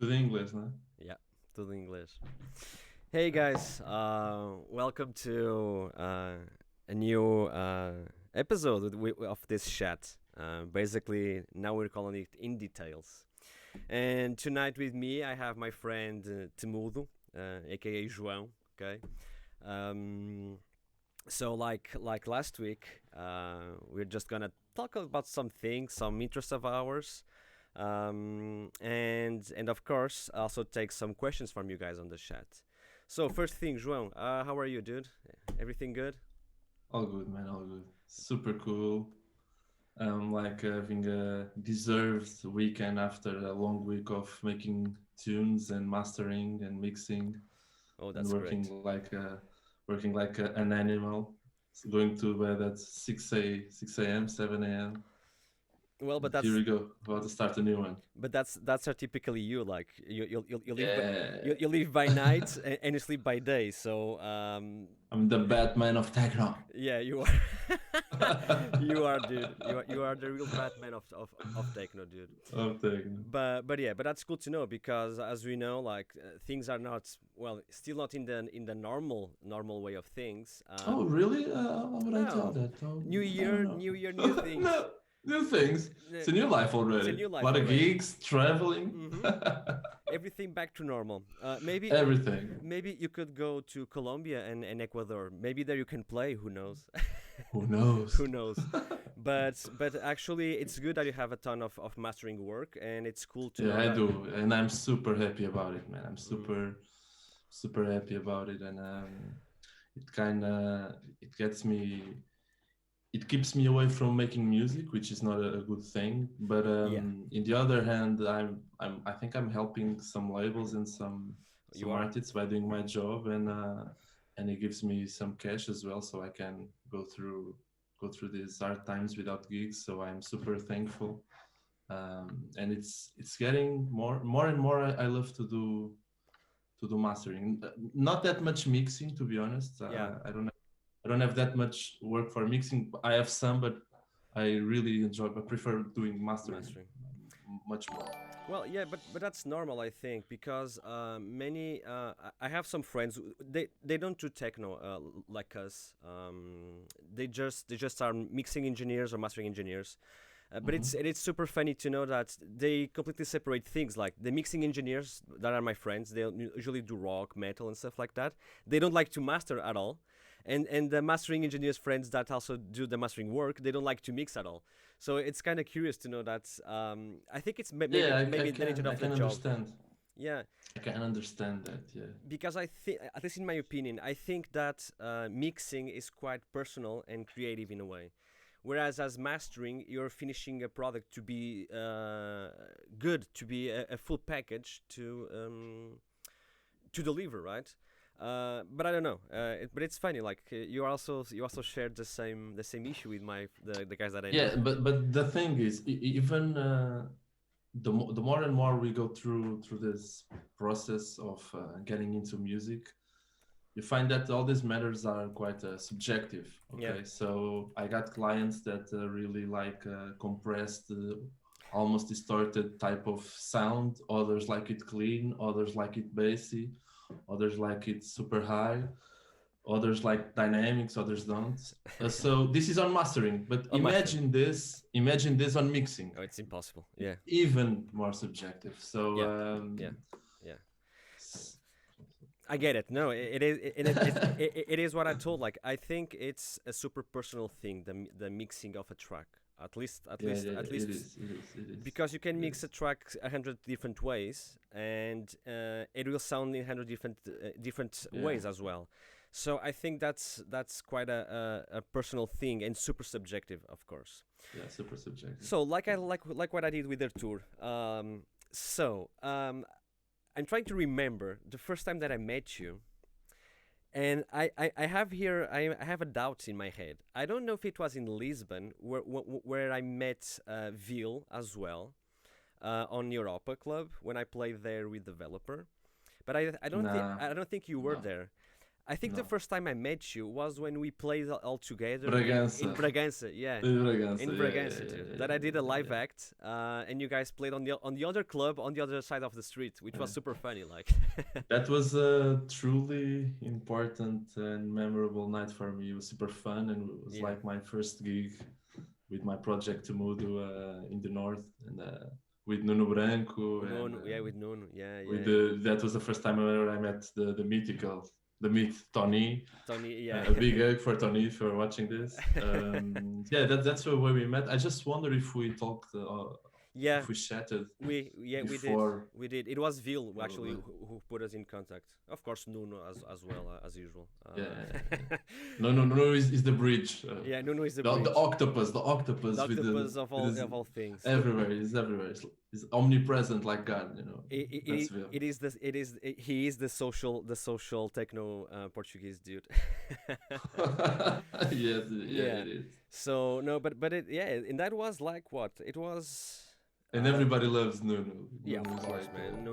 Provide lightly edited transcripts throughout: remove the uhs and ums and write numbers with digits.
Tudo em inglês, né? Yeah, to the English. Hey guys, welcome to a new episode of this chat. Basically, now we're calling it In Details. And tonight with me, I have my friend Temudo, aka João. Okay. Um, so like last week, we're just gonna talk about some things, some interests of ours, and of course also take some questions from you guys on the chat. So first thing, João, how are you, dude? Everything good? All good, man, all good. Super cool. Like having a deserved weekend after a long week of making tunes and mastering and mixing Oh, and that's great. working like an animal. So going to bed at 6 a.m., 7 a.m. Well, but Here that's we go, about to start a new one. but that's typically you. Like you live by, Yeah, you live by night and you sleep by day. So I'm the Batman of techno. yeah, you are. You are, dude. You are the real Batman of techno, dude. Of techno. But yeah, but that's good to know because as we know, like things are not well, still not in the normal way of things. Oh, really? Why would I tell No, that? Oh, new I don't year, know. new year, new things. No, new things. Uh, It's a new life It's a already. new A life lot of already. gigs, traveling, Mm-hmm. Everything back to normal. everything. Maybe you could go to Colombia and Ecuador. Maybe there you can play. Who knows? Who knows? Who knows? But actually, it's good that you have a ton of mastering work, and it's cool to Yeah, know I that. do, and I'm super happy about it, man. I'm Mm, super happy about it, and it kind of it gets me it keeps me away from making music, which is not a good thing. But yeah, in the other hand, I think I'm helping some labels and you some are. artists by doing my job, and it gives me some cash as well, so I can go through these hard times without gigs. So I'm super thankful, and it's getting more and more. I love to do mastering. Not that much mixing, to be honest. Yeah, I don't have that much work for mixing. I have some, but I really enjoy. I prefer doing mastering mastering. much more. Well, yeah, but that's normal, I think, because many I have some friends. They don't do techno like us. They just are mixing engineers or mastering engineers. But Hmm. it's super funny to know that they completely separate things. Like the mixing engineers that are my friends, they usually do rock, metal, and stuff like that. They don't like to master at all, and the mastering engineers friends that also do the mastering work, they don't like to mix at all. So it's kind of curious to know that. I think it's maybe Yeah, maybe the nature I of the can job. understand. Yeah, I can understand that. Yeah. because I think, at least in my opinion, I think that mixing is quite personal and creative in a way. Whereas as mastering, you're finishing a product to be good, to be a full package to deliver, right? But I don't know. But it's funny. Like you also shared the same issue with the guys that I Yeah, know. but the thing is, even the more and more we go through this process of getting into music, you find that all these matters are quite subjective. Yeah, Okay, so I got clients that really like compressed, almost distorted type of sound. Others like it clean. Others like it bassy. Others like it super high. Others like dynamics. Others don't. So this is on mastering, but on mastering. imagine this on mixing, Oh, it's impossible. Yeah, even more subjective. So yeah, yeah, yeah. I get it. No, it is it is what I told. Like I think it's a super personal thing. The mixing of a track. At least at yeah, least yeah, at it least is, it is, it is, because you can it mix a is. track 100 different ways, and it will sound in 100 different Yeah. ways as well. So I think that's quite a personal thing and super subjective, of course. Yeah, super subjective. So like what I did with their tour. I'm trying to remember the first time that I met you, and I have here I have a doubt in my head. I don't know if it was in Lisbon where I met Vil as well on Europa Club when I played there with Developer, but I don't think Nah, I don't think you were no. there. I think the No. first time I met you was when we played all together in Bragança. Bragança. Yeah, Bragança. in Yeah, yeah, Bragança, yeah, dude. yeah, That I did a yeah, live yeah. act, and you guys played on the other club on the other side of the street, which was Yeah. super funny. Like, That was a truly important and memorable night for me. It was super fun, and it was yeah, like my first gig with my project Temudo in the north, and with Nuno Branco, and Nuno, yeah, with Nuno, yeah, with yeah, the that was the first time ever I met the mythical, the myth Tony. Tony, yeah, A big hug for Tony if you're watching this. Yeah, that's where we met. I just wonder if we talked, yeah. if we chatted We did. before, We did. It was Vil actually probably. who put us in contact. Of course, Nuno as well as usual. Yeah, yeah, yeah. No, no, no, is the bridge. Yeah, Nuno is the The bridge, octopus, the with octopus with his, of all things. everywhere. He's everywhere. He's omnipresent like God. That's It, Vil. it is the it is it, he is the social techno Portuguese dude. Yes, yeah, Yeah. it is. So no, but it yeah, and that was like what it was. And everybody loves Nuno. Yeah, of Nuno is course, like man.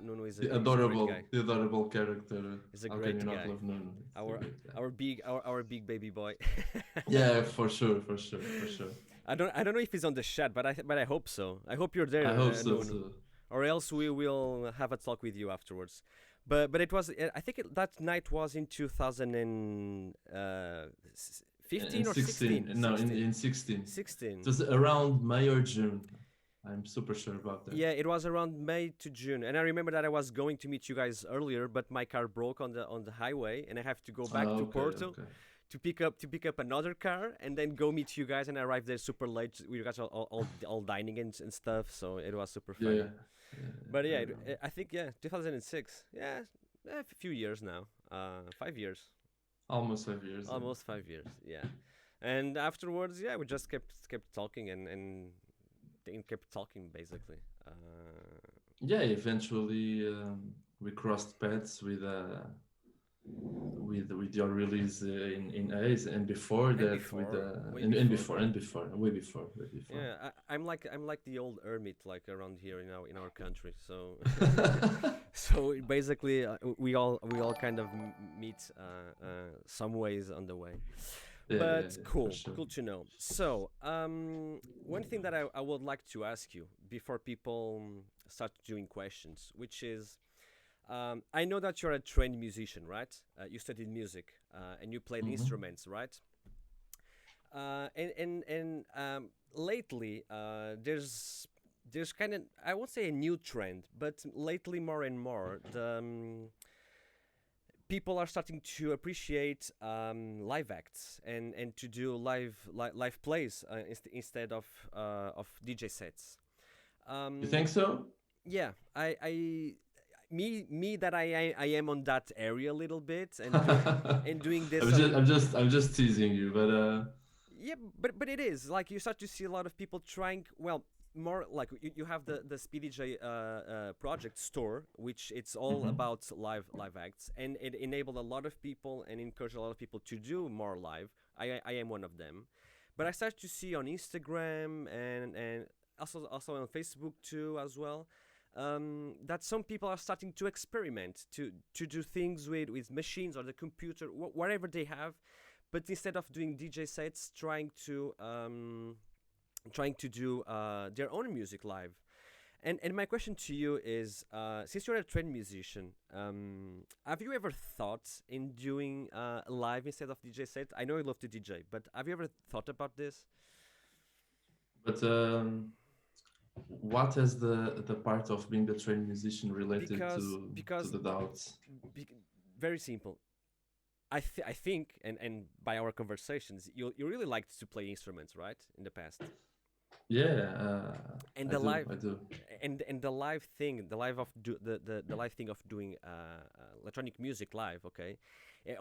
Nuno is the a great guy. adorable character. He's a How can great you not guy. love Nuno? It's a Our great guy. our big baby boy. Yeah, for sure, for sure, for sure. I don't know if he's on the chat, but I hope so. I hope you're there, I hope so Nuno. too. Or else we will have a talk with you afterwards. But it was I think that night was in 2015 In or 16, 16. no, 16. in 16. 16. It was around May or June. I'm super sure about that. Yeah, it was around May to June, and I remember that I was going to meet you guys earlier, but my car broke on the highway, and I have to go back to Okay, Porto okay. to pick up another car, and then go meet you guys. And I arrived there super late. You guys are all dining and stuff, so it was super Yeah, funny. yeah. But yeah, I remember. I think 2006. Yeah, a few years now. 5 years, Almost 5 years. Yeah. almost 5 years. Yeah, and afterwards, yeah, we just kept talking and kept talking basically. Yeah, eventually we crossed paths with your release in Ace, and before And that before, way and before. before, way before. Yeah, I'm like the old hermit like around here in our country. So so basically we all kind of meet some ways on the way. Yeah, But yeah, for cool, sure. cool to know. So one thing that I would like to ask you before people start doing questions, which is I know that you're a trained musician, right? You studied music and you played Mhm. instruments, right? And lately there's kind of, I won't say a new trend, but lately more and more people are starting to appreciate live acts and to do live plays instead of DJ sets. You think so? Yeah, I me that I am on that area a little bit and doing this I'm just teasing you, but yeah, but it is like you start to see a lot of people trying, well, more like you have the SpeedyJ project store, which it's all mhm. about live acts, and it enabled a lot of people and encouraged a lot of people to do more live. I am one of them, but I start to see on Instagram and also on Facebook too as well, that some people are starting to experiment to do things with machines or the computer, whatever they have, but instead of doing DJ sets, trying to do their own music live. And my question to you is, since you're a trained musician, have you ever thought in doing live instead of DJ set? I know you love to DJ, but have you ever thought about this? But what is the part of being the trained musician related to Because the doubts? bec- very simple. I think, and by our conversations, you really liked to play instruments, right, in the past, Yeah, and I the do, live I do. and the live thing, the live of the live thing of doing electronic music live. Okay,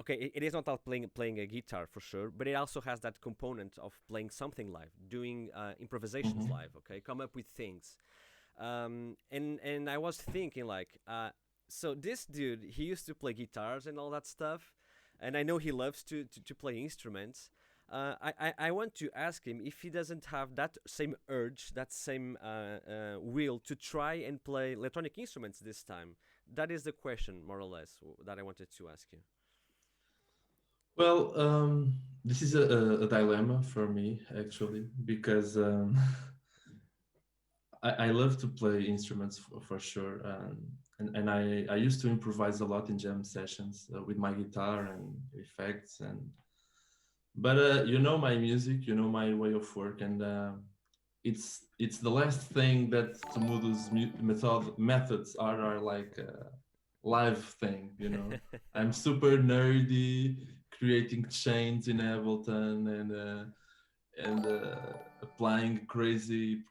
okay, it is not all playing a guitar for sure, but it also has that component of playing something live, doing improvisations Mhm. live. Okay, come up with things, and I was thinking like, so this dude, he used to play guitars and all that stuff, and I know he loves to play instruments. I want to ask him if he doesn't have that same urge, that same will to try and play electronic instruments this time. That is the question, more or less, that I wanted to ask you. Well, this is a dilemma for me actually because I love to play instruments for sure, and I used to improvise a lot in jam sessions with my guitar and effects and but you know my music, you know my way of work, and it's the last thing that Temudo's methods are like a live thing, you know. I'm super nerdy, creating chains in Ableton and applying crazy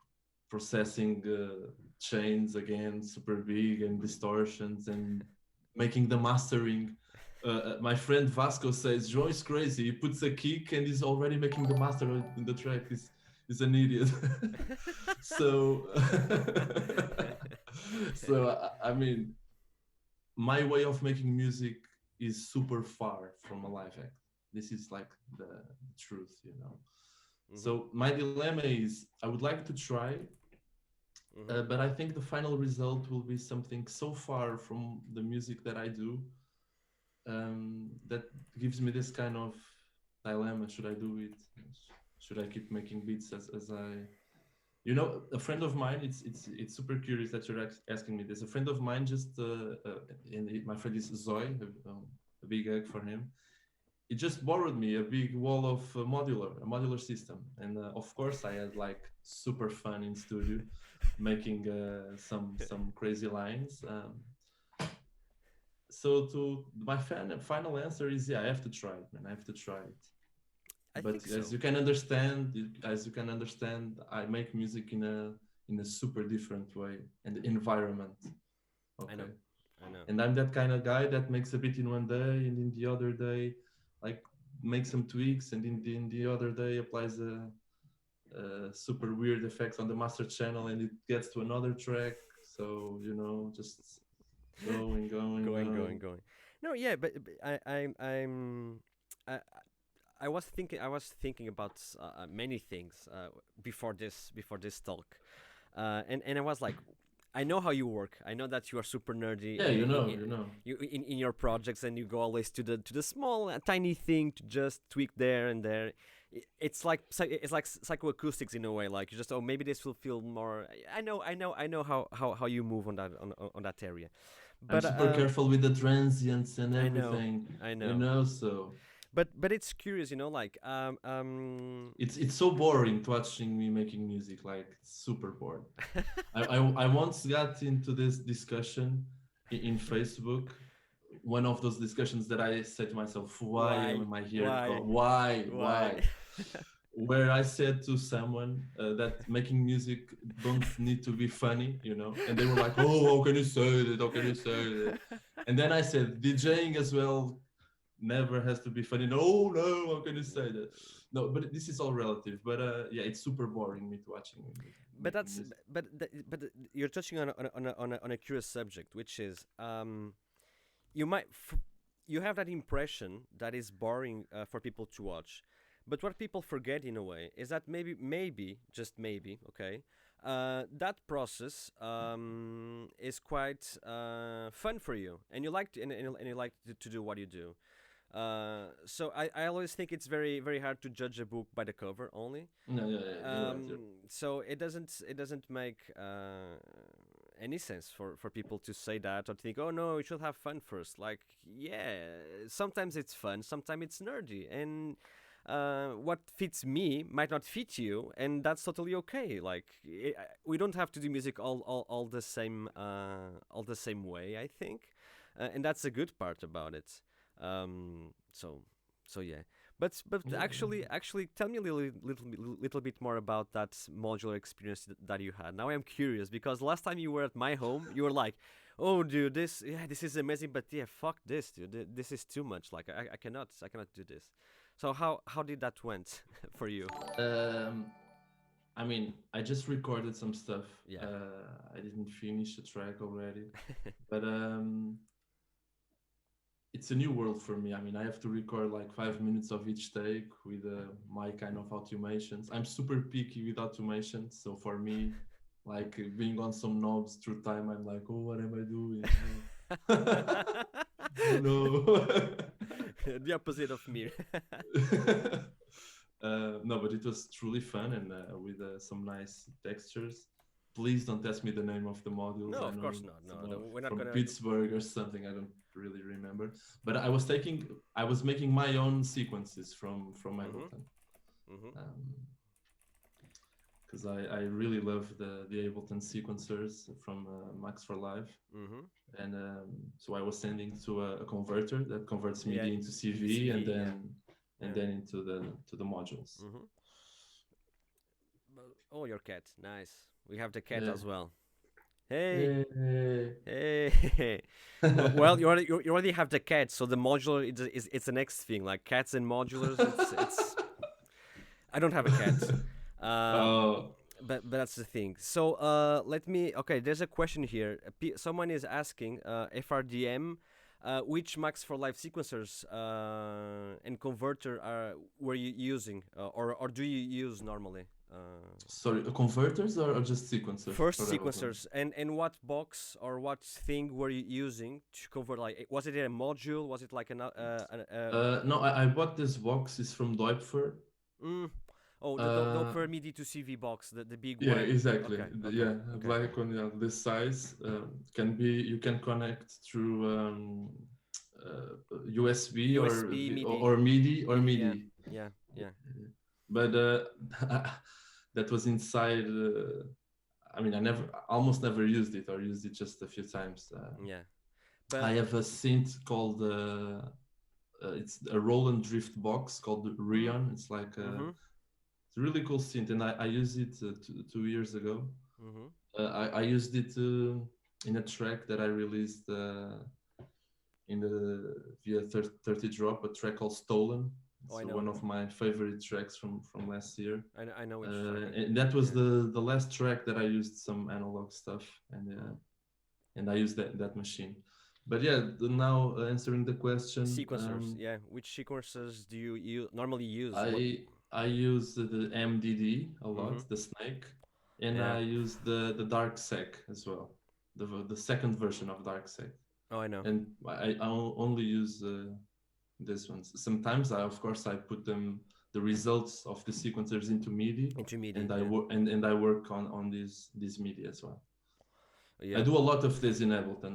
processing chains again, super big and distortions and making the mastering. My friend Vasco says Joe is crazy. He puts a kick and he's already making the master in the track. He's an idiot. so, I mean, my way of making music is super far from a live act. This is like the truth, you know. Mm-hmm. So my dilemma is I would like to try, Mm-hmm. but I think the final result will be something so far from the music that I do that gives me this kind of dilemma. Should I do it? Should I keep making beats as I? You know, a friend of mine. It's super curious that you're asking me this. A friend of mine just my friend is Zoe. A big hug for him. He just borrowed me a big wall of a modular system, and of course I had like super fun in studio, making some crazy lines. So to my final answer is yeah, I have to try it, man. I have to try it. I But think so. as you can understand, I make music in a super different way and environment. I know. Okay, I know. and I'm that kind of guy that makes a bit in one day and in the other day, like makes some tweaks and in the other day applies a super weird effects on the master channel and it gets to another track. So you know, just going, Going, going, going. going. No, yeah, but I, I was thinking about many things before this talk, and I was like, I know how you work. I know that you are super nerdy Yeah, you know. in your projects, and you go always to the small tiny thing to just tweak there and there. It's like it's like psychoacoustics in a way. Like you just, oh, maybe this will feel more. I know how you move on that area, I'm but super careful with the transients and I know, everything, I you know. know. So But it's curious, like it's so boring to watching me making music. Like it's super boring. I once got into this discussion in Facebook. One of those discussions that I said to myself, "Why why am I here? why Why? why Why?" Where I said to someone that making music don't need to be funny, you know, and they were like, "Oh, how can you say that? How can you say that?" And then I said, "DJing as well never has to be funny." No, no, how can you say that? No, but this is all relative. But yeah, it's super boring me to watching me but making that's music. you're touching on a curious subject, which is you might you have that impression that is boring for people to watch, but what people forget in a way is that maybe just maybe, okay, that process is quite fun for you, and you like and you like to do what you do. So I always think it's very hard to judge a book by the cover only. No, yeah, yeah, you're right. So it doesn't make any sense for people to say that or think, oh no, you should have fun first. Like, yeah, sometimes it's fun, sometimes it's nerdy, and what fits me might not fit you, and that's totally okay. Like, we don't have to do music all the same way, I think, and that's a good part about it. So yeah. But Yeah, actually, tell me a little bit more about that modular experience that you had. Now I'm curious because last time you were at my home, you were like, "Oh, dude, this is amazing," but yeah, fuck this, dude. This is too much. Like I cannot do this. So how did that went for you? um, I mean, I just recorded some stuff. Yeah. I didn't finish the track already, but it's a new world for me. I mean, I have to record like 5 minutes of each take with my kind of automations. I'm super picky with automations, so for me, like being on some knobs through time, I'm like, oh, what am I doing? Oh, oh no. The opposite of me. No, but it was truly fun and with some nice textures. Please don't ask me the name of the modules. No, I of know course not. No, some of we're not from gonna. Pittsburgh or something. I don't really remember. But I was making my own sequences from Mm-hmm. Ableton. Mm-hmm. Because I really love the Ableton sequencers from Max for Live. Mm-hmm. And so I was sending to a converter that converts Yeah, MIDI into CV, CV, and yeah. then into the modules. Mm-hmm. Oh, your cat, nice. We have the cat Yeah. as well. Hey, Hey. hey. Well, you already have the cat, so the modular it's the next thing. Like cats and modulars, it's. I don't have a cat. Um, Oh, but that's the thing. So let me. Okay, there's a question here. Someone is asking FRDM. Which Max for Live sequencers and converter were you using, or do you use normally? sorry, converters or just sequencers First for Ableton? sequencers, and what box or what thing were you using to convert? Like, was it a module? Was it like No, I bought this box. It's from Doipfer. mm, oh, the Uh, Doppler MIDI to CV box, the big yeah, one. exactly. Okay, okay, Yeah, okay. black one, yeah, this size can be. You can connect through USB USB MIDI, or MIDI or MIDI. Yeah, MIDI. yeah, yeah. But that was inside. I mean, almost never used it, or used it just a few times. Yeah, I but have a synth called it's a roll and drift box called Rion. It's like mm-hmm, it's a really cool synth, and I used it 2 years ago. mm-hmm. I used it in a track that I released in the via 30 Drop, a track called Stolen. Oh, It's I know. one of my favorite tracks from last year. I know which track. And that was Yeah. the last track that I used some analog stuff, and I used that machine. But yeah, now answering the question, Sequencers. Yeah. Which sequencers do you normally use? What? I use the MDD a Mm-hmm. lot, the Snake, and Yeah. I use the Dark Sec as well, the second version of Dark Sec, Oh, I know. and I only use these ones. Sometimes of course I put the results of the sequencers into MIDI, Into MIDI. and I Yeah. work and I work on these MIDI as well. I Yeah. do a lot of this in Ableton.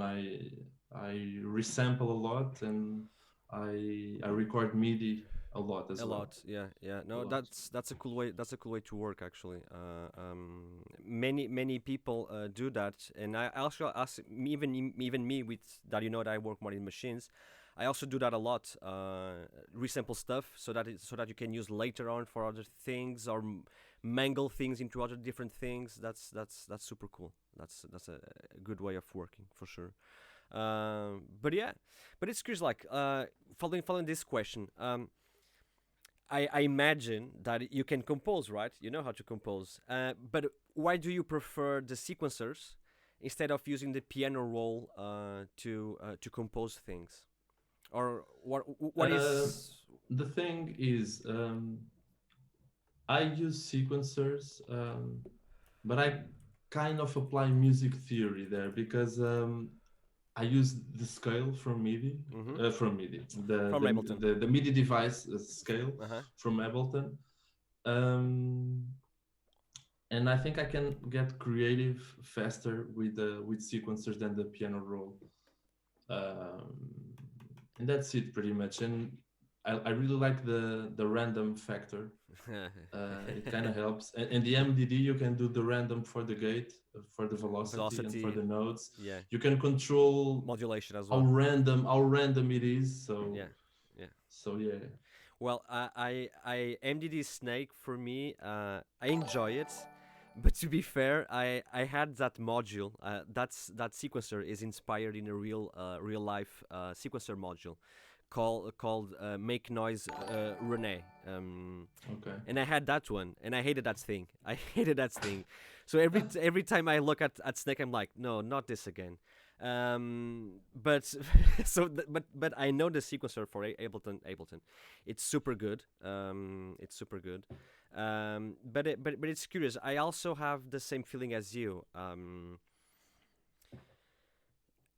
I resample a lot, and I record MIDI a lot as A well. lot, yeah, yeah. A No, lot. that's a cool way. That's a cool way to work, actually. Many people do that, and I also ask even me with that. You know that I work more in machines. I also do that a lot. Resample stuff so that you can use later on for other things or mangle things into other different things. That's super cool. That's a good way of working for sure. But yeah, but it's curious. Like following this question. I imagine that you can compose, right? You know how to compose. But why do you prefer the sequencers instead of using the piano roll to compose things? Or what Uh, is? the thing is, I use sequencers, but I kind of apply music theory there because I use the scale from MIDI, Mm-hmm. from MIDI, From Ableton. the MIDI device scale Uh huh. from Ableton, um, and I think I can get creative faster with sequencers than the piano roll, um, and that's it pretty much. And I really like the random factor. It kind of helps. And the MDD, you can do the random for the gate, for the velocity, and for Velocity. the nodes. Yeah. You can control Modulation as how well. random it is. Yeah. Yeah. So yeah. Well, I MDD Snake for me. I enjoy it, but to be fair, I had that module. That sequencer is inspired in a real life sequencer module, called Make Noise Rene. Okay. And I had that one, and I hated that thing. I hated that thing. So every time I look at Snake, I'm like, no, not this again. But but I know the sequencer for Ableton. It's super good. It's super good. But it's curious. I also have the same feeling as you.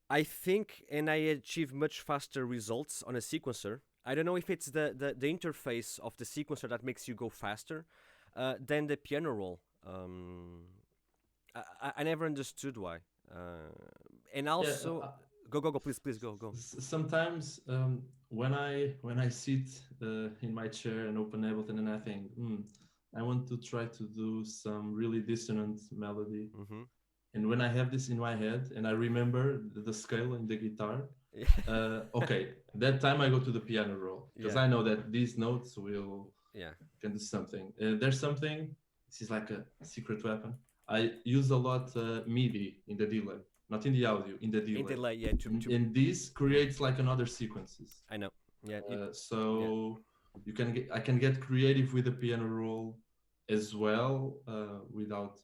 I think, and I achieve much faster results on a sequencer. I don't know if it's the interface of the sequencer that makes you go faster than the piano roll. I never understood why. And Yeah, also, go, please, go. sometimes when I sit in my chair and open Ableton and I think, I want to try to do some really dissonant melody. Mm-hmm. And when I have this in my head and I remember the scale in the guitar, okay, that time I go to the piano roll because Yeah. I know that these notes will Yeah. can do something. There's something. This is like a secret weapon. I use a lot MIDI in the delay, not in the audio, in the In delay, delay, yeah. and this creates like another sequences. I know. Yeah. Yeah. So I can get creative with the piano roll as well without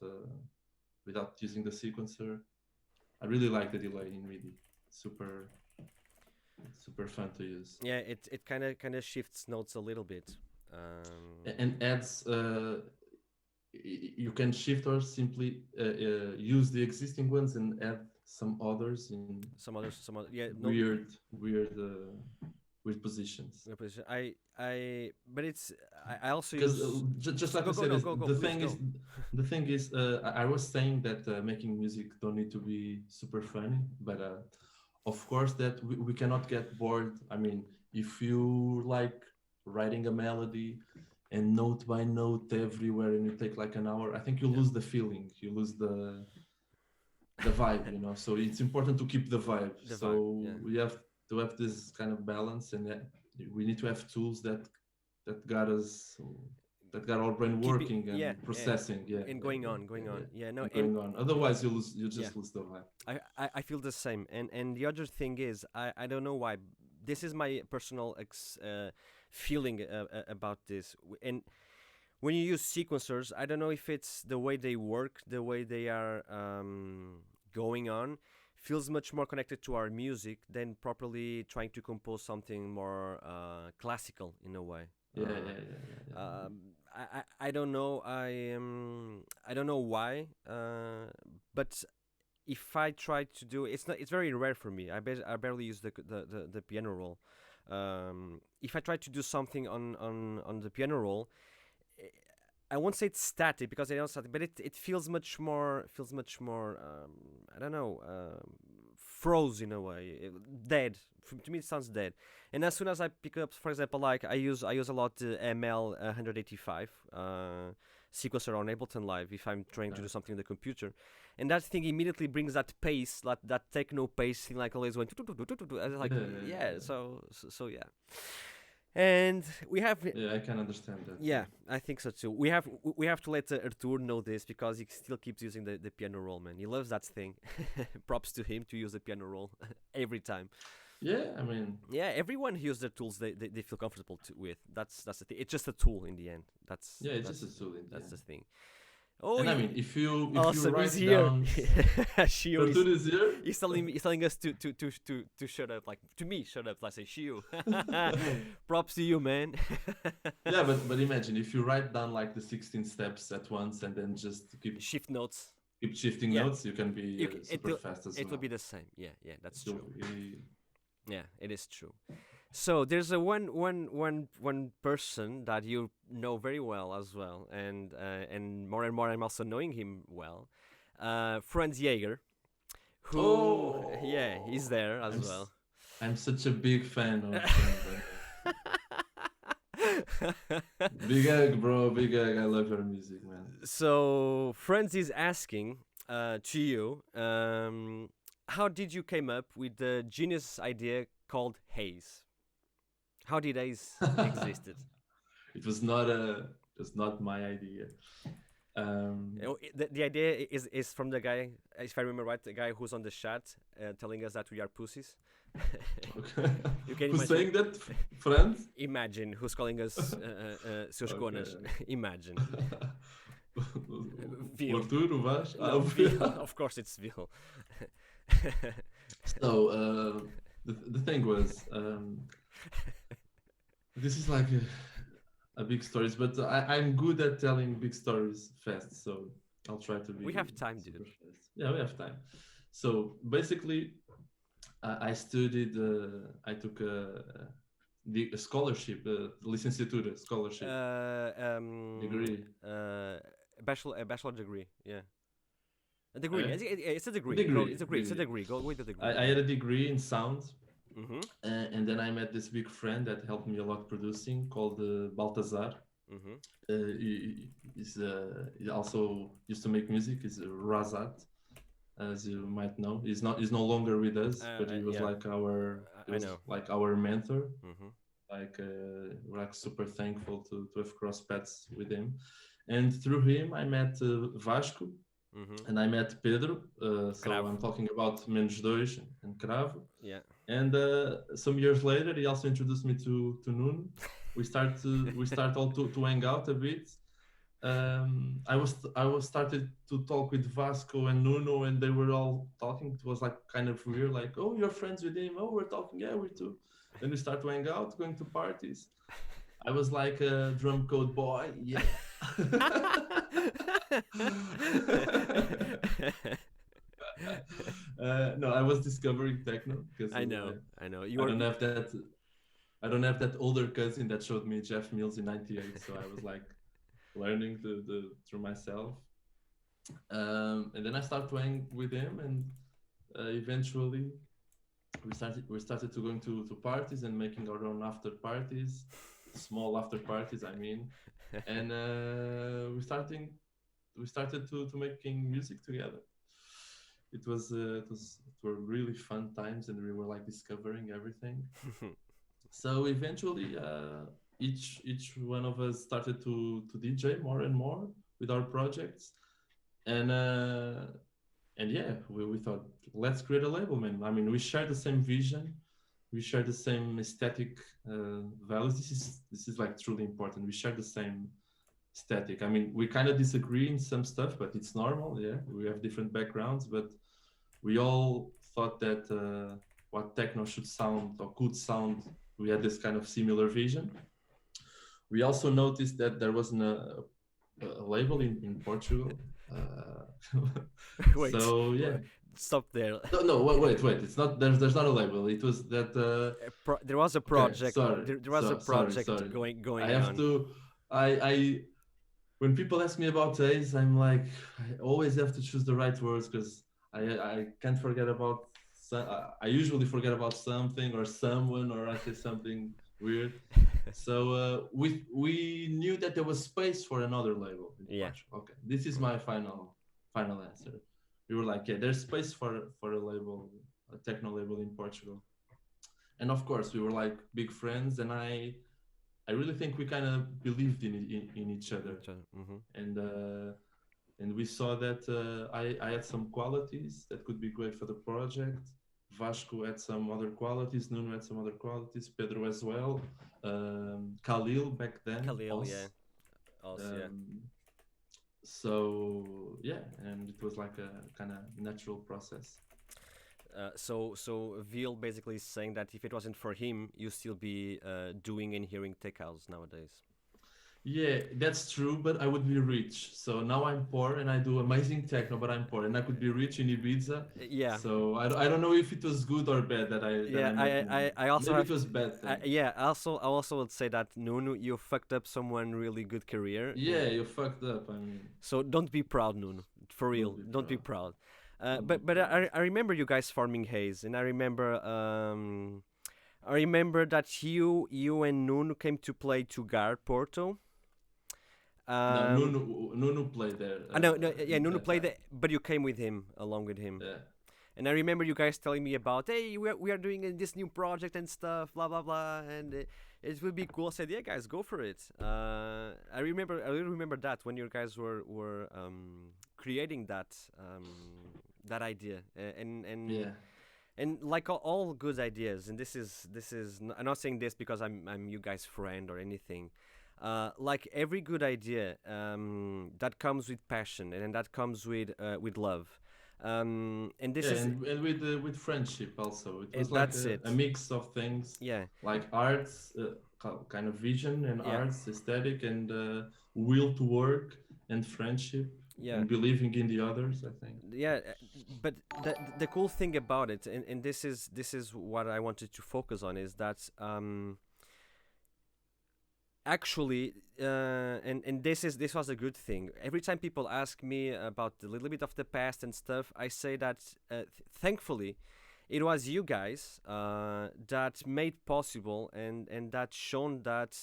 using the sequencer. I really like the delay in MIDI. Super super fun to use. Yeah. It kind of shifts notes a little bit. And adds you can shift or simply use the existing ones and add some others in Some other, yeah. No. weird positions. But it's I also Because use. just like Go I go said, no go go the please thing go. is, I was saying that making music don't need to be super funny, but of course that we cannot get bored. I mean, if you like writing a melody and note by note everywhere and you take like an hour, I think you lose the feeling, you lose the vibe, so it's important to keep the vibe. We have to have this kind of balance, and we need to have tools that got us that got our brain working and processing, and going on. Yeah, no, and going on. Otherwise you just lose the vibe. I feel the same. And the other thing is, I don't know why. This is my personal feeling about this. And when you use sequencers, I don't know if it's the way they work, the way they are going on, feels much more connected to our music than properly trying to compose something more classical in a way. I don't know. I don't know why. But if I try to do it's not. It's very rare for me. I barely use the piano roll. If I try to do something on the piano roll, I won't say it's static because I don't static, but it feels much more I don't know, froze in a way, dead. To me, it sounds dead. And as soon as I pick up, for example, like I use a lot the ML 185 sequencer on Ableton Live if I'm trying to do something on the computer, and that thing immediately brings that pace, that techno pace thing, like always going. Like yeah, so yeah. And we have I can understand that. Yeah, I think so too. We have to let Artur know this because he still keeps using the piano roll, man. He loves that thing. Props to him to use the piano roll every time. Yeah, I mean, yeah, everyone uses the tools they feel comfortable with. That's the thing. It's just a tool in the end. That's just a tool. That's the thing. Oh, and I mean, if you awesome, write he's here. down, Shio is here. He's telling us to shut up. Like to me, shut up. I say Shio. Props to you, man. Yeah, but imagine if you write down like the 16 steps at once and then just keep shifting notes, you can be super fast as well. It will be the same. Yeah, that's true. Yeah, it is true. So there's a one person that you know very well as well, and more I'm also knowing him well, Franz Jaeger, who he's there as well. I'm such a big fan of Franz. Big egg, bro, big egg. I love your music, man. So Franz is asking to you, how did you came up with the genius idea called Haze? How did Haze existed? It was not my idea. The idea is from the guy, if I remember right, the guy who's on the chat telling us that we are pussies. Okay. You can who's saying that, friends? Imagine who's calling us seus conas. Imagine. Arturo, Vaz? Of course it's Vil. So the thing was, this is like a big stories, but I'm good at telling big stories fast, so I'll try to be. We have time, dude. Fast. Yeah, we have time. So basically, I studied. I took the scholarship, licenciatura scholarship degree. A bachelor degree. Yeah, a Oh, degree. yeah? It's a degree. Go. Degree, It's a degree. It's a degree. degree. Go with the degree. I had a degree in sound, Mm-hmm. and then I met this big friend that helped me a lot producing called Baltazar. Mm-hmm. He also used to make music. He's Razat, as you might know. He's no longer with us, but he was Yeah. like our I know. like our mentor. Mm-hmm. Like we're like super thankful to have crossed paths with him. And through him, I met Vasco, Mm-hmm. and I met Pedro. So Cravo. I'm talking about Menos Dois and Cravo. Yeah. And some years later, he also introduced me to Nuno. We start all to hang out a bit. I was started to talk with Vasco and Nuno, and they were all talking. It was like kind of weird, like, oh, you're friends with him. Oh, we're talking. Yeah, we too. Then we start to hang out, going to parties. I was like a drum code boy. Yeah. No, I was discovering techno because I know. I don't have that. I don't have that older cousin that showed me Jeff Mills in '98. So I was like learning through myself. And then I started playing with him, and eventually we started to going to parties and making our own after parties, small after parties, I mean, and we started to making music together. It were really fun times, and we were like discovering everything. So eventually, each one of us started to DJ more and more with our projects, and yeah, we thought, let's create a label, man. I mean, we share the same vision, we share the same aesthetic values. This is like truly important. We share the same aesthetic. I mean, we kind of disagree in some stuff, but it's normal. Yeah, we have different backgrounds, but we all thought that what techno should sound or could sound, we had this kind of similar vision. We also noticed that there wasn't a label in Portugal. Wait. So yeah. Stop there. No, wait. It's not. There's not a label. It was that. There was a project. Okay, there was a project sorry. going I have on. to. I. When people ask me about taste, I'm like, I always have to choose the right words because I can't forget about. I usually forget about something or someone, or I say something weird. So we knew that there was space for another label in Portugal. Okay, this is my final answer. We were like, yeah, there's space for a label, a techno label in Portugal. And of course, we were like big friends, and I really think we kind of believed in each other. Mm-hmm. And we saw that I had some qualities that could be great for the project. Vasco had some other qualities, Nuno had some other qualities, Pedro as well, Khalil back then. Khalil, yeah. Also, yeah. So yeah, and it was like a kind of natural process. So Veal basically is saying that if it wasn't for him, you'd still be doing and hearing tech house nowadays. Yeah, that's true, but I would be rich. So now I'm poor and I do amazing techno, but I'm poor and I could be rich in Ibiza. Yeah. So I don't know if it was good or bad that I also maybe it was bad. Yeah. I also would say that Nuno, you fucked up someone really good career. Yeah, you fucked up. I mean. So don't be proud, Nuno. For real, don't be proud. But I remember you guys forming Haze, and I remember that you and Nuno came to play to Gar Porto. No, Nuno played there. Nuno played there, but you came with him, along with him. Yeah. And I remember you guys telling me about, hey, we are doing this new project and stuff, blah blah blah, and it would be cool. I said, yeah, guys, go for it. I really remember that when you guys were creating that idea, and yeah. And like all good ideas, and this is I'm not saying this because I'm you guys' friend or anything. Like every good idea that comes with passion and that comes with love. And this is and with friendship also. It was like a mix of things. Yeah. Like arts, kind of vision and arts, aesthetic, and will to work and friendship. Yeah. And believing in the others, I think. Yeah, but the cool thing about it, and this is what I wanted to focus on, is that actually, and this was a good thing. Every time people ask me about a little bit of the past and stuff, I say that thankfully it was you guys that made possible and that shown that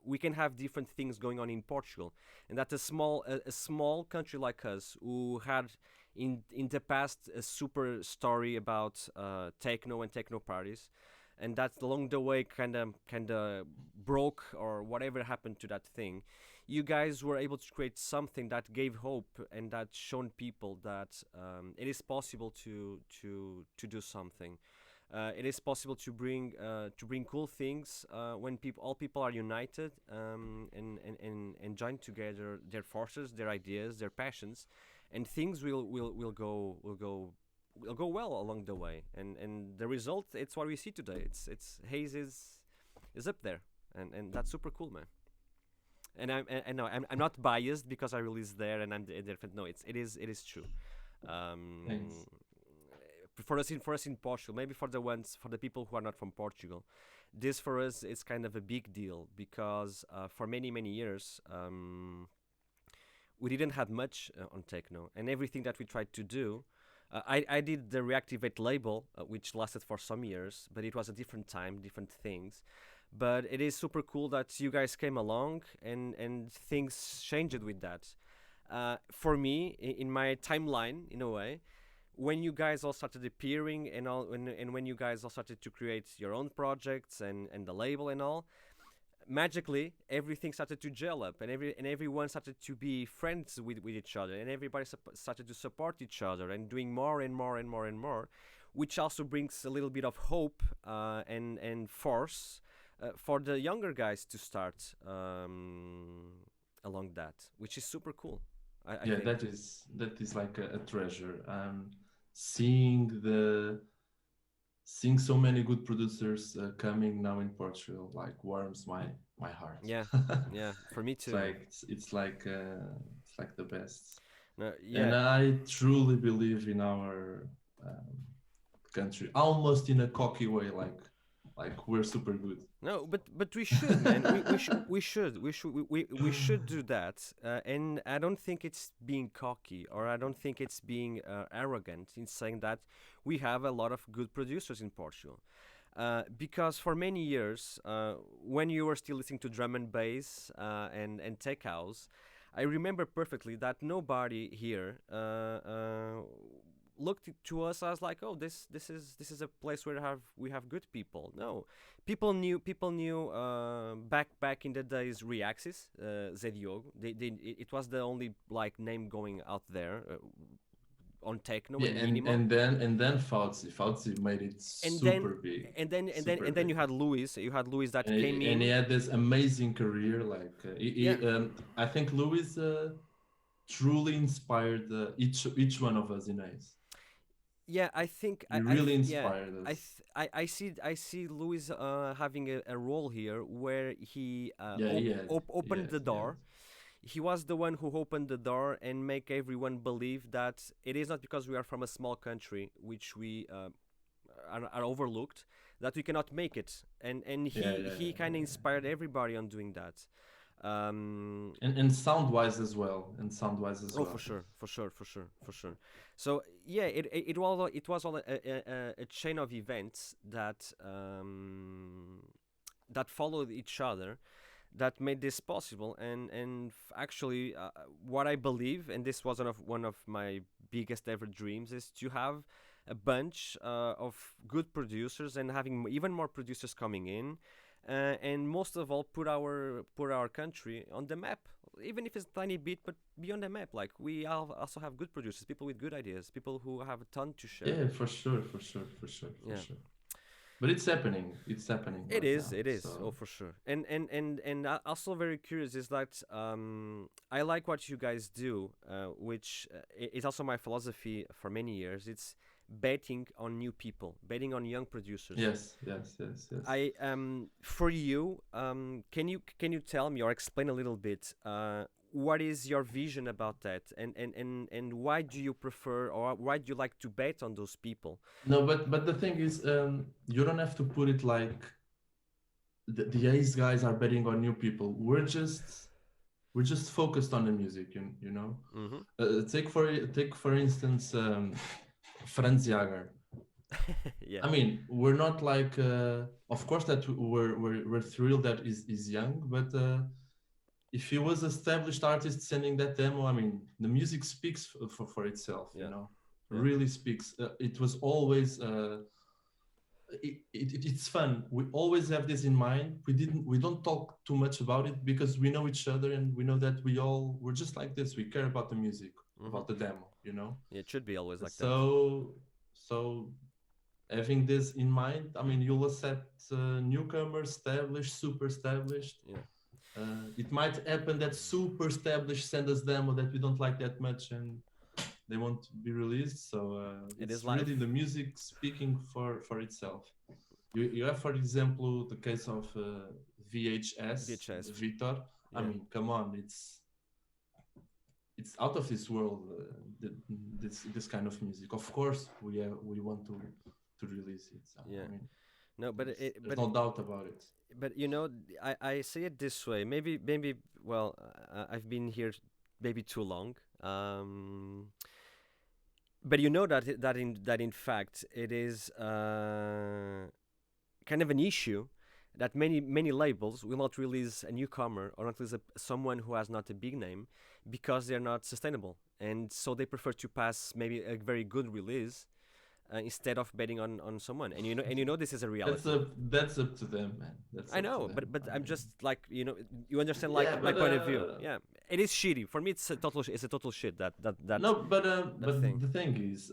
we can have different things going on in Portugal, and that a small country like us who had in the past a super story about techno and techno parties, and that along the way kind of broke or whatever happened to that thing. You guys were able to create something that gave hope and that shown people that it is possible to do something. It is possible to bring cool things when all people are united and join together their forces, their ideas, their passions, and things will go well along the way. And the result, it's what we see today. It's Haze is up there, and that's super cool, man. And no, I'm not biased because I released there and I'm different. No, it is true. Um, Thanks. for us in Portugal, maybe for the people who are not from Portugal, this for us is kind of a big deal because for many years we didn't have much on techno, and everything that we tried to do. I did the Reactivate label, which lasted for some years, but it was a different time, different things. But it is super cool that you guys came along and things changed with that. For me, in my timeline, in a way, when you guys all started appearing and when you guys all started to create your own projects and the label and all, magically everything started to gel up and everyone started to be friends with each other, and everybody started to support each other and doing more and more and more and more, which also brings a little bit of hope and force for the younger guys to start along that, which is super cool. I Yeah, think. that is like a treasure. Seeing the seeing so many good producers coming now in Portugal like warms my heart. Yeah, yeah, for me It's too, man. like it's like the best. No, And yeah. I truly believe in our um, country, almost in a cocky way, like we're super good. No, but we should, man. We should do that. And I don't think it's being cocky, or I don't think it's being arrogant in saying that we have a lot of good producers in Portugal. Because for many years, when you were still listening to drum and bass and tech house, I remember perfectly that nobody here looked to us as like, oh, this is a place where we have good people. No, people knew back in the days Reaxis, Zé Diogo. It was the only like name going out there on techno Yeah, and minimal. and then Fauci made it And then super big, and super then big. you had Louis that And came and he in. had this amazing career. Like Yeah, I think Louis truly inspired each one of us in Ace. yeah, I think He really yeah, inspired us. I see Louis having a role here where he Yeah, he opened the has, he has. door. He was the one who opened the door and make everyone believe that it is not because we are from a small country, which we are overlooked, that we cannot make it. And Yeah, yeah, he yeah, kind of yeah. inspired everybody on doing that. Um, And sound wise as well, and sound wise as Oh, for well. sure, for sure, for sure, for sure. So yeah, it was all a chain of events that that followed each other that made this possible. Actually, what I believe, and this was one of my biggest ever dreams, is to have a bunch of good producers and having even more producers coming in, and most of all put our country on the map, even if it's a tiny bit, but be on the map. Like we also have good producers, people with good ideas, people who have a ton to share. Yeah, for sure, for sure, for sure, for Yeah. sure. But it's happening. It's happening It right is, now. it is. Oh, So for sure. And also very curious is that I like what you guys do, which is also my philosophy for many years. It's betting on new people, betting on young producers. yes, yes, yes, yes. I For you, can you tell me or explain a little bit what is your vision about that, and why do you prefer or why do you like to bet on those people? No, but the thing is, you don't have to put it like the Ace guys are betting on new people. We're just focused on the music, you know. Take for instance Franz Jager. Yeah. I mean, we're not like, of course, that we're thrilled that is young, but if he was established artist sending that demo, I mean, the music speaks for itself, Yeah. Yeah. really speaks. It was always. It's fun. We always have this in mind. We don't talk too much about it because we know each other and we know that we're just like this. We care about the music, about the demo, you know. Yeah, it should be always like that. So having this in mind, I mean, you'll accept newcomers, established, super established. Yeah. It might happen that super established send us demo that we don't like that much and they won't be released. So it's really the music speaking for itself. You have, for example, the case of VHS. Vitor. Yeah. I mean, come on, it's out of this world. This kind of music. Of course, we want to release it. So, yeah. I mean, no, but there's no doubt about it. But you know, I say it this way. Maybe. Well, I've been here maybe too long. But you know that in fact it is kind of an issue that many labels will not release a newcomer or not release someone who has not a big name because they're not sustainable, and so they prefer to pass maybe a very good release instead of betting on someone. And you know this is a reality. That's up to them, man. I know, but I'm just like, you know, you understand, like, my point of view. Yeah, it is shitty for me. It's a total shit that no, but the thing is,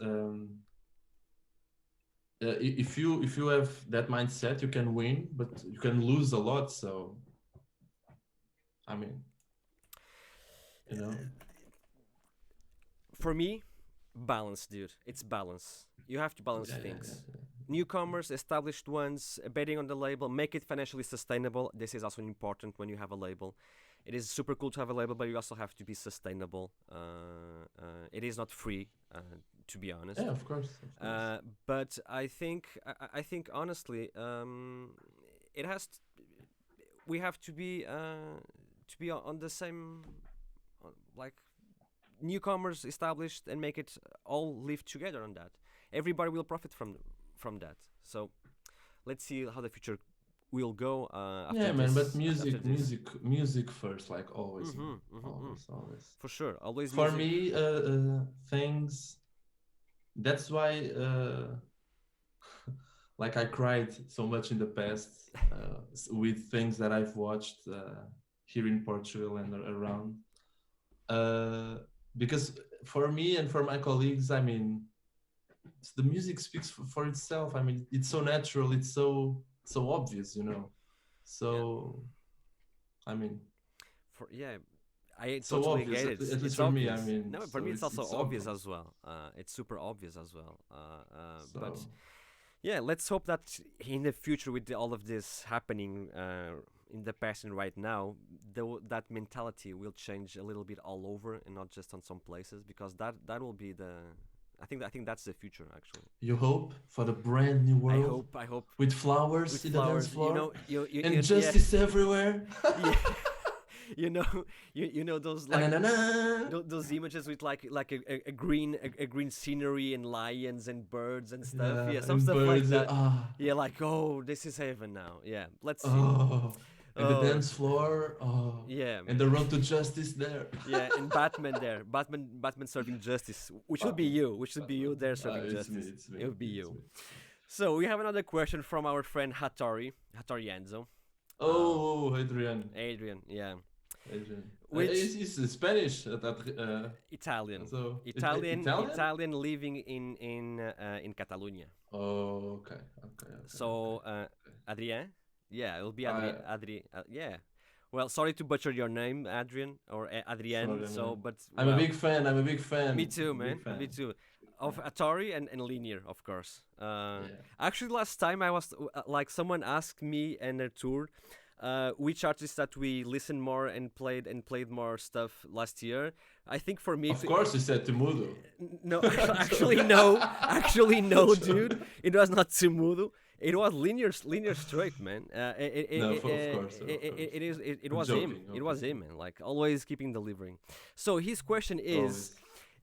if you have that mindset, you can win, but you can lose a lot. So, I mean, you know, for me, balance, dude. It's balance. You have to balance things. Yeah. Newcomers, established ones, betting on the label, make it financially sustainable. This is also important when you have a label. It is super cool to have a label, but you also have to be sustainable. It is not free, to be honest. Yeah, of course. But I think honestly, it has. We have to be on the same, like, newcomers, established, and make it all live together on that. Everybody will profit from that. So let's see how the future will go. After man, but music first, like always. Always. For sure, always. For me, things. That's why, like, I cried so much in the past with things that I've watched here in Portugal and around. Because for me and for my colleagues, I mean, the music speaks for itself. I mean, it's so natural, it's so obvious, you know. So, yeah. I mean, I so totally obvious, get it. At least for me, I mean. No, for me, it's also obvious as well. It's super obvious as well. But yeah, let's hope that in the future, with all of this happening in the past and right now, that mentality will change a little bit all over and not just on some places, because that will be the. I think that's the future, actually. You hope for the brand new world. I hope with flowers in the dance floor, and justice everywhere. You know those, like, those images with like a green scenery and lions and birds and stuff. Yeah, some stuff like that. Yeah, like, oh, this is heaven now. Yeah, let's see. And the dance floor, yeah, and the road to justice there. Yeah, and Batman there, Batman serving justice, which would be you there serving justice. It would be you. So we have another question from our friend Hattori Enzo. Oh, Adrian, yeah. Adrian. He's Spanish. Italian. So Italian living in Catalonia. Oh, okay. So Adrien. Yeah, it will be Adrien. Yeah. Well, sorry to butcher your name, Adrian or Adrien. Sorry, but I'm a big fan. Me too, man. Me too. Of Atari and Linear, of course. Actually, last time I was like, someone asked me in a tour, which artists that we listened more and played more stuff last year. I think for me, of course, you said Temudo. No, actually no, dude. It was not Temudo. It was linear straight, man. No, of course, of course. It I'm was him. joking, It was obviously. him, man. Like always keeping delivering. So his question is,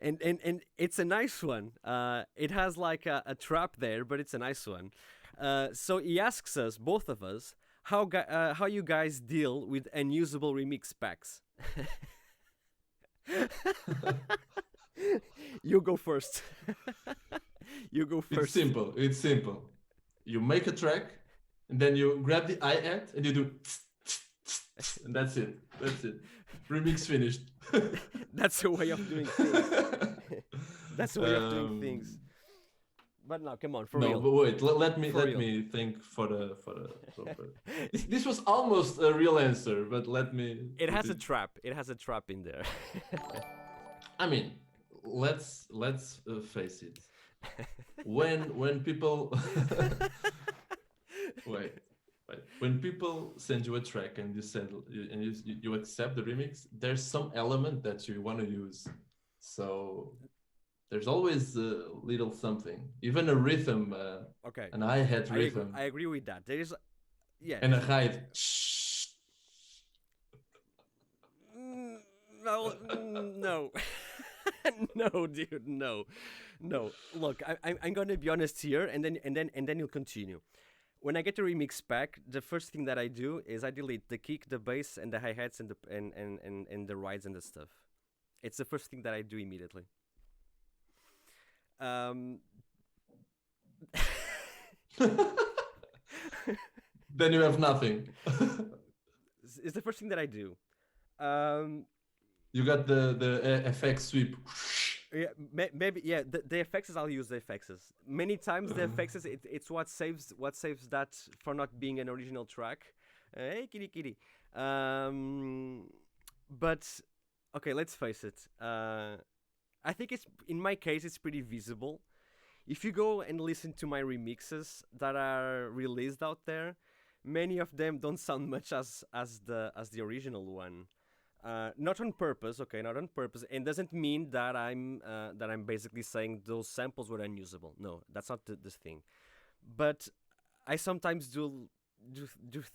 Always. and it's a nice one. It has like a trap there, but it's a nice one. So he asks us, both of us, how you guys deal with unusable remix packs. You go first. You go It's first. simple. It's simple. You make a track, and then you grab the hi-hat and you do, and that's it. That's it. Remix finished. That's a way of doing things. That's a way of doing things. um, But now, come on, for no, real. but wait. Let me For let real. me think for the proper. This was almost a real answer, but let me It put has a it. trap. It has a trap in there. I mean, let's face it. When people wait, wait, when people send you a track and you said you accept the remix, there's some element that you want to use. So there's always a little something, even a rhythm, Okay, an hi-hat I agree. rhythm, I agree with that. There is, yeah. and a hide. Mm, no, no, no, dude, no, no. Look, I'm gonna be honest here, and then you'll continue. When I get a remix pack, the first thing that I do is I delete the kick, the bass, and the hi hats and and the rides and the stuff. It's the first thing that I do immediately. Um, Then you have nothing. it's the first thing that I do. Um, You got the FX sweep. yeah, maybe yeah. The effects I'll use the effects. Many times the effects it's what saves that for not being an original track. Hey kitty kitty. But okay, let's face it. I think it's in my case it's pretty visible. If you go and listen to my remixes that are released out there, many of them don't sound much as the original one. Not on purpose, okay, not on purpose, and doesn't mean that I'm basically saying those samples were unusable. No, that's not the thing. But I sometimes do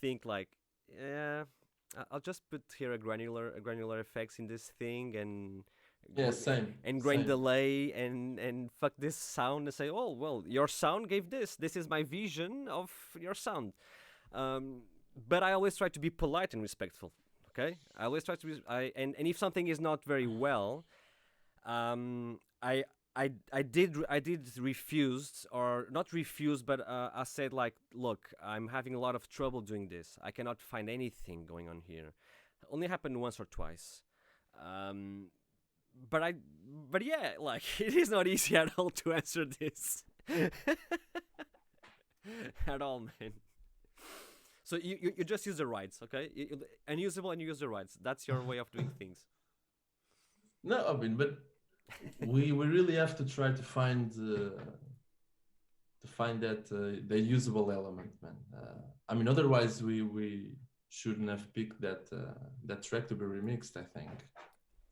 think like, yeah, I'll just put here a granular effects in this thing Yeah, same, and grain same. delay and fuck this sound and say, oh well, your sound gave this. This is my vision of your sound. Um, but I always try to be polite and respectful. Okay, I always try to be. And if something is not very well, um, I I did refused or not refused, but I said like, look, I'm having a lot of trouble doing this. I cannot find anything going on here. Only happened once or twice. Um, but I, but yeah, like it is not easy at all to answer this at all, man. So you just use the rights, okay? Unusable and you use the rights. That's your way of doing things. No, I mean, but we really have to try to find that the usable element, man. I mean, otherwise we shouldn't have picked that track to be remixed. I think.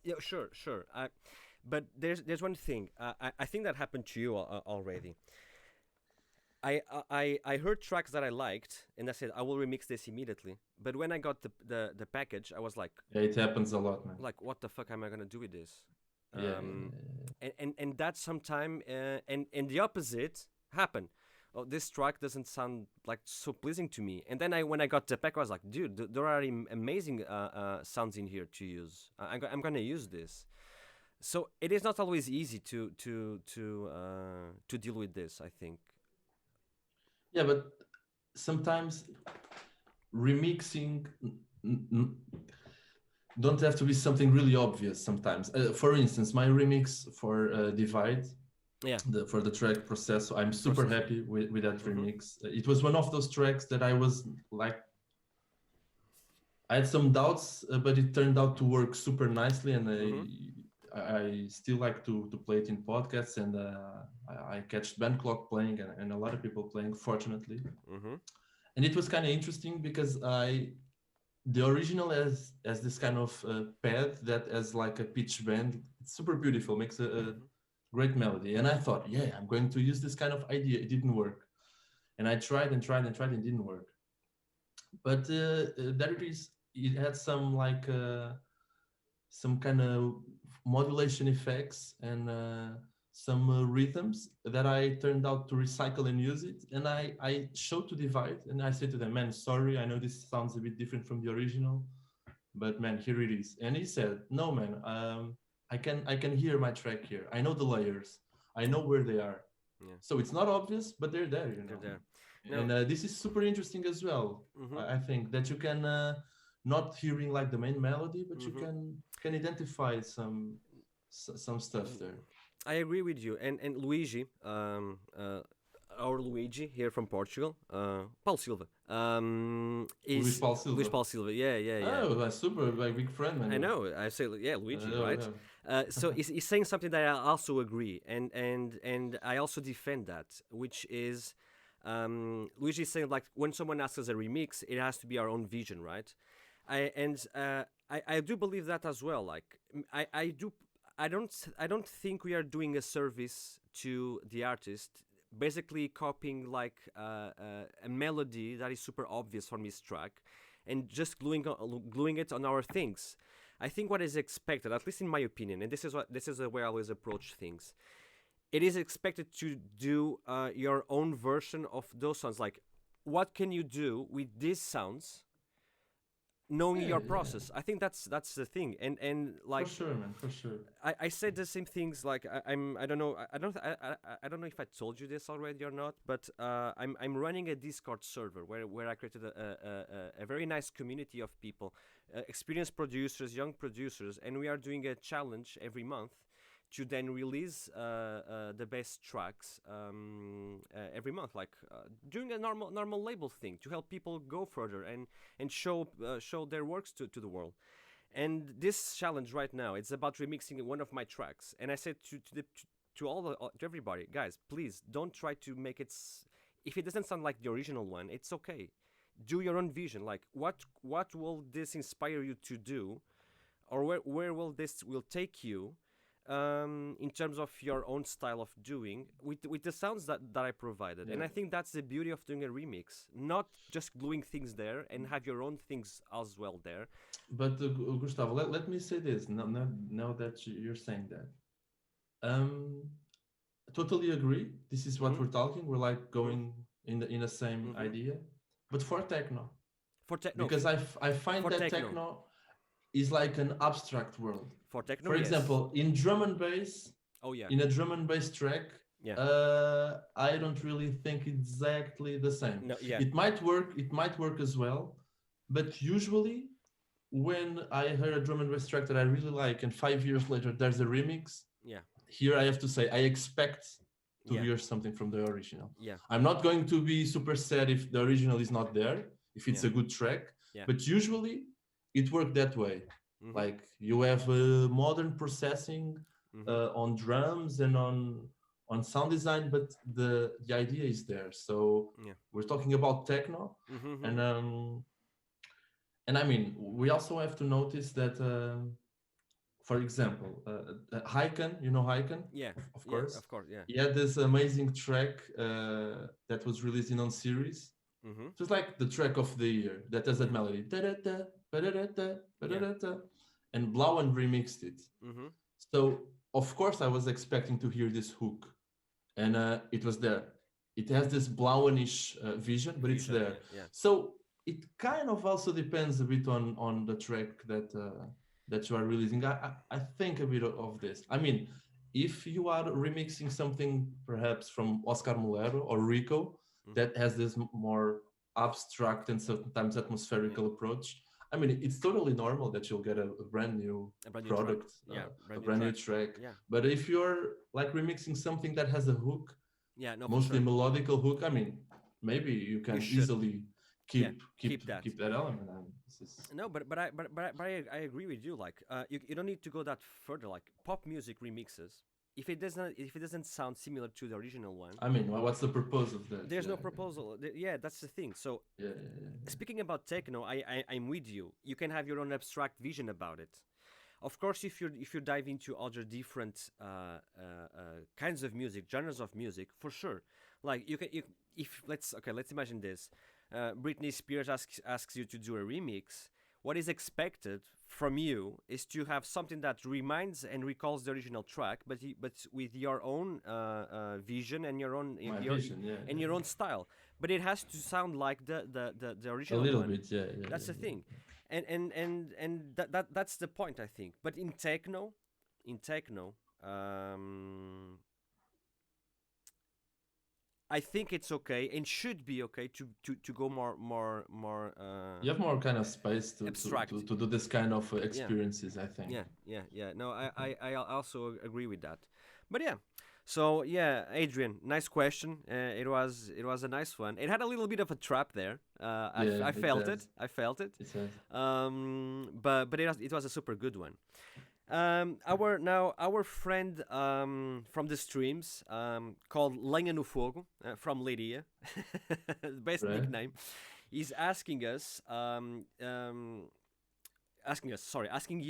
Yeah, sure, sure. But there's one thing. I think that happened to you already. I heard tracks that I liked, and I said I will remix this immediately. But when I got the package, I was Yeah, it happens a lot, man. like, what the fuck am I gonna do with this? Yeah, yeah, yeah, And that sometime and the opposite happened. Oh, this track doesn't sound like so pleasing to me. And then when I got the pack, I was like, dude, there are amazing sounds in here to use. I'm gonna use this. So it is not always easy to deal with this. I think. yeah, but sometimes remixing don't have to be something really obvious. Sometimes, for instance, my remix for Divide. Yeah. For the track process, I'm super Process. happy with that remix. It was one of those tracks that I was like, I had some doubts, but it turned out to work super nicely, and I still like to play it in podcasts, and I catch Band Clock playing and a lot of people playing, fortunately. And it was kind of interesting because the original has this kind of pad that has like a pitch bend. It's super beautiful, makes a great melody. And I thought, yeah, I'm going to use this kind of idea. It didn't work. and I tried and tried and tried and it didn't work. But there it is. It had some kind of modulation effects and some rhythms that I turned out to recycle and use it. And I showed to Divide and I said to them, man, sorry, I know this sounds a bit different from the original, but man, here it is. And he said, no, man, I can hear my track here. I know the layers. I know where they are. Yeah. So it's not obvious, but they're there, They're there. And No. This is super interesting as well. Mm-hmm. I think that you can not hearing like the main melody, but you Mm-hmm. can identify some stuff there. I agree with you. And Luigi, our Luigi here from Portugal, Paulo Silva, Luis is Paul Silva. Luis Paulo Silva. Yeah, yeah, yeah. Oh, that's super, like big friend, man. I know. I say, yeah, Luigi, Oh, right? yeah. So he's saying something that I also agree, and I also defend that, which is Luigi is saying like when someone asks us a remix, it has to be our own vision, right? I do believe that as well. Like I do. I don't think we are doing a service to the artist, basically copying like a melody that is super obvious from his track, and just gluing it on our things. I think what is expected, at least in my opinion, and this is the way I always approach things. It is expected to do your own version of those sounds. Like, what can you do with these sounds, knowing Yeah, your yeah. process? I think that's the thing, and like For sure, man, for sure. I said the same things. Like I don't know. I don't know if I told you this already or not. But I'm running a Discord server where I created a very nice community of people, experienced producers, young producers, and we are doing a challenge every month to then release the best tracks every month, like doing a normal label thing to help people go further and show their works to the world. And this challenge right now, it's about remixing one of my tracks. And I said to everybody, guys, please don't try to make it. If it doesn't sound like the original one, it's okay. Do your own vision. Like what will this inspire you to do, or where will take you, in terms of your own style of doing with the sounds that I provided. And Yeah. I think that's the beauty of doing a remix, not just gluing things there and have your own things as well there. But Gustavo, let me say this. Now that you're saying that, um, totally agree. This is what Mm-hmm. we're talking. We're like Mm-hmm. going in the same Mm-hmm. idea, but for techno, For techno, because I find for that techno, techno is like an abstract world. for techno, For yes. example, in drum and bass, Oh yeah, in a drum and bass track, yeah. I don't really think exactly the same. No, yeah, It might work as well, but usually when I hear a drum and bass track that I really like, and 5 years later there's a remix, yeah, here I have to say I expect to yeah, hear something from the original. yeah, I'm not going to be super sad if the original is not there, if it's yeah, a good track, yeah. but usually it worked that way. Mm-hmm. Like you have modern processing Mm-hmm. on drums and on sound design, but the idea is there. So Yeah. we're talking about techno, Mm-hmm. and I mean we also have to notice that. For example, Hyken, you know Hyken, Yeah, of yeah, course. of course, yeah. He had this amazing track that was released in On Series. Mm-hmm. It was like the track of the year that has that Yeah. melody. Da-da-da, ba-da-da-da, Yeah. ba-da-da-da. And Blauen remixed it. Mm-hmm. So, of course, I was expecting to hear this hook. And it was there. It has this Blauenish vision, but it's Vision, there. yeah, So, it kind of also depends a bit on the track that you are releasing. I think a bit of this. I mean, if you are remixing something perhaps from Oscar Mulero or Rico yeah. that has this more abstract and sometimes atmospherical approach, I mean, it's totally normal that you'll get a brand new A brand new track. product, Yeah, a brand new brand new track. track. Yeah, But if you're like remixing something that has a hook, yeah, no, for mostly sure. melodical hook, I mean, maybe you You can should. easily Yeah, keep that. keep that element. And this is No, but I agree with you. Like, you don't need to go that further. Like, pop music remixes, if it doesn't sound similar to the original one, I mean, what's the purpose of that? there's Yeah, no proposal. Yeah, that's the thing. So, yeah, yeah. speaking about techno, I'm with you. You can have your own abstract vision about it. Of course, if you dive into other different kinds of music, genres of music, for sure. Like if let's imagine this. Britney Spears asks you to do a remix. What is expected from you is to have something that reminds and recalls the original track, but with your own vision and your own My vision, yeah, and yeah, your own yeah. style. But it has to sound like the A original little one. bit, yeah, yeah, That's yeah, the yeah. thing, and that's the point, I think. But in techno, I think it's okay and should be okay to go more You have more kind of space abstract. to do this kind of Yeah, experiences, I think. yeah. No, I also agree with that. But yeah, so yeah, Adrian, nice question. It was a nice one. It had a little bit of a trap there. Yeah, I it felt it. has. I felt it. It has. But it was a super good one. Our friend from the streams called Lenha no Fogo from Lydia, best Right? nickname, is asking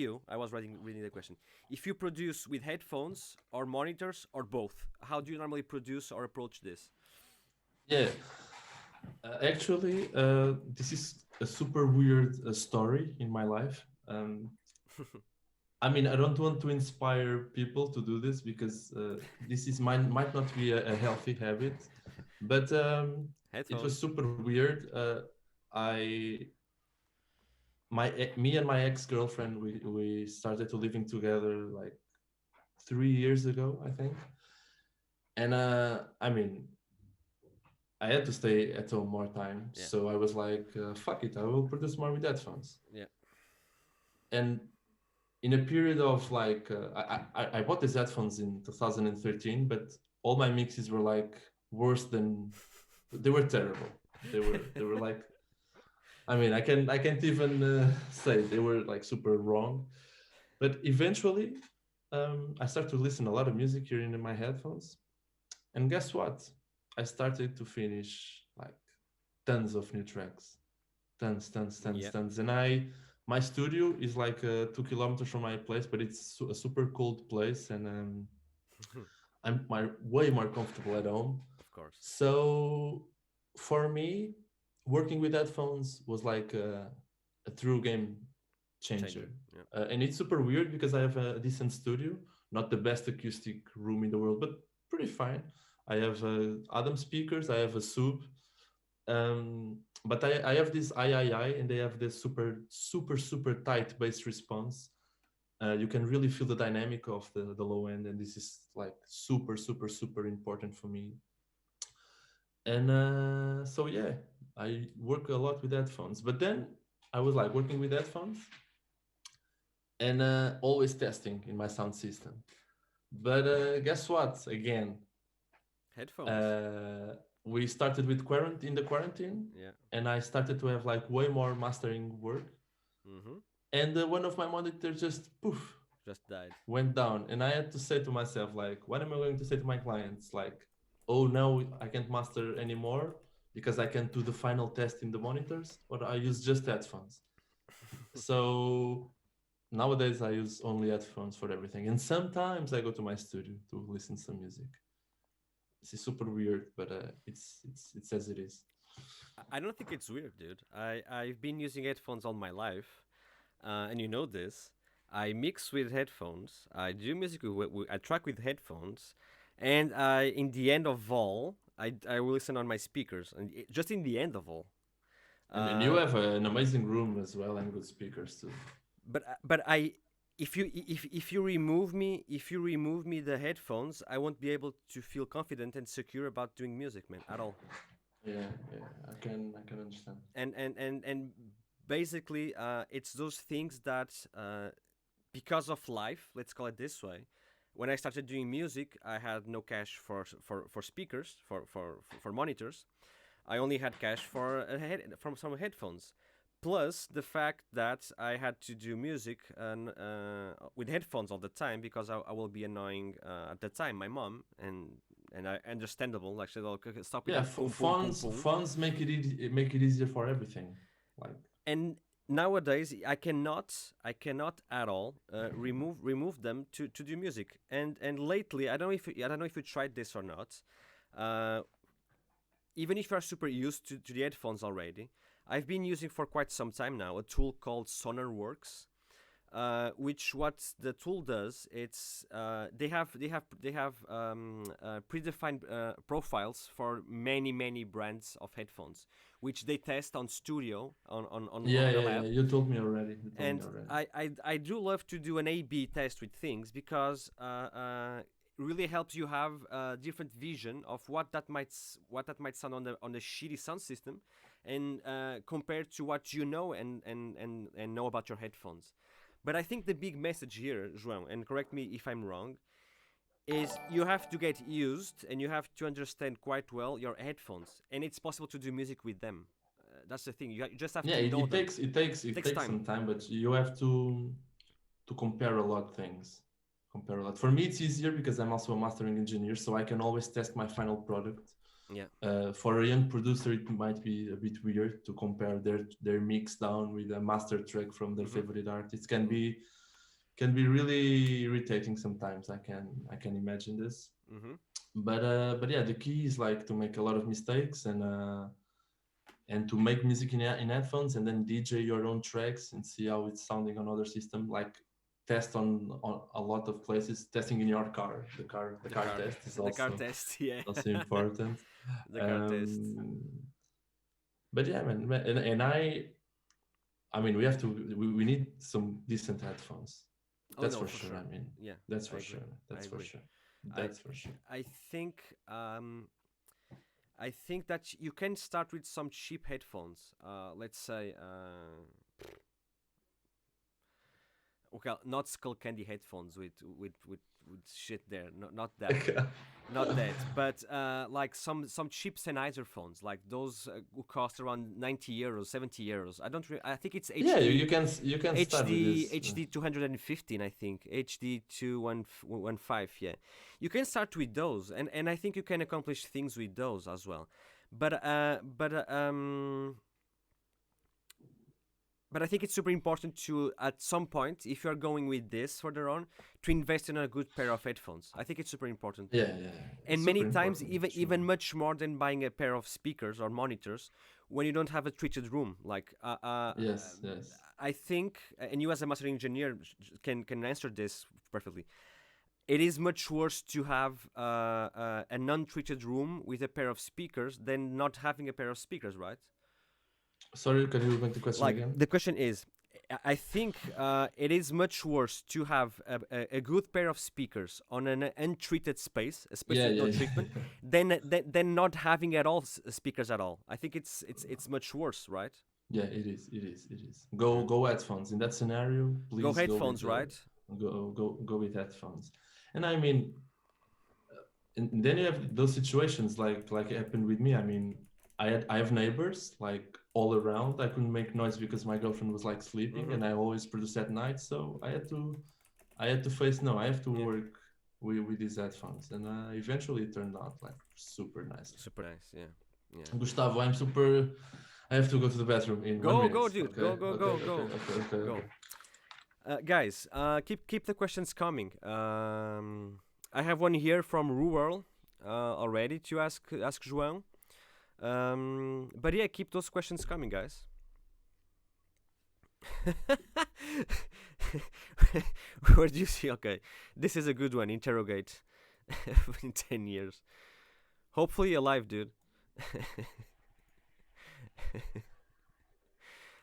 you. I was reading the question. If you produce with headphones or monitors or both, how do you normally produce or approach this? Yeah. Actually, this is a super weird story in my life. I mean, I don't want to inspire people to do this because this is might not be a healthy habit, but it was Headphones. super weird. I me and my ex girlfriend we started to living together like 3 years ago, I think, and I mean, I had to stay at home more time, Yeah, so I was like, fuck it, I will produce more with headphones. yeah. And in a period of like, I bought these headphones in 2013, but all my mixes were like worse than, they were terrible. They were like, I mean, I can't even say they were like super wrong. But eventually, I started to listen a lot of music here in my headphones, and guess what? I started to finish like tons of new tracks, Yeah. tons. And my studio is like 2 kilometers from my place, but it's a super cold place, and I'm way more comfortable at home. Of course. So for me, working with headphones was like a true game changer. Changer. Yeah. And it's super weird because I have a decent studio, not the best acoustic room in the world, but pretty fine. I have Adam speakers, I have a sub, but I have this III, and they have this super tight bass response. You can really feel the dynamic of the low end, and this is like super important for me. And so yeah, I work a lot with headphones. But then I was like working with headphones and always testing in my sound system. But guess what? Again, Headphones. uh, we started with in the quarantine, Yeah. and I started to have like way more mastering work. Mm-hmm. And one of my monitors just poof Just died. went down, and I had to say to myself like, what am I going to say to my clients? Like, oh no, I can't master anymore because I can't do the final test in the monitors, or I use just headphones. So nowadays I use only headphones for everything, and sometimes I go to my studio to listen to some music. This is super weird, but it's as it is. I don't think it's weird, dude. I've been using headphones all my life, and you know this. I mix with headphones. I do music. I track with headphones, and in the end of all, I will listen on my speakers, and just in the end of all. And you Uh, have an amazing room as well and good speakers too. but I if you remove me the headphones, I won't be able to feel confident and secure about doing music, man, at all. Yeah, yeah, I can understand. And basically, it's those things that because of life, let's call it this way. When I started doing music, I had no cash for speakers for monitors. I only had cash for from some headphones. Plus the fact that I had to do music with headphones all the time because I will be annoying at the time my mom, and I understandable. Like, she said, "Oh, stop with Yeah, that boom boom boom phones boom." make make it easier for everything. Like, And nowadays I cannot at all remove them to do music. And lately, I don't know if you tried this or not. Uh, even if you are super used to the headphones already, I've been using for quite some time now a tool called SonarWorks, which what the tool does, it's they have predefined profiles for many brands of headphones, which they test on studio Yeah, on the yeah, yeah. lab. You told me already. You told me And already. I do love to do an A/B test with things because really helps you have a different vision of what that might sound on the shitty sound system, and compared to what you know and know about your headphones. But I think the big message here, João, and correct me if I'm wrong, is you have to get used and you have to understand quite well your headphones, and it's possible to do music with them. That's the thing. You just have Yeah, to know it them. takes it takes It it takes takes time. some time, but you have to compare a lot things. Compare a lot. For me, it's easier because I'm also a mastering engineer, so I can always test my final product. Yeah. For a young producer, it might be a bit weird to compare their mix down with a master track from their favorite artist. Can be really irritating sometimes. I can imagine this. But yeah, the key is like to make a lot of mistakes and to make music in headphones and then DJ your own tracks and see how it's sounding on other system. Like test on a lot of places. Testing in your car, the car test is The car also test, yeah. also important. The car test. But yeah, man, and I mean, we need some decent headphones. Oh That's no, for for sure. sure. I mean, Yeah, that's I for agree. sure. I That's for agree. sure. I That's for sure. I think I think that you can start with some cheap headphones. Let's say okay, not skull candy headphones with shit there. Not that. Not that, but like some cheap Sennheiser phones, like those who cost around 90 euros, 70 euros. I don't. I think it's Yeah, HD, you can start with this. HD 215. I think HD 2115. Yeah, you can start with those, and I think you can accomplish things with those as well. But but I think it's super important to, at some point, if you are going with this further on, to invest in a good pair of headphones. I think it's super important. Yeah, yeah, it's And many super times important. even much more than buying a pair of speakers or monitors when you don't have a treated room. Like Yes, yes. I think, and you as a mastering engineer can answer this perfectly. It is much worse to have a non-treated room with a pair of speakers than not having a pair of speakers, right? Sorry, can you make the question Like again? the question is, I think it is much worse to have a good pair of speakers on an untreated space, a space Yeah, with no yeah, treatment, yeah. than not having at all speakers at all. I think it's much worse, right? Yeah, it is. It is. It is. Yeah. Go headphones in that scenario. Go Please go with headphones, right? go with headphones. And I mean, and then you have those situations like happened with me. I mean, I have neighbors like all around. I couldn't make noise because my girlfriend was like sleeping, Mm-hmm. and I always produce at night. So I had to face no. I have to Yeah. work with these headphones, and eventually it turned out like super nicely. Super nice. Yeah. Yeah. Gustavo, I'm super. I have to go to the bathroom in one Go, minute. dude. Okay, okay, okay, Go. okay, okay, Go. okay. Guys, keep the questions coming. I have one here from Rural already to ask João. But yeah, keep those questions coming, guys. Where do you see? Okay, this is a good one. Interrogate in 10 years. Hopefully alive, dude.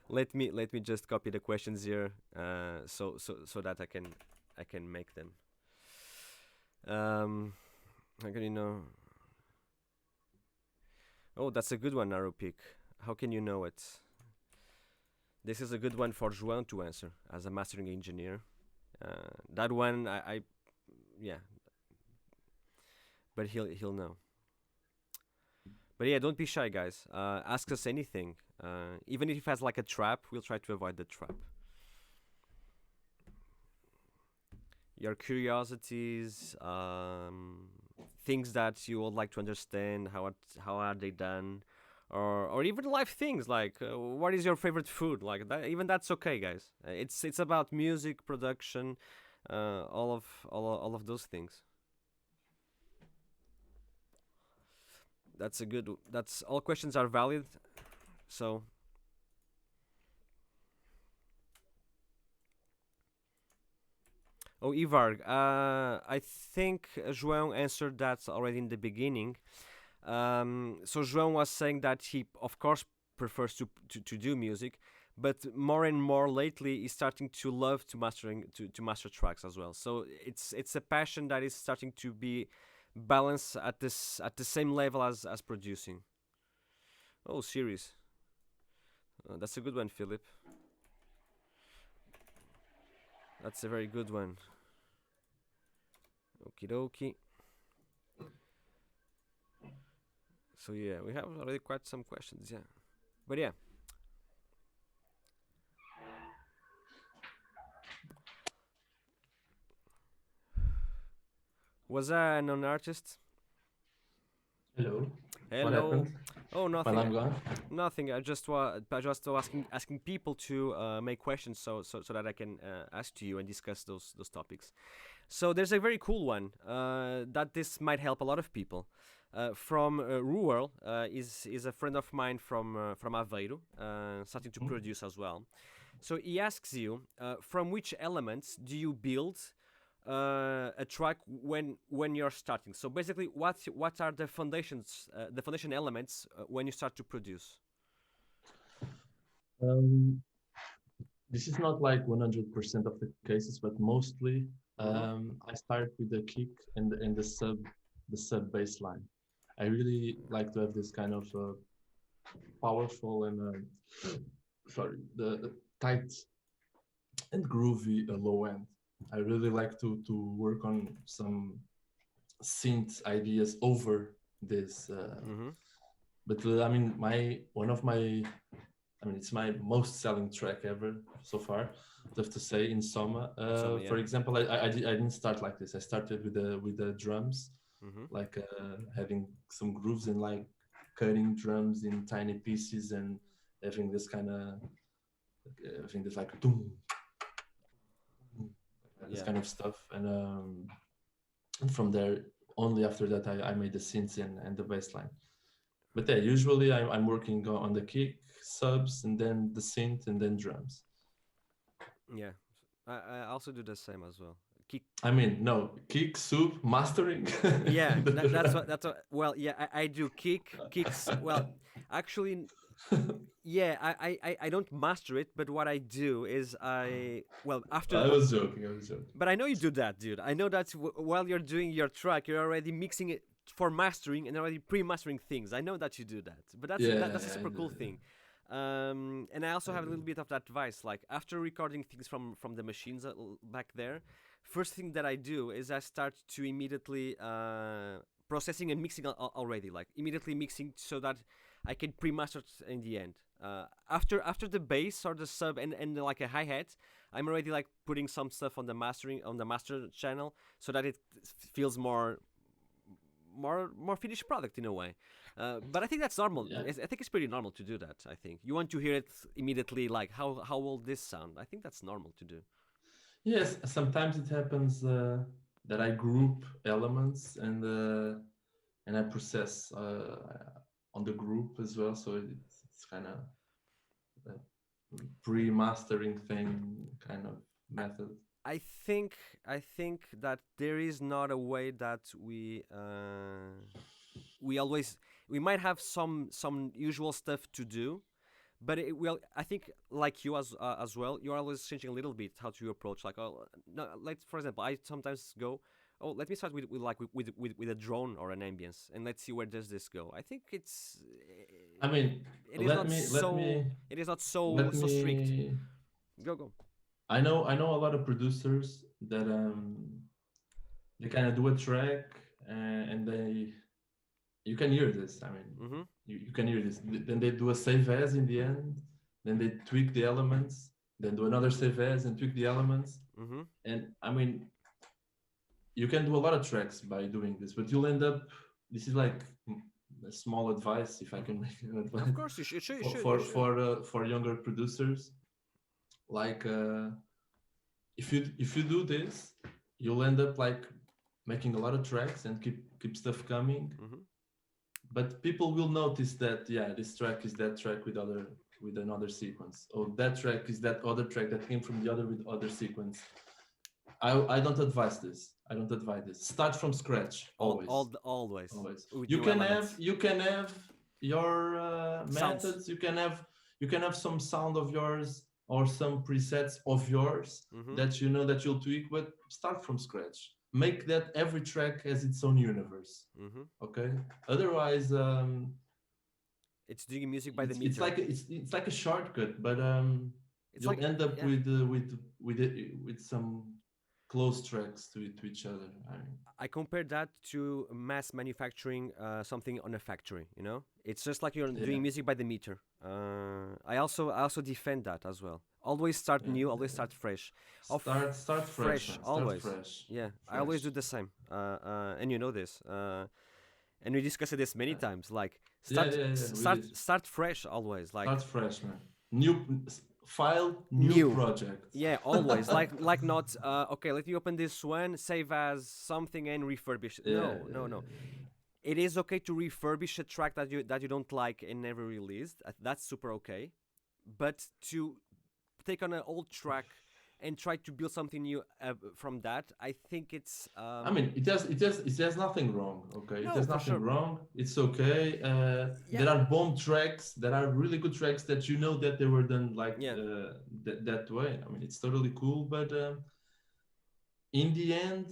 let me just copy the questions here, so that I can make them. How can you know? Oh, that's a good one, Narupik. How can you know it? This is a good one for João to answer as a mastering engineer. That one, yeah, but he'll know. But yeah, don't be shy, guys. Ask us anything. Even if it has like a trap, we'll try to avoid the trap. Your curiosities, things that you would like to understand, how are they done, or even life things like what is your favorite food, like that. Even that's okay, guys. It's about music production, all of those things. That's a good. That's all questions are valid. So. Oh, Ivar, I think João answered that already in the beginning. So João was saying that he, of course, prefers to do music, but more and more lately he's starting to love to master tracks as well. So it's a passion that is starting to be balanced at the same level as producing. Oh, serious. That's a good one, Philip. That's a very good one. Okie dokie. So yeah, we have already quite some questions. Yeah, but yeah. Was I an artist? Hello. What Hello. happened Oh, while nothing. I'm gone? Nothing. I just asking people to make questions so that I can ask to you and discuss those topics. So there's a very cool one that this might help a lot of people. From Rural is a friend of mine from Aveiro, starting to Mhm. produce as well. So he asks you, from which elements do you build a track when you're starting? So basically, what are the foundation elements when you start to produce? Um, this is not like 100% of the cases, but mostly Mm-hmm. I start with the kick and the sub bass line. I really like to have this kind of powerful and sorry the tight and groovy low end. I really like to work on some synth ideas over this. Mm-hmm. But I mean, my one of my I mean, it's my most selling track ever so far. I have to say, in Soma. Some, yeah. For example, I didn't start like this. I started with the drums, Mm-hmm. like having some grooves and like cutting drums in tiny pieces and having this kind of having this like boom, this Yeah. kind of stuff. And from there, only after that, I made the synths and the bass line. But yeah, usually I'm working on the kick, subs, and then the synth, and then drums. Yeah. I also do the same as well. Kick. I mean, no, kick, sub, mastering. Yeah, and the that's drum. what. That's what. Well, yeah, I do kicks. Well, actually, yeah, I don't master it, but what I do is I was joking. I was joking. but I know you do that, dude. I know that while you're doing your track, you're already mixing it for mastering and already pre-mastering things. I know that you do that, but Yeah, that's a yeah, super cool thing. And I also I have a do. little bit of that advice. Like after recording things from the machines back there, first thing that I do is I start to immediately processing and mixing already, like immediately mixing so that I can pre-master it in the end. After the bass or the sub and like a hi hat, I'm already like putting some stuff on the master channel so that it feels more finished product in a way. But I think that's normal. Yeah. I think it's pretty normal to do that. I think you want to hear it immediately, like how will this sound? I think that's normal to do. Yes, sometimes it happens that I group elements and I process on the group as well. So it's kind of a pre-mastering thing kind of method. I think I think that there is not a way that we always we might have some usual stuff to do, but I think like you as well, you're always changing a little bit how to approach. Like, oh, no, like for example, I sometimes go, oh, let me start with a drone or an ambience, and let's see where does this go. I think I mean, it is not so let so strict. me. Go. I know a lot of producers that they kind of do a track and they you can hear this. I mean, Mm-hmm. you can hear this. Then they do a save as in the end. Then they tweak the elements. Then do another save as and tweak the elements. Mm-hmm. And I mean, you can do a lot of tracks by doing this, but you'll end up. This is like a small advice, if I can make an Of advice course, you should. You for should. You should. for younger producers. Like if you do this, you'll end up like making a lot of tracks and keep stuff coming, Mm-hmm. but people will notice that, yeah, this track is that track with another sequence, or that track is that other track that came from the other with other sequence. I don't advise this. I don't advise this. Start from scratch always. Always Always. with You new can elements. have your Sounds. methods. You can have some sound of yours or some presets of yours Mm-hmm. that you know that you'll tweak, but start from scratch. Make that every track has its own universe. Mm-hmm. Okay. Otherwise, It's doing music by the it's meter. like it's like a shortcut, but It's you'll like, end up yeah. with some close tracks to each other. I mean, I compare that to mass manufacturing something on a factory. You know, it's just like you're yeah, doing music by the meter. I also defend that as well. Always start yeah, new. Always yeah. start fresh. Start fresh, Fresh man. Start always. fresh, Yeah, I always do fresh. the same. And you know this. And we discussed this many Uh, times. Like yeah, yeah, yeah. We did. start fresh always. Like Start fresh, man. New file, new new. project. Yeah, always like not okay. Let me open this one, save as something, and refurbish it. Yeah, No, yeah, no, no. yeah, It is okay to refurbish a track that you don't like and never released. That's super okay. But to take on an old track and try to build something new from that, I think it's I mean, it has nothing wrong. Okay, it no, has for nothing sure. wrong. It's okay. Yeah, There are bomb tracks that are really good tracks that you know that they were done like yeah, that way. I mean, it's totally cool, but in the end,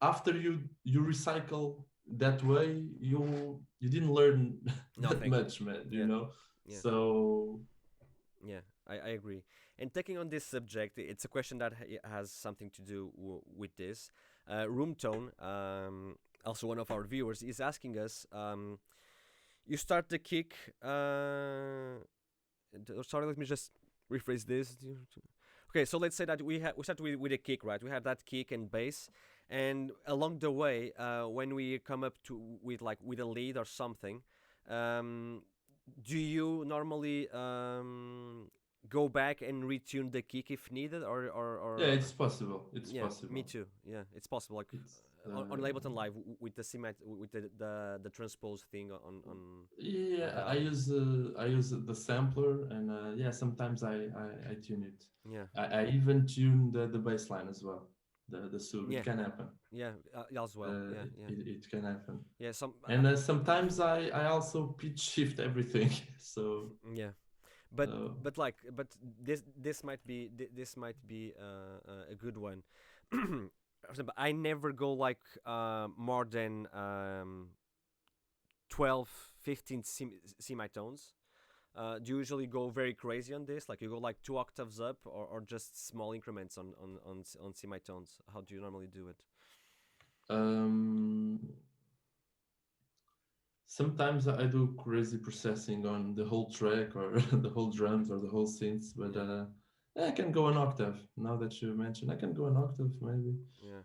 after you recycle that way, you didn't learn that nothing. much, man. You Yeah, know, yeah, so yeah. I agree. And taking on this subject, it's a question that has something to do with this. Room Tone, also one of our viewers, is asking us. You start the kick. Sorry, let me just rephrase this. Okay, so let's say that we start with a kick, right? We have that kick and bass, and along the way, when we come up to with a lead or something, um, do you normally go back and retune the kick if needed, yeah, or it's possible. It's yeah, me possible. too. Yeah, it's possible. Like It's on Ableton Live with the with the transpose thing on the yeah. audio. I use the sampler, and yeah, sometimes I tune it. Yeah, I even tune the bass line as well. The sub. It yeah, can happen. yeah, as well. Yeah, yeah, It can happen. yeah. And sometimes I also pitch shift everything. So Yeah, but uh, but this might be a good one. For example, I never go like more than 12, 15 semitones. Do you usually go very crazy on this? Like you go like 2 octaves up, or just small increments on semitones? How do you normally do it? um, sometimes I do crazy processing on the whole track or the whole drums or the whole synths, but Yeah, yeah, I can go an octave. Now that you mentioned, I can go an octave maybe. yeah,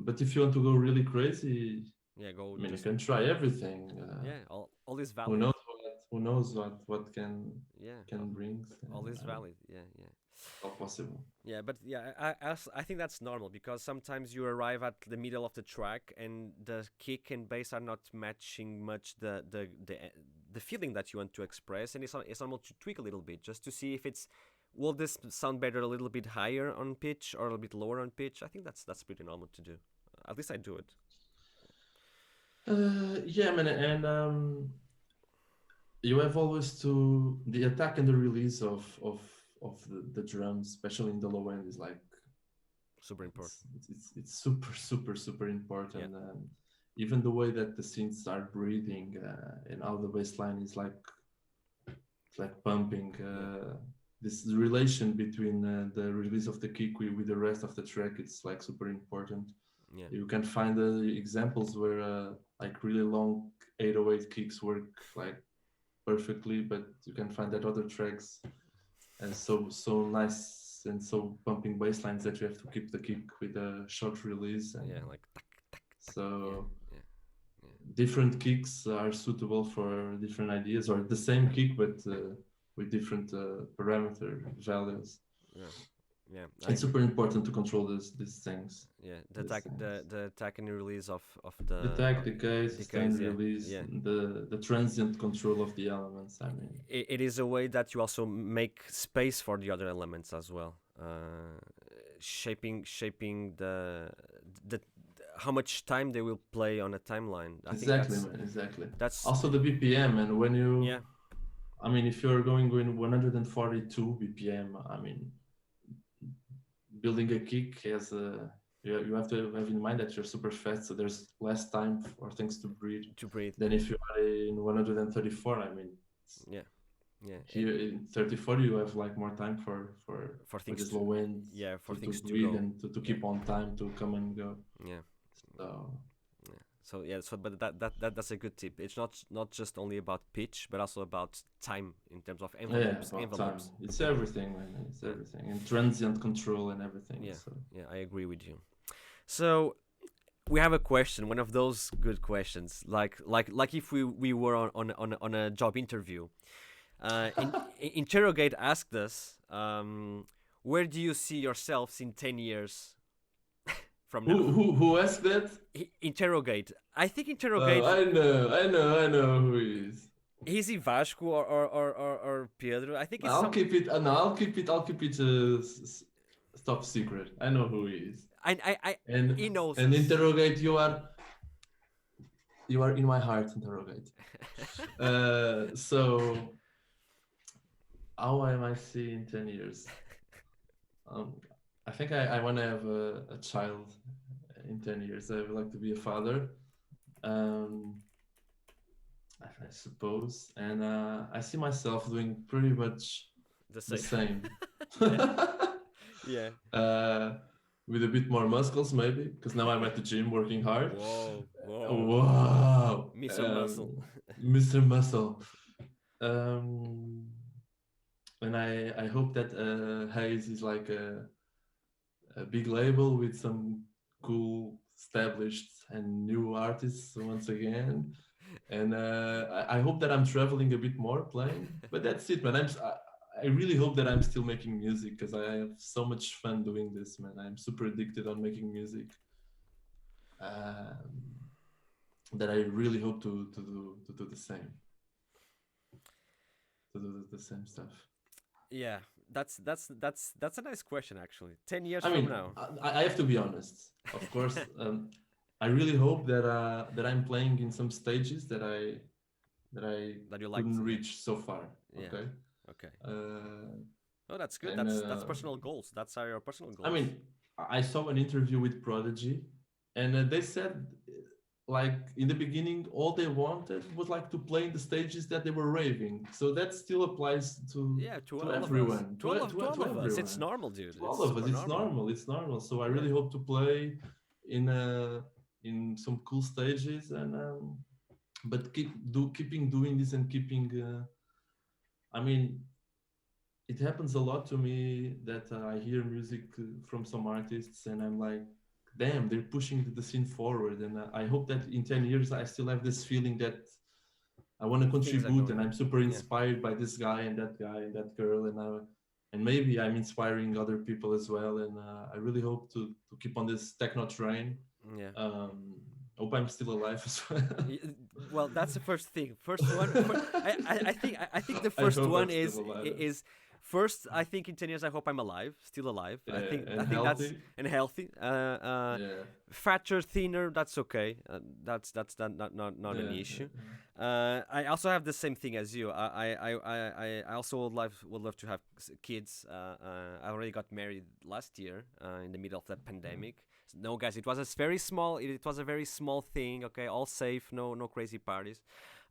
But if you want to go really crazy, yeah. Go I mean, you just can try everything. yeah. All is Who valid. knows who knows what Yeah, can bring? all is valid. Yeah, yeah. All possible. Yeah, but yeah, I think that's normal because sometimes you arrive at the middle of the track and the kick and bass are not matching much the feeling that you want to express, and it's normal to tweak a little bit just to see if it's will this sound better a little bit higher on pitch or a little bit lower on pitch. I think that's pretty normal to do. At least I do it. Yeah, man, and you have always to the attack and the release of the drums, especially in the low end, is like Super important. it's super super Yeah, important. Even the way that the synths are breathing and how the bass line is like it's like pumping. yeah, This relation between the release of the kick with the rest of the track, it's like super important. yeah, You can find examples where like really long 808 kicks work like perfectly, but you can find that other tracks and so nice and so pumping bass lines that you have to keep the kick with a short release. And yeah. Like tack, tack, tack. Yeah, so yeah, yeah, different kicks are suitable for different ideas, or the same kick but with different parameter values. yeah. Yeah, I It's agree. super important to control these things. Yeah, These things. the attack and release of The the tag, decay, sustain, decays. Yeah, release, yeah. the transient control of the elements. I mean, It is a way that you also make space for the other elements as well, shaping the how much time they will play on a timeline. I think exactly, man, exactly. that's Also the BPM, and when you, yeah. I mean, if you're going 142 BPM, I mean, building a kick has a, you have to have in mind that you're super fast, so there's less time for things to breathe To breathe. than if you are in 134. I mean, Yeah, yeah. here in 34 you have like more time For for things this to low end yeah for to things to breathe go. and to Yeah, keep on time to come and go. yeah. So Yeah. So yeah, so but that's a good tip. It's not just only about pitch, but also about time in terms of yeah, about time. envelopes. It's Yeah, everything, man. It's yeah, everything, and transient control and everything. yeah, So yeah. I agree with you. So we have a question, one of those good questions, like if we were on a job interview. Interrogate asked us, where do you see yourselves in 10 years from now? who asked that? Interrogate. I think interrogate. I know who he is. Is he Vasco or Pedro? I think it's I'll some. keep it. No, I'll keep it top secret. I know who he is. I And he knows and us. interrogate. You are in my heart. Interrogate. So how am I see in 10 years? Um, I think I want to have a child in 10 years. I would like to be a father. Um, I suppose, and I see myself doing pretty much The the same. same. Yeah, yeah. uh, with a bit more muscles, maybe, because now I'm at the gym working hard. Whoa, whoa, Wow, Mr. Muscle. Mr. Muscle. Um, and I hope that Hayes is like a big label with some cool, established, and new artists once again. And I hope that I'm traveling a bit more playing. But that's it, man. I really hope that I'm still making music because I have so much fun doing this, man. I'm super addicted on making music. Um, that I really hope to do the same, to do the same stuff. Yeah, that's a nice question actually. 10 years I from mean, now. I have to be honest. Of course, I really hope that I'm playing in some stages that I That you like couldn't to, yeah, reach so far. yeah. Okay, Okay. uh, Oh, that's good. and That's personal goals. That's our personal I goals. mean, I saw an interview with Prodigy, and they said like in the beginning, all they wanted was like to play in the stages that they were raving. So that still applies Yeah, to to all of us. everyone, To all to of us. It's everyone, normal, dude. to It's all of us. super It's normal. normal. It's normal. So I Yeah. really hope to play in in some cool stages and but keeping doing this and keeping. I mean, it happens a lot to me that I hear music from some artists and I'm like, damn, they're pushing the scene forward. And I hope that in 10 years I still have this feeling that I want to Things are contribute going and on. I'm super Yeah. inspired by this guy and that girl. And maybe I'm inspiring other people as well. And I really hope to keep on this techno train. Yeah. Um, hope I'm still alive as well. Well, that's the first thing. First one. I think the I first hope I'm one still alive. is first. I think in 10 years, I hope I'm alive, still alive. Yeah, I and think that's healthy. and healthy. Yeah. Fatter, thinner, that's okay. That's not Yeah, an yeah, issue. yeah. I also have the same thing as you. I also would love to have kids. I already got married last year in the middle of that pandemic. No, guys, it was a very small. It was a very small thing. Okay, all safe. No crazy parties.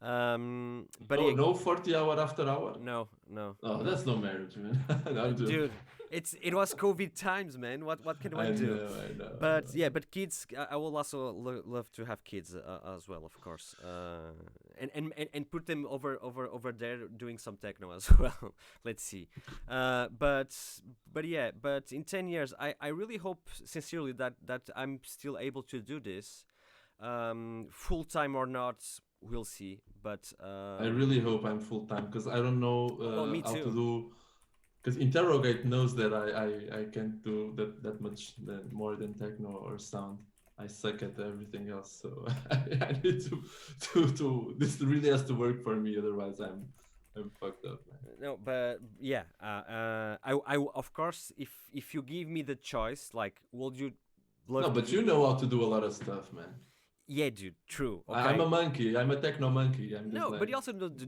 But No, yeah, no 40 hour after hour. no, Oh, no. that's no marriage, man. I'm joking. Dude, it was COVID times, man. What can one do? I But yeah, know. but kids, I will also love to have kids as well, of course, and put them over there doing some techno as well. Let's see, but yeah, but in 10 years, I really hope sincerely that I'm still able to do this, full time or not, we'll see. But I really hope I'm full time because I don't know well, me how to too. do because interrogate knows that I can't do that much more than techno or sound. I suck at everything else, so I need this really has to work for me, otherwise I'm fucked up, man. No, but yeah, of course, if you give me the choice, like, would you No, love to but do? you know how to do a lot of stuff, man. Yeah, dude, true. I'm Okay. a monkey. I'm a techno monkey. I'm just No, but like, you also know to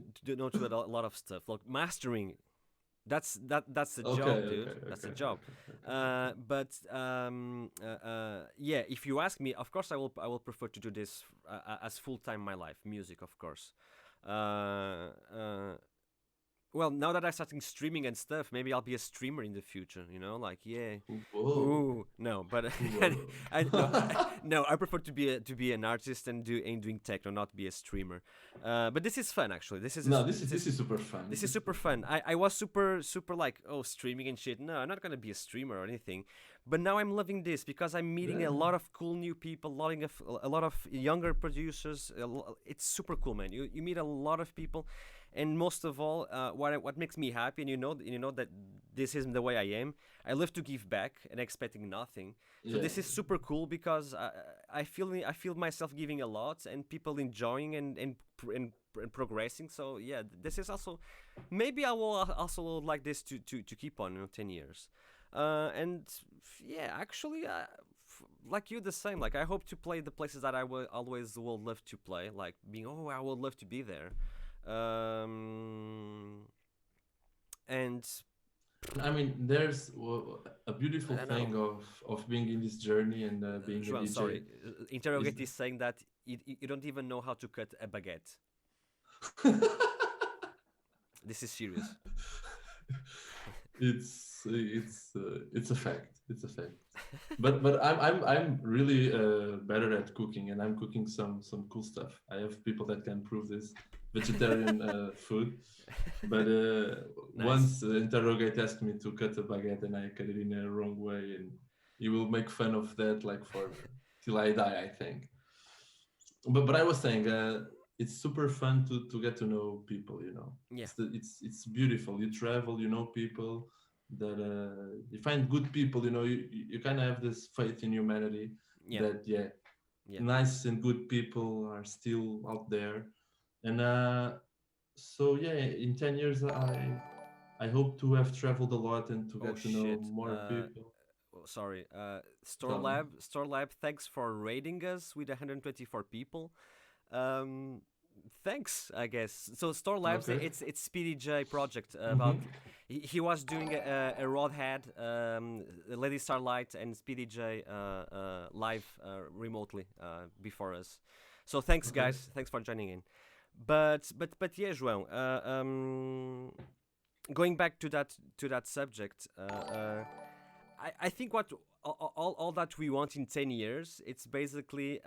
do a lot of stuff, like mastering. That's the okay, job, dude. okay, That's the okay, job. okay, okay, okay. Yeah, if you ask me, of course I will prefer to do this as full time my life, music, of course. Uh, uh, well, now that I'm starting streaming and stuff, maybe I'll be a streamer in the future. Like, yeah. Whoa, Ooh, no, but whoa. no, I prefer to be an artist and doing techno, not be a streamer. But this is fun, actually. This is No, this is super fun. this is super fun. I was super like, oh, streaming and shit. No, I'm not gonna be a streamer or anything. But now I'm loving this because I'm meeting Yeah. a lot of cool new people, a lot of younger producers. It's super cool, man. You meet a lot of people, and most of all, what makes me happy, and you know that this isn't the way I am. I love to give back and expecting nothing. So Yeah. this is super cool because I feel myself giving a lot and people enjoying and progressing. So yeah, this is also, maybe I will also like this to keep on, 10 years. And yeah, actually, like you, the same. Like, I hope to play the places that I will always will love to play. Like, I would love to be there. And I mean, there's a I beautiful don't know. thing of being in this journey and being a João, DJ. sorry. Is Interrogate is saying that you don't even know how to cut a baguette. This is serious. it's a fact. It's a fact. But I'm really better at cooking, and I'm cooking some cool stuff. I have people that can prove this. Vegetarian food. But Nice. once Interrogate asked me to cut a baguette, and I cut it in a wrong way, and he will make fun of that like for till I die, I think. But I was saying, it's super fun to get to know people. Yeah. It's beautiful. You travel, you know people that you find good people. You kind of have this faith in humanity Yeah. that yeah, Yeah. nice and good people are still out there, and so yeah, in 10 years I hope to have traveled a lot and to Oh get to know shit. more people. Oh, sorry. Tell me. Store Lab. Thanks for rating us with 124 people. Um, Thanks, I guess. So Store Labs, Okay. it's Speedy J project Mm-hmm. about. He was doing a Rodhead, Lady Starlight, and Speedy J live remotely before us. So thanks, Okay. guys. Thanks for joining in. But yeah, João. Going back to that subject, I think what all that we want in 10 years, it's basically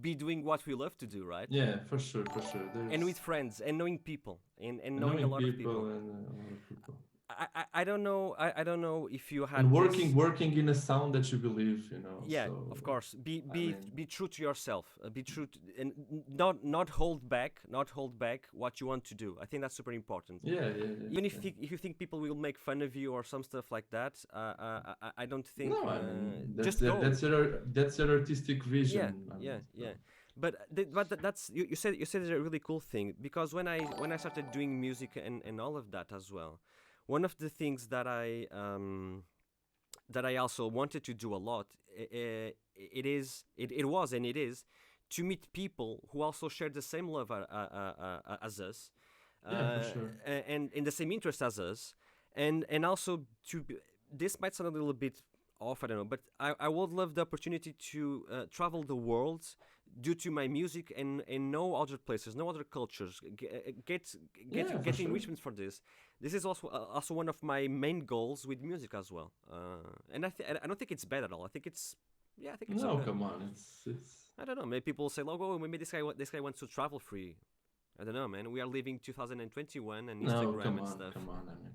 be doing what we love to do, right? Yeah, for sure, for sure. And with There's friends and knowing people and knowing a knowing lot of people. people and a lot of people. I don't know. I don't know if you And had working this. working in a sound that you believe, Yeah, of so course. Be I be mean, be true to yourself. Be true to, and not hold back. Not hold back what you want to do. I think that's super important. yeah, yeah, yeah, Even yeah. if you think people will make fun of you or some stuff like that, I don't think. No, I mean Just go. that's your artistic Yeah, vision. I yeah, mean, yeah. But that's you said a really cool thing, because when I started doing music and all of that as well, one of the things that I also wanted to do a lot, it was and it is to meet people who also share the same love as us, yeah, for uh, sure. and in the same interest as us, and also this might sound a little bit off, I don't know, but I would love the opportunity to travel the world due to my music and know other places, know other cultures, Yeah, for get sure. enrichment for this. This is also one of my main goals with music as well. And I don't think it's bad at all. I think it's, yeah, I think it's No, okay. come on, it's I don't know. Maybe people say, "Oh, well, maybe this guy wants to travel free." I don't know, man. We are living 2021 and no, Instagram and stuff. come on. I mean,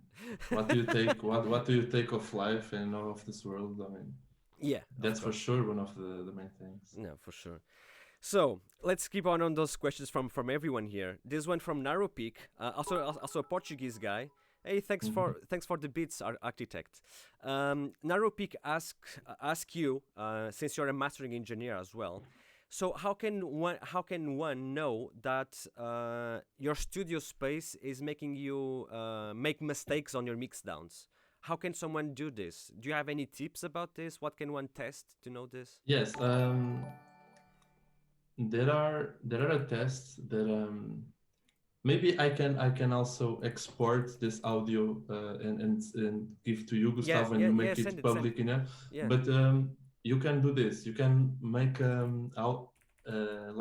what do you take? What do you take of life and of this world? I mean, Yeah, of that's for course. sure one of the main things. No, for sure. So let's keep on those questions from everyone here. This one from Naropik, also a Portuguese guy. Hey, Mhm. thanks for the beats, architect. Naropik ask you, since you're a mastering engineer as well. So how can one know that your studio space is making you make mistakes on your mixdowns? How can someone do this? Do you have any tips about this? What can one test to know this? Yes, there are tests that maybe I can also export this audio and give to you, Yeah, Gustavo, and yeah, you yeah. make it Send public, yeah. but you can do this. You can make out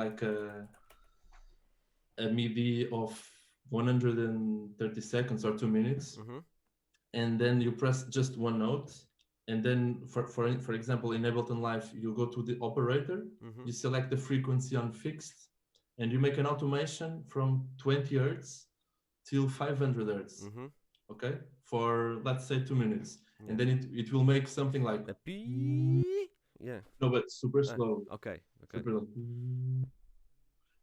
like a MIDI of 130 seconds or 2 minutes, Mm-hmm. and then you press just one note, and then for example in Ableton Live you go to the operator, Mm-hmm. you select the frequency on fixed, and you make an automation from 20 hertz till 500 hertz, Mm-hmm. okay, for let's say 2 minutes, Yeah. and then it will make something like A P. Yeah. no, but super Uh, slow, okay. Okay. super low,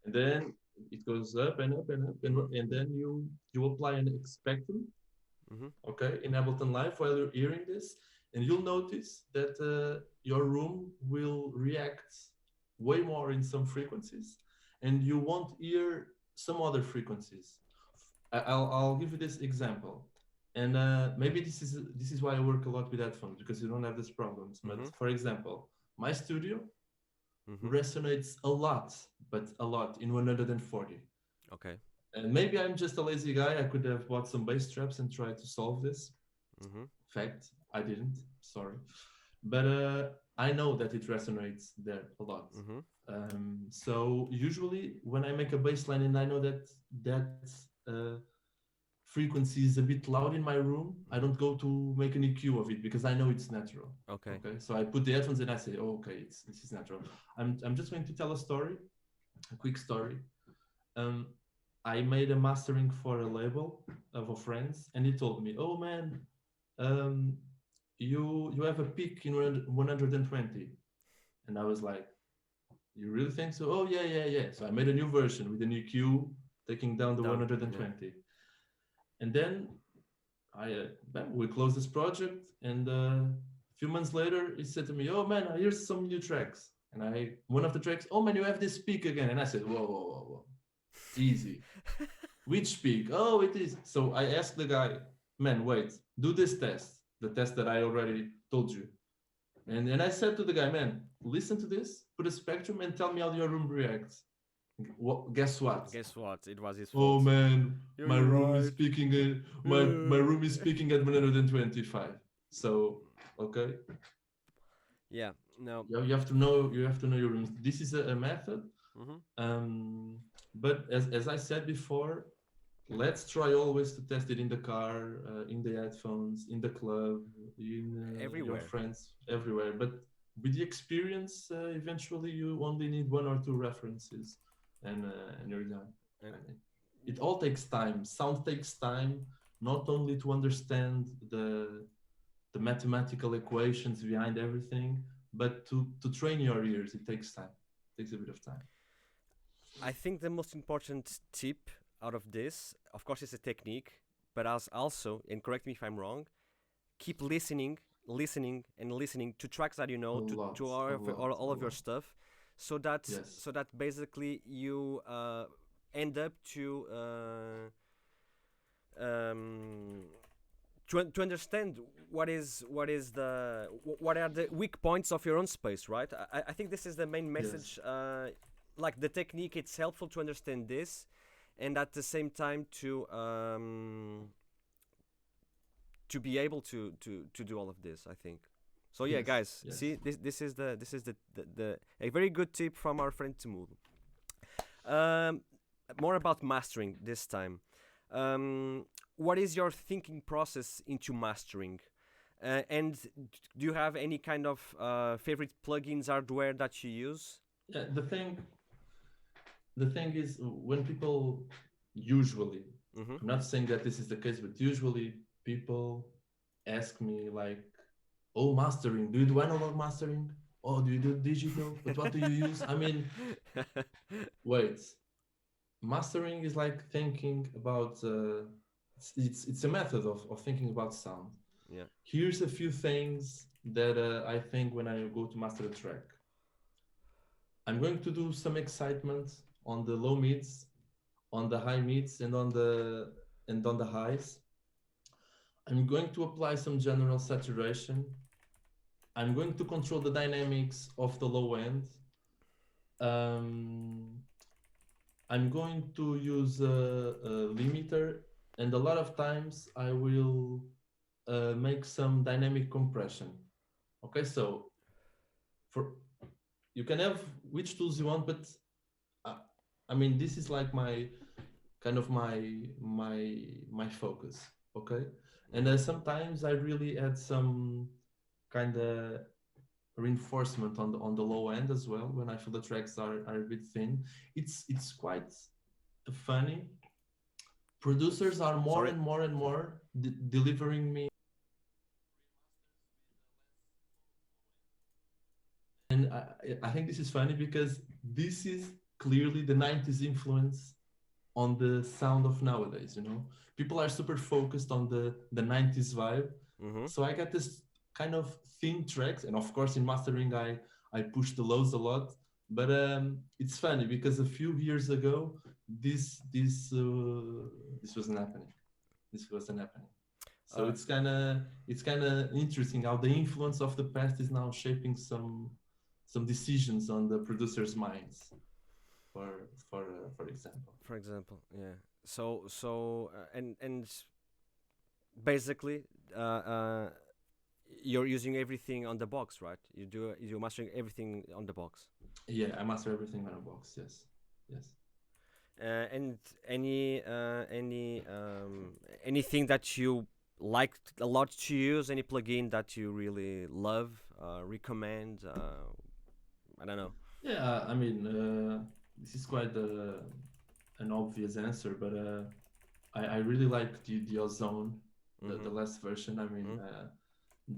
and then it goes up and up and up, Mm-hmm. and then you apply an spectrum, Mm-hmm. okay, in Ableton Live while you're hearing this, and you'll notice that your room will react way more in some frequencies, and you won't hear some other frequencies. I'll give you this example, and maybe this is why I work a lot with headphones, because you don't have these problems. But Mm-hmm. for example, my studio Mm-hmm. resonates a lot, but a lot in 140. Okay. And maybe I'm just a lazy guy. I could have bought some bass traps and tried to solve this. Mm-hmm. Fact, I didn't. Sorry, but I know that it resonates there a lot. Mm-hmm. So usually when I make a bass line and I know that that uh, frequency is a bit loud in my room, I Mm-hmm. don't go to make an EQ of it because I know it's natural. Okay. Okay, so I put the headphones and I say, oh, okay, this is natural. I'm just going to tell a story, a quick story. Um, I made a mastering for a label of a friends, and he told me, "Oh man, um, you have a peak in 120," and I was like, "You really think so?" "Oh yeah, yeah, yeah." So I made a new version with an EQ taking down the Done. Yeah. 120, and then we closed this project, and a few months later, he said to me, "Oh man, here's some new tracks." And one of the tracks, "Oh man, you have this peak again," and I said, "Whoa, whoa, whoa, whoa, easy." Which peak? Oh, it is. So I asked the guy, man, wait, do this test, the test that I already told you. And then I said to the guy, man, listen to this, put a spectrum, and tell me how your room reacts. Guess what? Guess what? It was his Oh fault. man, You're my room is right. peaking. My room is peaking at 125. So okay, Yeah. No. you have to know your rooms. This is a method. Mm-hmm. Um, but as I said before, let's try always to test it in the car, in the headphones, in the club, in your Everywhere. friends, everywhere. But with the experience, eventually you only need one or two references, and you're done. And I mean, it all takes time. Sound takes time, not only to understand the mathematical equations behind everything, but to train your ears. It takes time. It takes a bit of time. I think the most important tip out of this, of course, is a technique, but as also, and correct me if I'm wrong, keep and listening to tracks that you A know, lot, to a lot, all a of your lot. stuff, Yes. so that basically you end up um, to understand what are the weak points of your own space, right? I think this is the main Yes. message. Like the technique, it's helpful to understand this, and at the same time to be able to do all of this. I think. So yeah, Yes. guys, Yes. see this is the a very good tip from our friend Temudo. Um, More about mastering this time. What is your thinking process into mastering? And do you have any kind of favorite plugins hardware that you use? Yeah, the thing is, when people usually, Mm-hmm. I'm not saying that this is the case, but usually people ask me like, "Oh, mastering? Do you do analog mastering?" Oh, do you do digital? But what do you use? I mean, wait. Mastering is like thinking about. It's a method of thinking about sound. Yeah. Here's a few things that I think when I go to master a track. I'm going to do some excitement on the low mids, on the high mids, and on the highs. I'm going to apply some general saturation. I'm going to control the dynamics of the low end. Um, I'm going to use a limiter, and a lot of times I will make some dynamic compression. Okay, so for you can have which tools you want, but uh, I mean this is like my kind of my focus. Okay, and Mm-hmm. sometimes I really add some kind of reinforcement on the low end as well when I feel the tracks are a bit thin. It's quite funny. Producers are more Sorry. and more and more delivering me, and I think this is funny because this is clearly the 90s influence on the sound of nowadays. People are super focused on the 90s vibe, Mm-hmm. so I got this kind of thin tracks, and of course in mastering I push the lows a lot, but it's funny because a few years ago this wasn't happening. This wasn't happening. So Uh, it's kind of interesting how the influence of the past is now shaping some decisions on the producers' minds. For example. for example, yeah. And basically, uh, uh, you're using everything on the box, right? You're mastering everything on the box. Yeah, I master everything on a box. Yes, yes. And anything that you like a lot to use, any plugin that you really love, recommend. I don't know. Yeah, I mean, this is quite an obvious answer, but I really like the Ozone, the Mm-hmm. last version. I mean, Mm-hmm.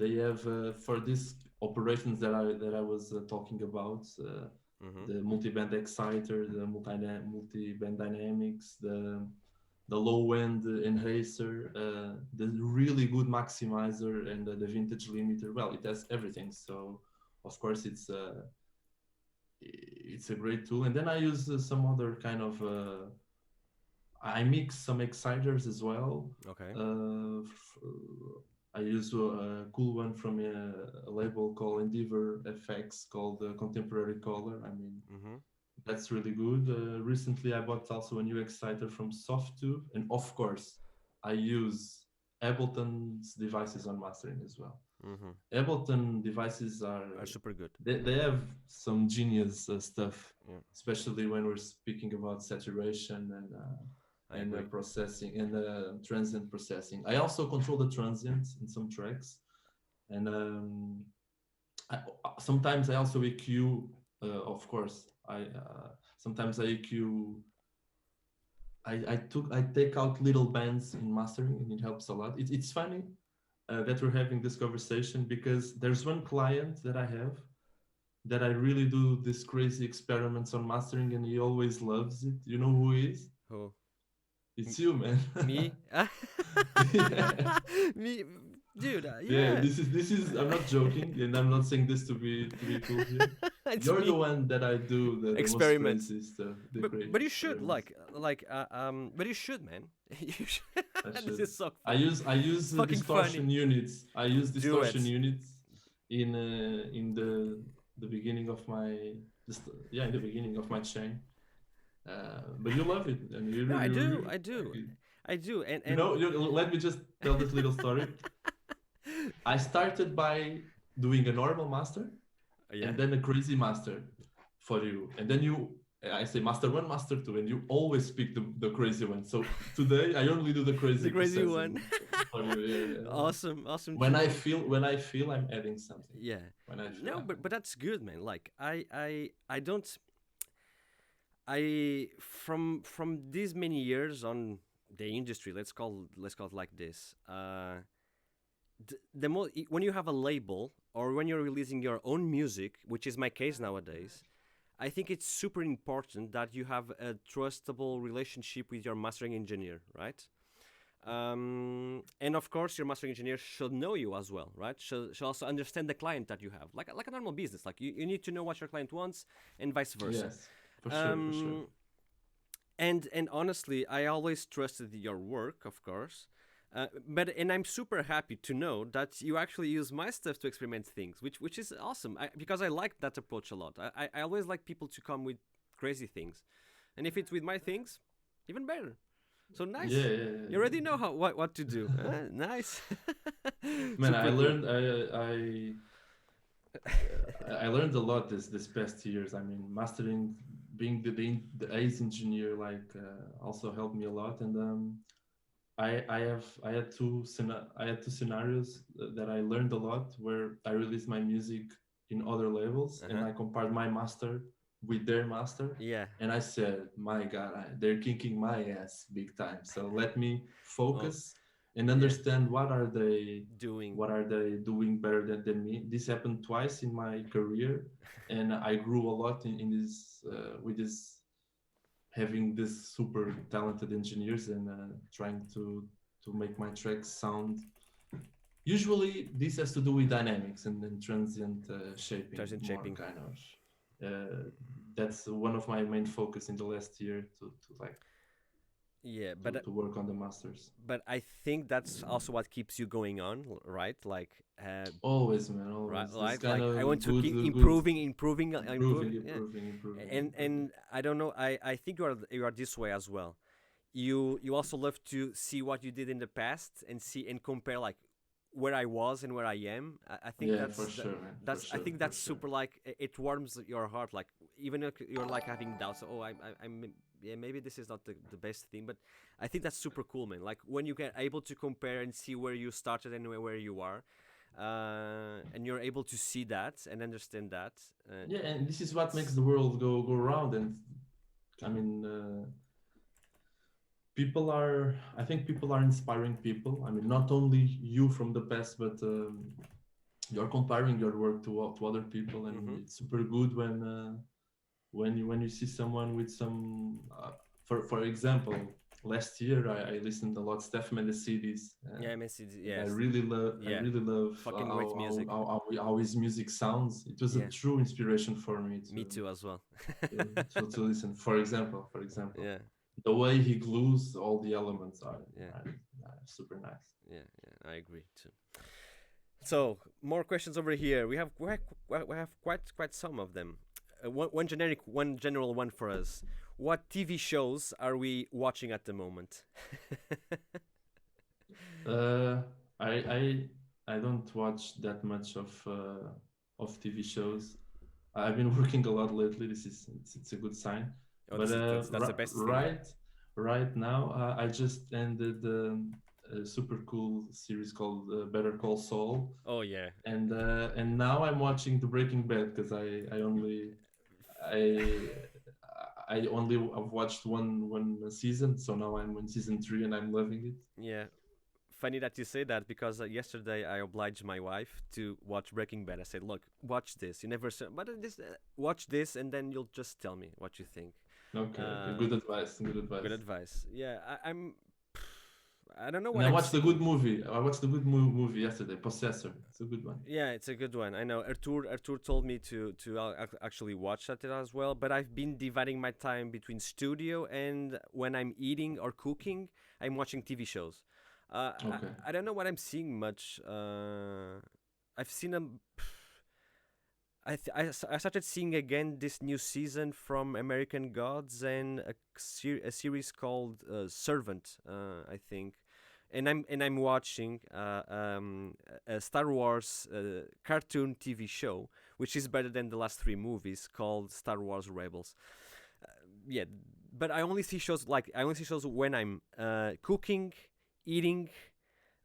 they have for these operations that I was talking about, Mm-hmm. the multi-band exciter, the multi-band dynamics, the low end enhancer, the really good maximizer, and the vintage limiter. Well, it has everything. So of course it's a great tool. And then I use some other kind of I mix some exciters as well. Okay. I use a cool one from a label called Endeavor FX called Contemporary Color. I mean, Mm-hmm. that's really good. Recently, I bought also a new exciter from Softtube, and of course, I use Ableton's devices on mastering as well. Mm-hmm. Ableton devices are Are super good. they have some genius stuff, Yeah, especially when we're speaking about saturation I and agree. processing and transient processing. I also control the transient in some tracks, and sometimes I also EQ. Of course, I sometimes I EQ. I take out little bands in mastering, and it helps a lot. It's funny that we're having this conversation because there's one client that I have that I really do these crazy experiments on mastering, and he always loves it. You know who he is? Who? It's you, man. Me? Yeah. Me, dude. Yeah, Yeah. this is. I'm not joking, and I'm not saying this to be cool here. It's You're the me. one that I do the most Experiments. crazy stuff, the But crazy you should experiments. but you should, man. You should. I This should. is so I funny. use I use It's fucking funny. distortion units. I use Do distortion it. units in the beginning of my yeah, in the beginning of my chain. But you love it, and No, I you do. really I like do. it. I do. Let me just tell this little story. I started by doing a normal master Yeah. and then a crazy master for you. And then I say master one, master two, and you always pick the crazy one. So today I only do the The crazy crazy one. processing for you. Yeah, yeah, yeah. Awesome. Awesome When I choosing. feel I'm adding something. Yeah. When I feel No, I'm but that's good, man. Like I don't I from these many years on the industry, let's call it like this. when you have a label or when you're releasing your own music, which is my case nowadays, I think it's super important that you have a trustable relationship with your mastering engineer, right? And of course, your mastering engineer should know you as well, right? Should also understand the client that you have, like a normal business. Like you need to know what your client wants, and vice versa. Yes, for sure, for sure. Um, and honestly, I always trusted your work, of course. But I'm super happy to know that you actually use my stuff to experiment things, which is awesome. Because I like that approach a lot. I always like people to come with crazy things, and if it's with my things, even better. So nice. Yeah, yeah, You yeah, already know what to do. Nice. man. Super I cool. learned I learned a lot this past years. I mean, mastering, being the ace engineer, like also helped me a lot. And I had I had two scenarios that I learned a lot where I released my music in other labels, and Uh-huh. I compared my master with their master, Yeah. and I said, my God, they're kicking my ass big time. So let me Oh, focus and yeah. understand Doing. what are they doing better than me. This happened twice in my career, and I grew a lot in this with this having this super talented engineers and trying to make my tracks sound. Usually, this has to do with dynamics and then transient shaping, Present more shaping. kind of. That's one of my main focus in the last year to like Yeah, but to work on the masters. but I think that's also what keeps you going on, right? Like, Always, man, right, always. This right. kind Like I want of to good, keep good, improving. Yeah, improving. and I don't know. I think you are this way as well. You also love to see what you did in the past and see and compare like where I was and where I am. I think Yeah, for sure, man, for I sure, think for that's sure. super like it warms your heart. Like even if you're like having doubts. Oh, I'm yeah, maybe this is not the best thing, but I think that's super cool, man. Like when you get able to compare and see where you started and where you are, and you're able to see that and understand that. Yeah, and this is what makes It's the world go round. And I mean, people are. I think people are inspiring people. I mean, not only you from the past, but you're comparing your work to other people, and mm-hmm. it's super good when you see someone with some. For example, last year I listened a lot Steph Mendes, Yeah, Messi. and Yes, I yeah, really love fucking great music. how his music sounds. It was a Yeah, true inspiration for me me too as well. to listen. For example, Yeah, the way he glues all the elements yeah, are super nice. yeah, yeah. I agree too. So more questions over here. We have quite some of them. One general one for us. What TV shows are we watching at the moment? Uh, I I I don't watch that much of TV shows. I've been working a lot lately. It's a good sign. Oh, But that's the best thing. right now, I just ended a super cool series called Better Call Saul, Oh yeah. and now I'm watching the Breaking Bad because I I only have watched one season, so now I'm in season 3 and I'm loving it. Yeah, funny that you say that because yesterday I obliged my wife to watch Breaking Bad. I said, "Look, watch this. You never said, but watch this, and then you'll just tell me what you think." Okay, okay, Uh, good advice, good good advice. advice. Yeah, I don't know And what I I'm watched a good seeing. movie. I watched a good movie yesterday, Possessor. It's a good one. Yeah, it's a good one. I know Artur told me to actually watch that as well. But I've been dividing my time between studio and when I'm eating or cooking, I'm watching TV shows. Okay. I don't know what I'm seeing much. I've seen a I started seeing again this new season from American Gods and a series called Servant, I think, and I'm watching a Star Wars cartoon TV show, which is better than the last three movies called Star Wars Rebels. Yeah, but I only see shows when I'm cooking, eating,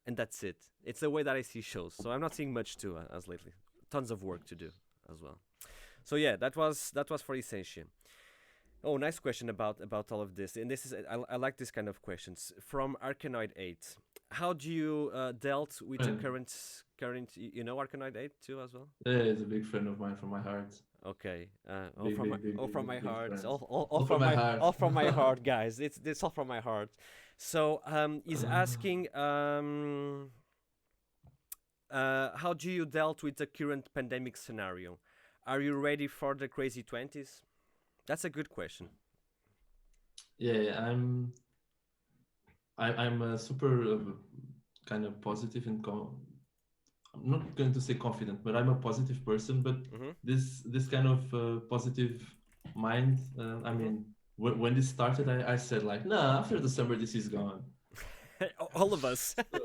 and that's it. It's the way that I see shows, so I'm not seeing much too as lately. Tons of work to do as well. So yeah, that was for Essentia. Oh, nice question about all of this, and this is I like this kind of questions from Arkanoid 8. How do you dealt with the And current? You know Arkanoid 8 too as well. yeah, he's a big friend of mine from my heart. Okay. Big, big, big, All from my big, big heart. friend. All All from from my heart. all from my heart, guys. It's all from my heart. So he's asking how do you dealt with the current pandemic scenario? Are you ready for the crazy 20s? That's a good question. Yeah, I'm a super kind of positive and I'm not going to say confident, but I'm a positive person. But Mm-hmm. this kind of positive mind, I Mm-hmm. mean, when this started, I said like, nah, after the summer, this is gone. All of us. So,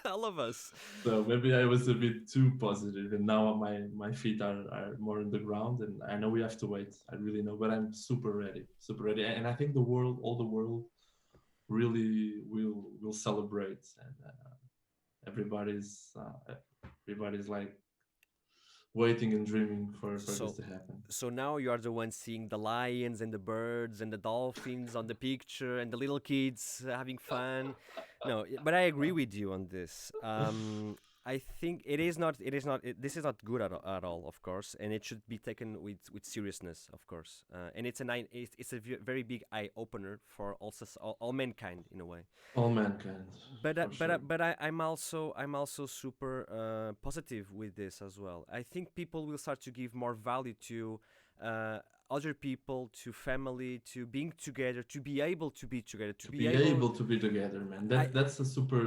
All of us. so maybe I was a bit too positive, and now my feet are more on the ground, and I know we have to wait. I really know, but I'm super ready, and I think all the world, really will celebrate, and everybody's everybody's like waiting and dreaming for this So to happen. so now you are the one seeing the lions and the birds and the dolphins on the picture and the little kids having fun. No, but I agree with you on this. I think this is not good at all, of course, and it should be taken with seriousness, of course. And it's a very big eye opener for all mankind in a way. All mankind, for sure. I'm also super positive with this as well. I think people will start to give more value to uh, other people, to family, to being together, to be able to be together, to To be be able. able to be together, man. I That's a super.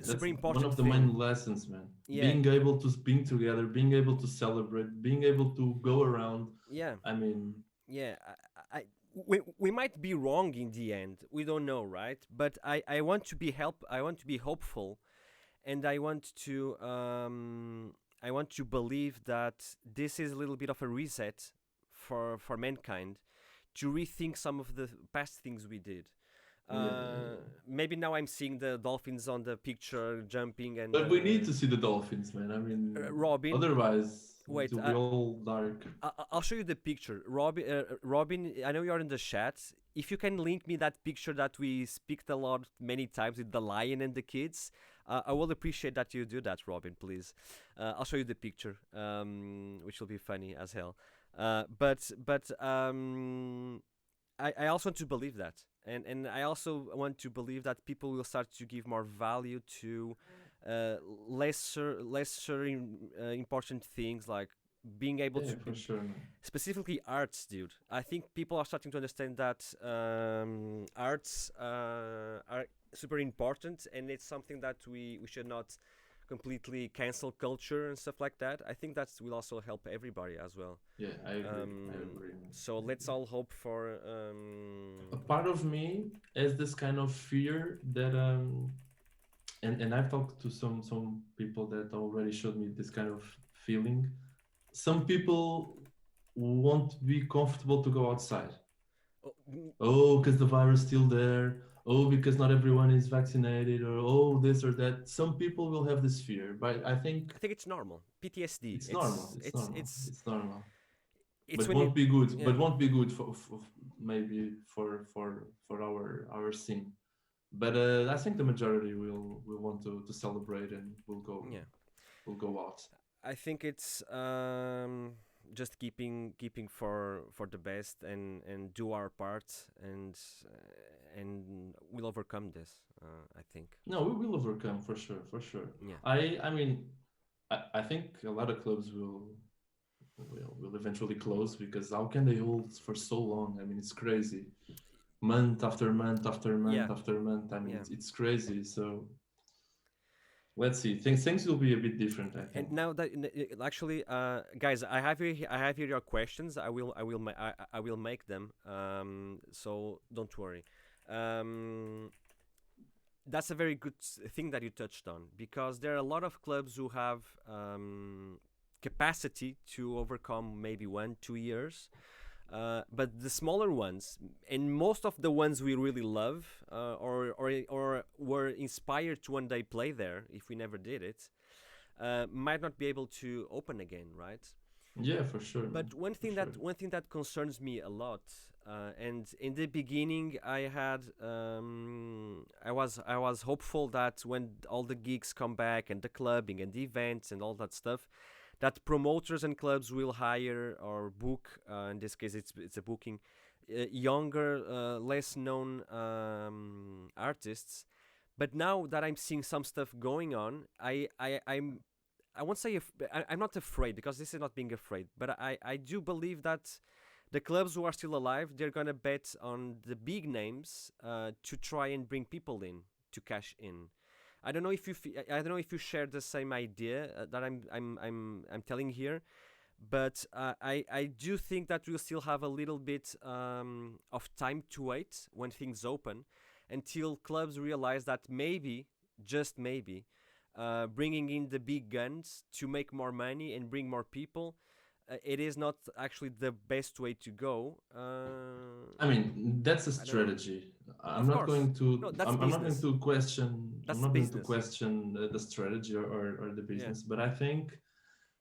super That's one important of the thing. main lessons, man. Yeah, Being able to being together, being able to celebrate, being able to go around. yeah, I mean, yeah. We might be wrong in the end. We don't know, right? But I want to be I want to be hopeful, and I want to believe that this is a little bit of a reset for mankind to rethink some of the past things we did. yeah, yeah, yeah. Maybe now I'm seeing the dolphins on the picture jumping and But we need to see the dolphins, man. I mean, Robin. otherwise it Wait, will be all dark. I'll show you the picture. Robin, I know you're in the chat. If you can link me that picture that we speak a lot many times with the lion and the kids, I will appreciate that you do that, Robin, please. I'll show you the picture, which will be funny as hell. But I also want to believe that, and I also want to believe that people will start to give more value to uh, important things like being able Yeah, to for sure, man. specifically arts, dude. I think people are starting to understand that arts are super important, and it's something that we should not completely cancel culture and stuff like that. I think that will also help everybody as well. Yeah, I agree. I agree, man. So I let's agree. all hope for A part of me has this kind of fear that and I've talked to some people that already showed me this kind of feeling. Some people won't be comfortable to go outside. oh, Oh, because the virus still there. Oh, because not everyone is vaccinated, or oh, this or that. Some people will have this fear, but I think I think it's normal. PTSD. it's normal. It's It's normal. It's normal. it's But when you won't be good. yeah But won't be good for maybe for our scene. But I think the majority will want to celebrate and yeah. will go out. I think it's just keeping for the best and do our part and we'll overcome this. I think. No, we will overcome for sure, for sure. Yeah. I mean, I think a lot of clubs will eventually close because how can they hold for so long? I mean, it's crazy. Month after month after Yeah. month after month. I mean, Yeah. it's crazy. So let's see. Things will be a bit different, I And think. now that actually, guys, I have here your questions. I will make them. So don't worry. Um, that's a very good thing that you touched on because there are a lot of clubs who have capacity to overcome maybe 1 2 years. But the smaller ones, and most of the ones we really love, or were inspired to one day play there, if we never did it, might not be able to open again, right? Yeah, for sure, man. But For sure. one thing that concerns me a lot, And in the beginning, I was hopeful that when all the gigs come back and the clubbing and the events and all that stuff, that promoters and clubs will hire or book. In this case, it's a booking younger, less known artists. But now that I'm seeing some stuff going on, I won't say I'm not afraid, because this is not being afraid, but I do believe that the clubs who are still alive, they're gonna bet on the big names to try and bring people in to cash in. I don't know if I don't know if you share the same idea that I'm telling here, but I do think that we'll still have a little bit of time to wait when things open, until clubs realize that maybe, just maybe, bringing in the big guns to make more money and bring more people, it is not actually the best way to go. I mean, that's a I don't know. strategy. Of course, no, that's I'm not going business. to question. I'm That's not going to business. question the strategy or the Yeah, business. But I think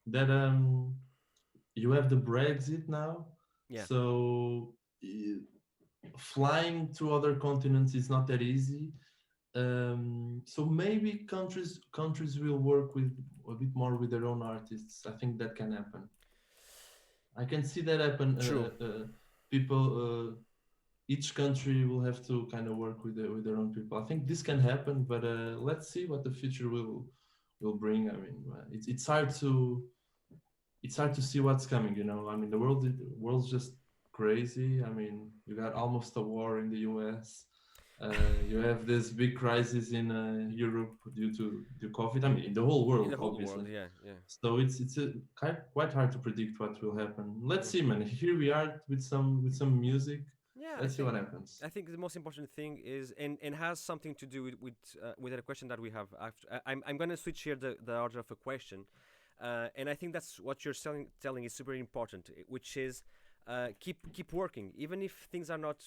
that you have the Brexit now, yeah, so flying to other continents is not that easy. So maybe countries will work with a bit more with their own artists. I think that can happen. I can see that happen. true. People, each country will have to kind of work with their own people. I think this can happen, but let's see what the future will bring. I mean, it's hard to see what's coming. You know, I mean, the world's just crazy. I mean, you got almost a war in the U.S. You have this big crisis in Europe due to COVID. I mean, in the whole In world, the whole obviously. world, yeah, yeah, So quite hard to predict what will happen. Let's yeah. see, man. Here we are with some music. Yeah, Let's see what happens. I think the most important thing is, and has something to do with a question that we have after. I'm gonna switch here the order of a question, and I think that's what you're telling is super important, which is keep working, even if things are not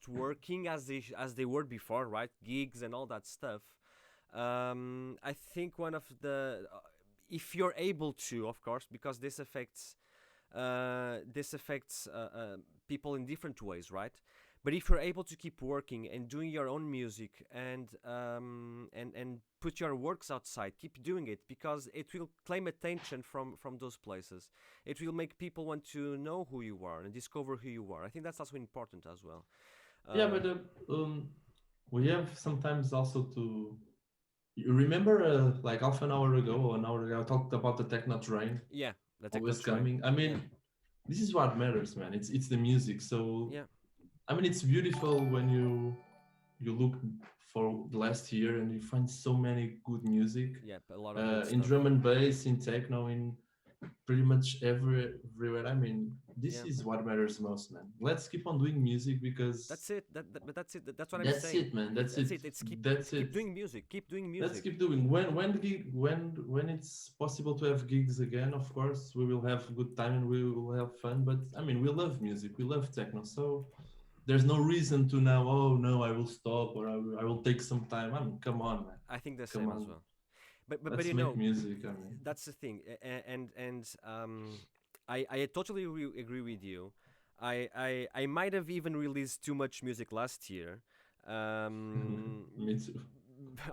working as they were before, right? Gigs and all that stuff. I think one of the if you're able to, of course, because this affects people in different ways, right? But if you're able to keep working and doing your own music and put your works outside, keep doing it, because it will claim attention from those places. It will make people want to know who you are and discover who you are. I think that's also important as well. Yeah, but we have sometimes also to. You remember, like half an hour ago or an hour ago, I talked about the techno train Yeah, the techno always train. coming. I Yeah, mean, this is what matters, man. It's the music. So yeah, I mean, it's beautiful when you look for the last year and you find so many good music yeah. A lot of good in stuff. drum and bass, in techno, in pretty much everywhere. I mean, this Yeah, is what matters most, man. Let's keep on doing music because that's it. But that's it. That's what I'm that's saying. it, man. That's That's it. it. It's That's keep it. doing music. Keep doing Let's music. keep doing. When it's possible to have gigs again, of course, we will have a good time and we will have fun. But I mean, we love music. We love techno. So there's no reason to now. Oh no, I will stop or I will take some time. I mean, come on, man. I think the Come same as on. well. But Let's you make know, music. I mean, that's the thing, I totally agree with you. I might have even released too much music last year. Um, me too.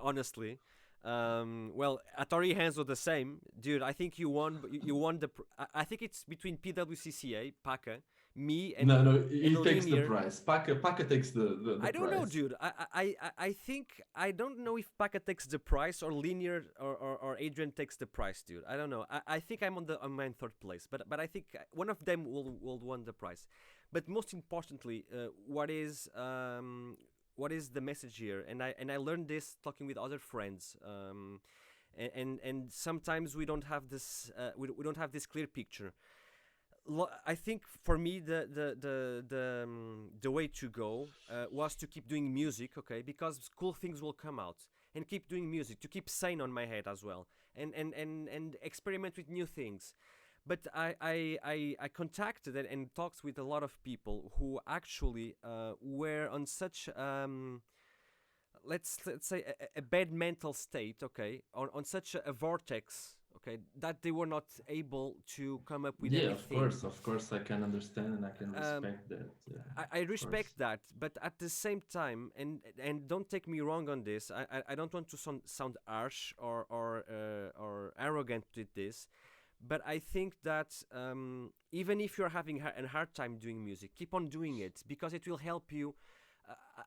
honestly. Well, Atari hands were the same, dude. I think you won. You won the. I think it's between PWCCA, Paca, me, No, and no, and he takes the Linear. prize. Paka takes the I don't know, prize. dude. I think I don't know if Paca takes the price or Linear or Adrian takes the price, dude. I don't know. I think I'm on my third place, but I think one of them will win the prize. But most importantly, what is the message here? And I learned this talking with other friends. And sometimes we don't have this we don't have this clear picture. I think for me the way to go was to keep doing music, okay, because cool things will come out, and keep doing music to keep sane on my head as well, and experiment with new things. But I contacted and talked with a lot of people who actually were on such let's say a bad mental state, okay, on such a vortex, okay, that they were not able to come up with Yeah, anything. of course, I can understand and I can respect that. I Of course. respect that, but at the same time, and don't take me wrong on this. I don't want to sound harsh or arrogant with this, but I think that even if you're having a hard time doing music, keep on doing it because it will help you.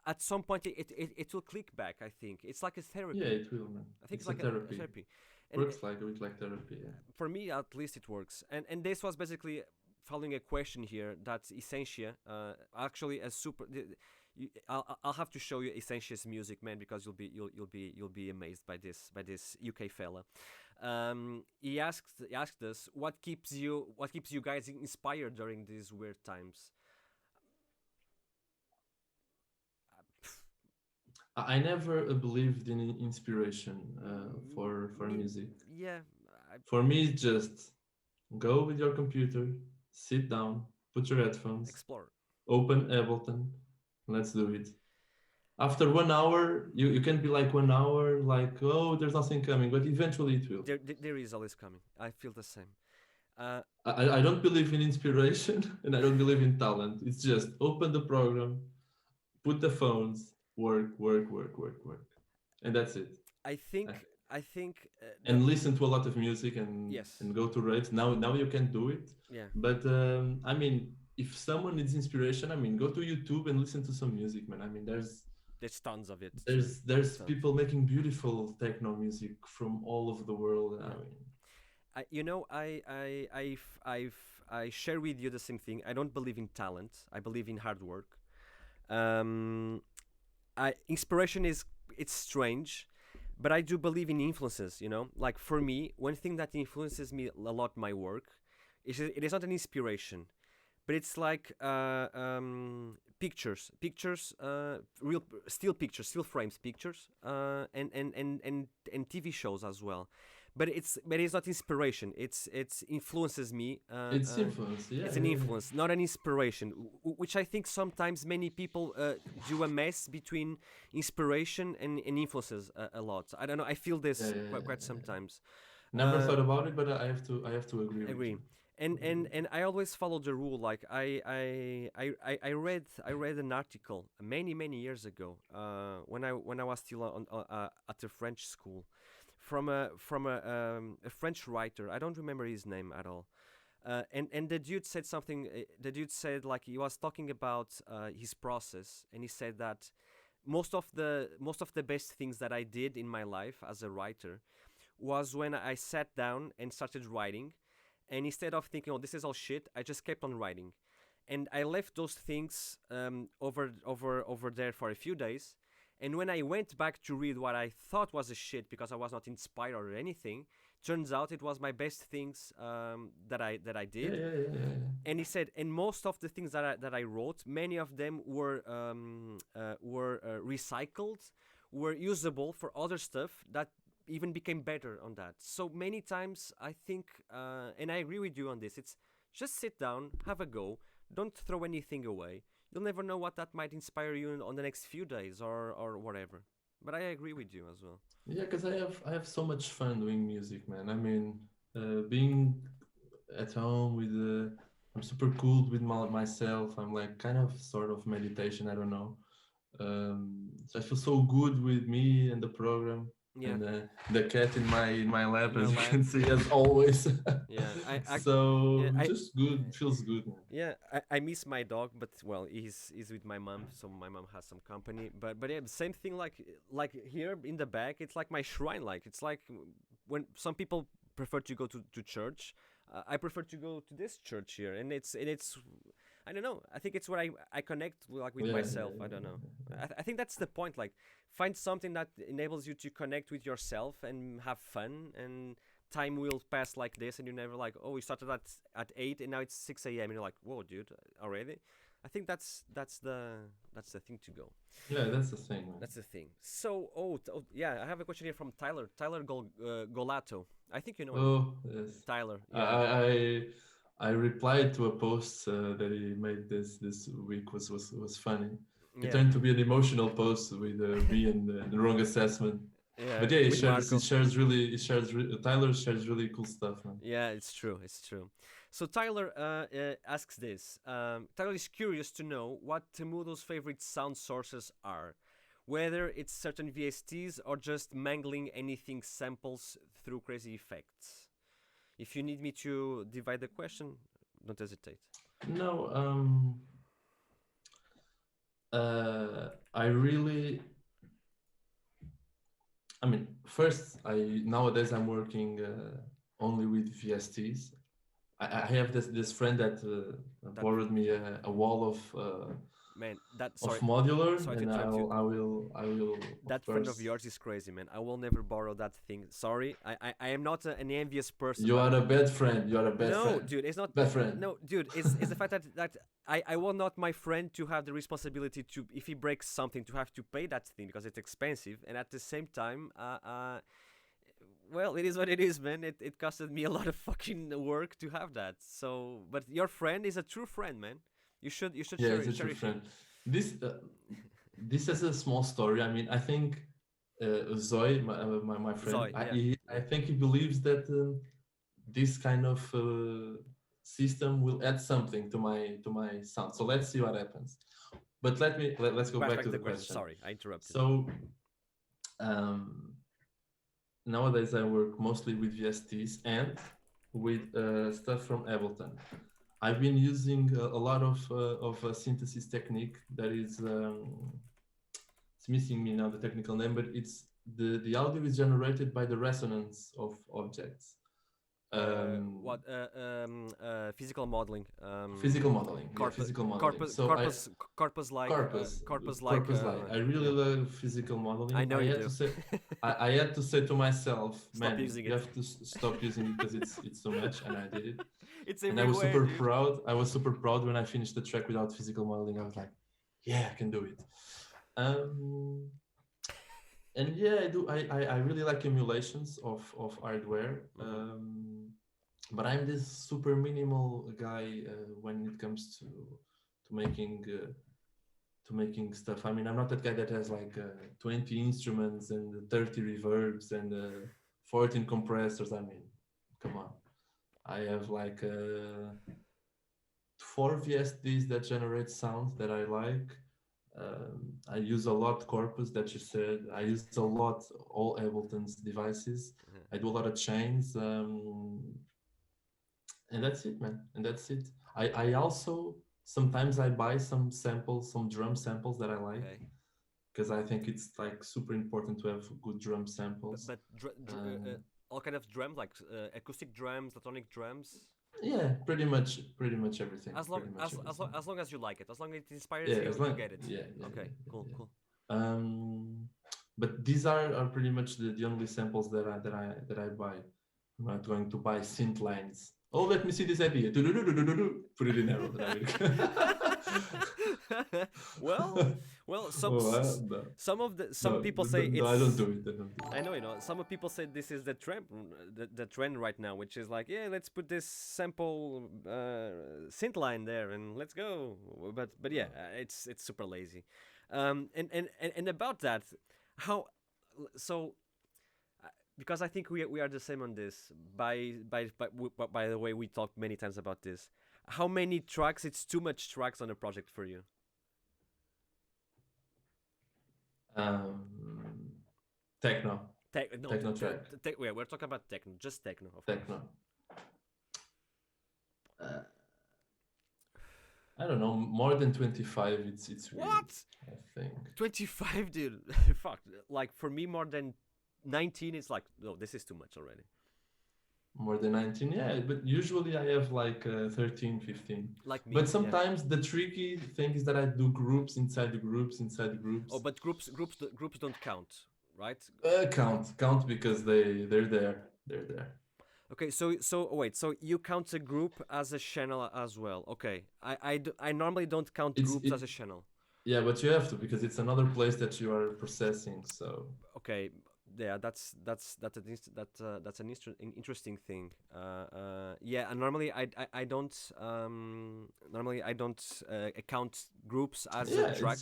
At some point, it will click back. I think it's like a Yeah, therapy. it will, man. I think it's It's a like a therapy. therapy, and Works like a bit like therapy. Yeah. for me at least it works. And this was basically following a question here that's Essentia. Actually, a super. I'll have to show you Essentia's music, man, because you'll be amazed by this UK fella. He asked us what keeps you guys inspired during these weird times. I never believed in inspiration for Me, music. yeah, I, For me, it's just go with your computer, sit down, put your headphones, explore. open Ableton, let's do it. After 1 hour, you can be like 1 hour, like, oh, there's nothing coming, but eventually it will. There is always coming. I feel the same. Uh, I don't believe in inspiration and I don't believe in talent. It's just open the program, put the phones, work, work, work, work, work. And that's it. I think And listen to a lot of music yes, and go to raves. Now you can do it. yeah. But I mean, if someone needs inspiration, I mean, go to YouTube and listen to some music, man. I mean, There's tons of it too. there's Tons. people making beautiful techno music from all over the world. I Yeah. mean, You know, I share with you the same thing. I don't believe in talent. I believe in hard work. Um, inspiration is it's strange, but I do believe in influences. You know, like for me, one thing that influences me a lot my work is it is not an inspiration, but it's like pictures, real still pictures, still frames pictures, and TV shows as well. But it's not inspiration. It's influences me. it's influence. Yeah, It's an yeah, yeah. influence, not an inspiration, which I think sometimes many people do a mess between inspiration and influences a lot. I don't know. I feel Yeah, this yeah, yeah, quite yeah. sometimes. Never Uh, thought about it, but I have to agree with agree. you. And, Agree and with and I always follow the rule. Like I read an article many years ago when I was still at a French school from a French writer. I don't remember his name at all. And the dude said something. The dude said like he was talking about his process, and he said that most of the best things that I did in my life as a writer was when I sat down and started writing, and instead of thinking, "Oh, this is all shit," I just kept on writing, and I left those things over there for a few days. And when I went back to read what I thought was a shit because I was not inspired or anything, turns out it was my best things that I you. Yeah, did. yeah, yeah, yeah, yeah. And he said, and most of the things that I wrote, many of them were recycled, were usable for other stuff that even became better on that. So many times I think, and I agree with you on this. It's just sit down, have a go, don't throw anything away. You'll never know what that might inspire you on the next few days or whatever. But I agree with you as well. Yeah, because I have so much fun doing music, man. I mean, being at home with I'm super cool with myself. I'm like kind of sort of meditation. I don't know. So I feel so good with me and the program Yeah, and the cat in my lap, in your as you lap. can see, as always. Yeah, So yeah, just good, feels good, man. yeah, I miss my dog, but well, he's with my mom, so my mom has some company. But yeah, same thing. Like here in the back, it's like my shrine. Like it's like when some people prefer to go to church, I prefer to go to this church here, and it's I don't know. I think it's where I connect with Yeah, myself. I don't know. I think that's the point. Like find something that enables you to connect with yourself and have fun and time will pass like this and you're never like, oh, we started at 8 and now it's 6 a.m. and you're like, whoa, dude, already. I think that's the thing to go. yeah. That's the thing, man. That's the thing. So yeah, I have a question here from Tyler Golato. I think you know him. Oh yes. Tyler, I yeah. I, I replied to a post that he made this week was funny. It Yeah. turned to be an emotional post with me and the wrong assessment. Yeah, But yeah, with Marco. Tyler shares really cool stuff, man. Yeah, it's true. It's true. So Tyler asks this. Tyler is curious to know what Temudo's favorite sound sources are, whether it's certain VSTs or just mangling anything samples through crazy effects. If you need me to divide the question, don't hesitate. No, I really, I mean, first, nowadays I'm working only with VSTs. I have this friend that That borrowed me a wall man, that of sorry, modular, sorry to and interrupt you. I will, That of friend of course. yours is crazy, man. I will never borrow that thing. Sorry, I am not an envious person, You but are a bad friend. You are a bad no, friend. dude, it's not. Bad friend. No, dude, it's the fact that I want not my friend to have the responsibility to, if he breaks something, to have to pay that thing because it's expensive, and at the same time, well, it is what it is, man. It costed me a lot of fucking work to have that. So, but your friend is a true friend, man. You should Yeah, it's a true cherish him. friend. This is a small story. I mean, I think Zoe, my friend, Zoe, yeah. I think he believes that this kind of system will add something to my sound. So let's see what happens. But let's go back Back to to the the question. question. Sorry, I interrupted. So um, nowadays I work mostly with VSTs and with stuff from Ableton. I've been using a lot of a synthesis technique that is it's missing me now the technical name, but it's the audio is generated by the resonance of objects. What physical modeling, Physical modeling, yeah, corpus physical modeling. corpus So corpus corpus like corpus like corpus like. I really love physical modeling. I know you had do. to say, I had to say to myself, Stop man, using you it. have to stop using it because it's so much, and I did it. It's And I was everywhere, super dude. proud. I was super proud when I finished the track without physical modeling. I was like, yeah, I can do it. And yeah, I do. I really like emulations of hardware. But I'm this super minimal guy when it comes to making stuff. I mean, I'm not that guy that has like 20 instruments and 30 reverbs and 14 compressors. I mean, come on. I have like 4 VSDs that generate sounds that I like. I use a lot Corpus that you said. I use a lot all Ableton's devices. I do a lot of chains. And that's it, man. And that's it. I also sometimes I buy some samples, some drum samples that I like because I think it's like super important to have good drum samples. But all kind of drums, like acoustic drums, electronic drums. Yeah, pretty much everything. As long Pretty much everything. as long as you like it, as long as it inspires Yeah, you, as long, you get it. yeah, Okay, cool, yeah. cool. But these are pretty much the only samples that I buy. I'm not going to buy synth lines. Oh, let me see this idea. Put it in Ableton. well, some people say no, it's. I don't do it. I don't do it. I know, some people say this is the trend, the trend right now, which is like, yeah, let's put this sample synth line there and let's go. But yeah, it's super lazy. And about that, how so. Because I think we are the same on this. By the way, we talked many times about this. How many tracks? It's too much tracks on a project for you. Techno. No, techno track. we're talking about techno, just techno. Of techno. I don't know, more than 25. It's weird, what? I think 25, dude. Fuck. Like for me, more than 19. It's like, no, this is too much already. More than 19, yeah, but usually I have like 13, 15. Like me. But sometimes the tricky thing is that I do groups inside the groups inside the groups. Oh, but groups don't count, right? Count because they're there. Okay, so wait, so you count a group as a channel as well? Okay, I normally don't count groups as a channel. Yeah, but you have to because it's another place that you are processing. So okay, yeah, that's an interesting thing. Yeah, and normally I don't account groups as a track.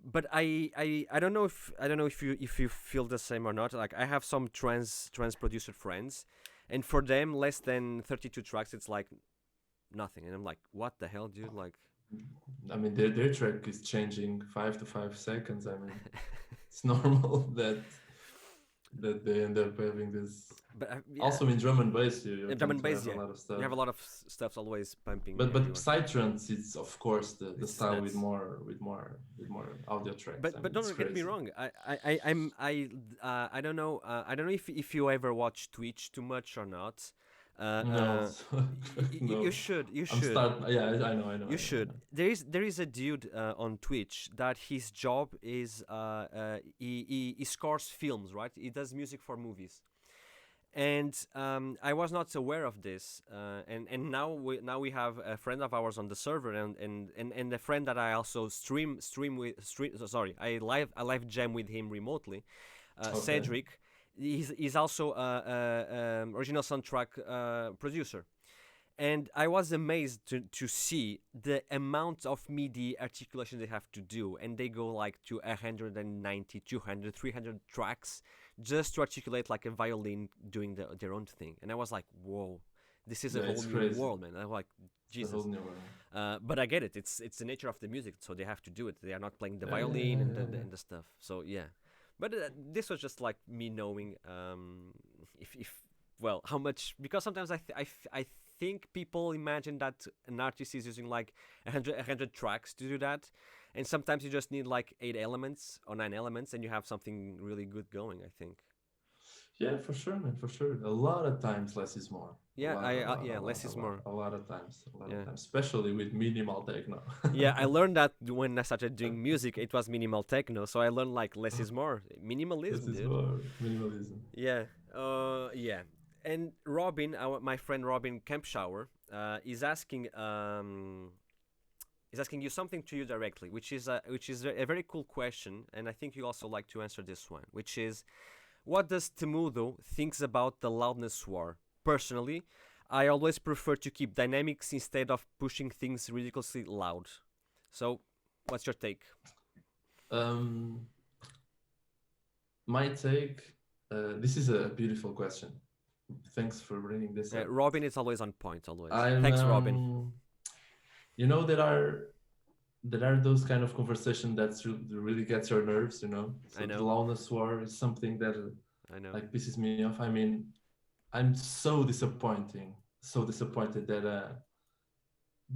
but I don't know if I don't know if you feel the same or not. Like I have some trans producer friends, and for them less than 32 tracks it's like nothing, and I'm like, what the hell, dude? Like, I mean, their track is changing 5 to 5 seconds. I mean, it's normal that they end up having this. but yeah, Also in drum and bass, you in drum tend and to bass, have a yeah, lot of you stuff. have a lot of stuff's always pumping But everywhere. psytrance, it's of course the It's style with nuts. more audio tracks. I But mean, it's don't get me crazy. wrong. I don't know. I don't know if you ever watch Twitch too much or not. Uh, No, uh, you no. should. You I'm should. start. Yeah, I You know, I should. know. There is a dude on Twitch that his job is he scores films, right? He does music for movies. And I was not aware of this, and now we have a friend of ours on the server, and a friend that I also I live jam with him remotely, Okay. Cedric. He's also original soundtrack producer, and I was amazed to see the amount of MIDI articulation they have to do, and they go like to 190, 200, 300 tracks just to articulate like a violin doing their own thing. And I was like, whoa, this is a Yeah, whole it's new crazy. world, man. I'm like, It's a whole Jesus. new world. But I get it. It's the nature of the music, so they have to do it. They are not playing the Yeah, yeah, violin yeah, and yeah, and the stuff. So yeah, but this was just like me knowing if well how much, because sometimes I think people imagine that an artist is using like a hundred tracks to do that, and sometimes you just need like 8 elements or 9 elements, and you have something really good going, I think. yeah, for sure, man, for sure. A lot of times, less is more. A Yeah, lot, a lot, a yeah, lot, less a is lot, more. a lot of times, a lot of Yeah. times, especially with minimal techno. Yeah, I learned that when I started doing music, it was minimal techno. So I learned like less is more, Less minimalism, is dude. more. Minimalism. Yeah, yeah. And Robin, my friend Robin Kempschauer, is asking you something to you directly, which is a very cool question, and I think you also like to answer this one, which is, what does Temudo thinks about the loudness war? Personally, I always prefer to keep dynamics instead of pushing things ridiculously loud. So, what's your take? Um, my take. This is a beautiful question. Thanks for bringing this up. Robin is always on point, always. I'm. Thanks, Robin. You know, there are those kind of conversation that really gets your nerves. You know, I so the know, loudness war is something that I know. like pisses me off. I mean, I'm so disappointed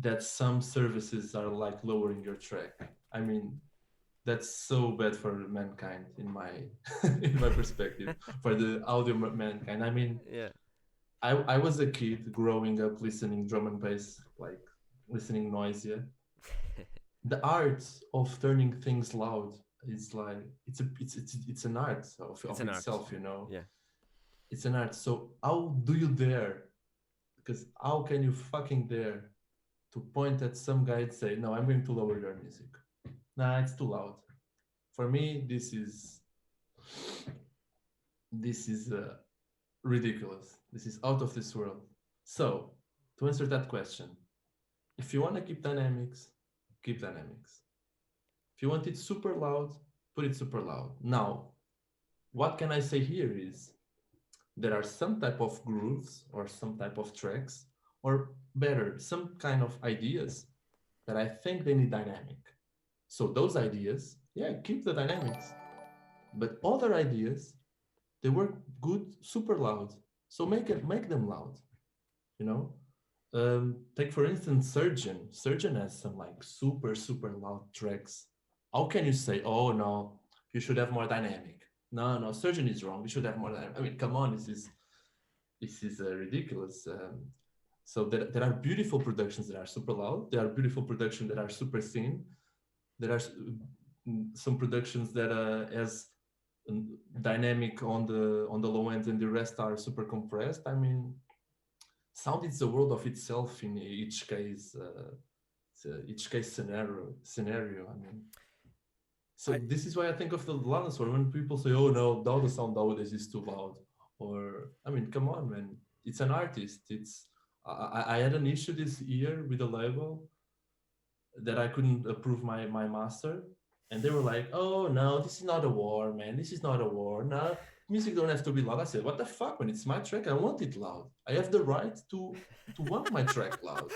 that some services are like lowering your track. I mean, that's so bad for mankind in my in my perspective, for the audio mankind. I mean, Yeah. I was a kid growing up listening drum and bass, like listening noisier. The art of turning things loud is like it's an art It's of an art. itself, you know. Yeah. It's an art. So how do you dare, because how can you fucking dare to point at some guy and say, no, I'm going to lower your music? Nah, it's too loud. For me, this is ridiculous. This is out of this world. So to answer that question, if you want to keep dynamics, keep dynamics. If you want it super loud, put it super loud. Now, what can I say here is there are some type of grooves or some type of tracks, or better, some kind of ideas that I think they need dynamic. So those ideas, yeah, keep the dynamics. But other ideas, they work good super loud. So make them loud, you know? Take for instance Surgeon. Surgeon has some like super loud tracks. How can you say, oh no, you should have more dynamic? No, no, Surgeon is wrong. We should have more dynamic. I mean, come on, this is ridiculous. So there are beautiful productions that are super loud. There are beautiful productions that are super thin. There are some productions that has dynamic on the low end, and the rest are super compressed. I mean, sound is a world of itself in each case. Each case scenario. I mean, so I this is why I think of the loudness. Or when people say, "Oh no, now the sound nowadays is too loud," or I mean, come on, man, it's an artist. I had an issue this year with a label that I couldn't approve my master. and they were like, "Oh no, this is not a war, man. This is not a war. No, music don't have to be loud." I said, "What the fuck? When it's my track, I want it loud. I have the right to want my track loud."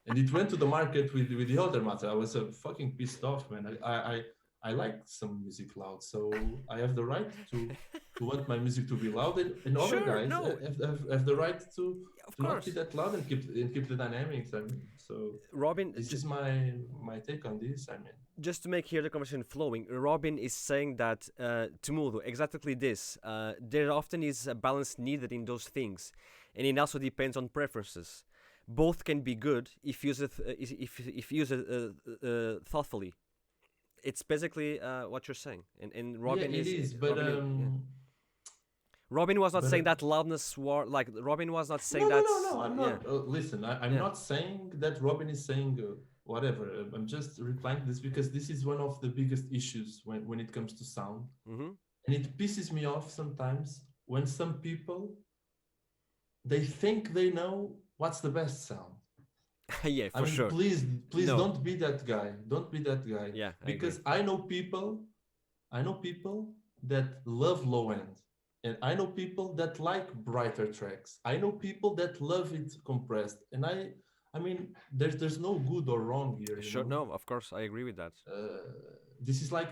And it went to the market with the other matter. I was fucking pissed off, man. I like some music loud, so I have the right to want my music to be loud, and other Sure, guys no, have the right of to not be course. that loud and keep the dynamics. I mean, so Robin, this is my take on this. I mean, just to make here the conversation flowing, Robin is saying that Temudo, exactly this. There often is a balance needed in those things, and it also depends on preferences. Both can be good if used thoughtfully. It's basically what you're saying, and yeah, Robin it is is, Robin is, yeah. Robin was not but saying that loudness war like Robin was not saying no, no, that. no, no. I'm Yeah, not. Listen, I'm yeah. not saying that Robin is saying whatever. I'm just replying to this because this is one of the biggest issues when it comes to sound, Mm-hmm. and it pisses me off sometimes when some people they think they know what's the best sound. Yeah, I for mean, sure. please No. don't be that guy. Don't be that guy Yeah, I agree. because I know people that love low end. And I know people that like brighter tracks. I know people that love it compressed. And I mean, there's no good or wrong here, you Sure. know. No, of course, I agree with that. This is like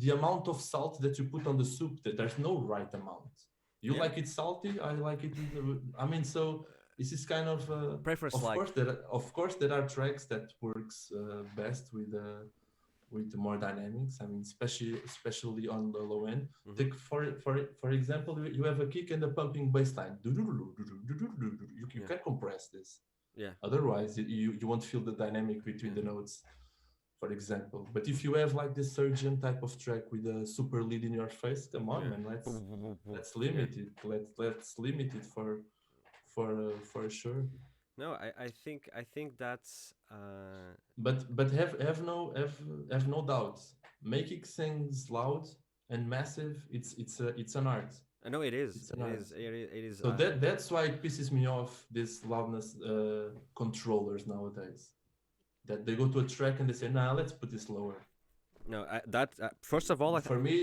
the amount of salt that you put on the soup. That there's no right amount. You Yeah. like it salty. I like it. I mean, so this is kind Preference like. of course there are tracks that works best with more dynamics. I mean, especially on the low end. Mm-hmm. Take for example, you have a kick and a pumping bass line. You Yeah. can compress this. Yeah. Otherwise, you won't feel the dynamic between Yeah. the notes, for example. But if you have like this surgeon type of track with a super lead in your face, come on, Yeah. man, let's Yeah. limit it. Let's limit it for sure. No, I think that's But have no doubts. Making things loud and massive, it's an art. I know it is. It's an It art. is. It is. So that's why it pisses me off. This loudness controllers nowadays, that they go to a track and they say, "Nah, let's put this lower." No, that first of all, For me,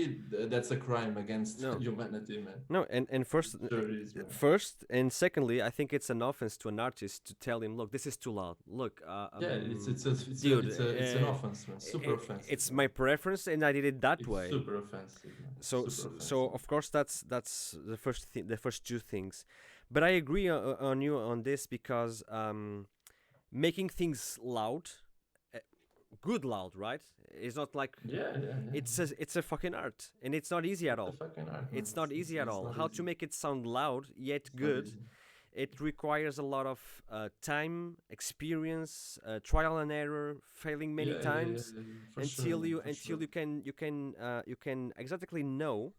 that's a crime against no, humanity, man. no, and first, Sure it is, man. first and secondly, I think it's an offense to an artist to tell him, look, this is too loud. Look, Yeah, dude, it's an offense, man. Super offensive, it's man. my preference, and I did it that It's way. super offensive, man. So, Super so offensive. of course that's the first two things, but I agree on you on this because making things loud, uh, good loud, right? It's not like Yeah, yeah, yeah. it's a fucking art, and it's not easy at It's a all. fucking art, man. It's not easy at It's all. not How to easy. make it sound loud yet It's not good? easy. It requires a lot of time, experience, trial and error, failing many Yeah, yeah, yeah, times yeah, yeah. For sure, until man. you For sure. you can exactly know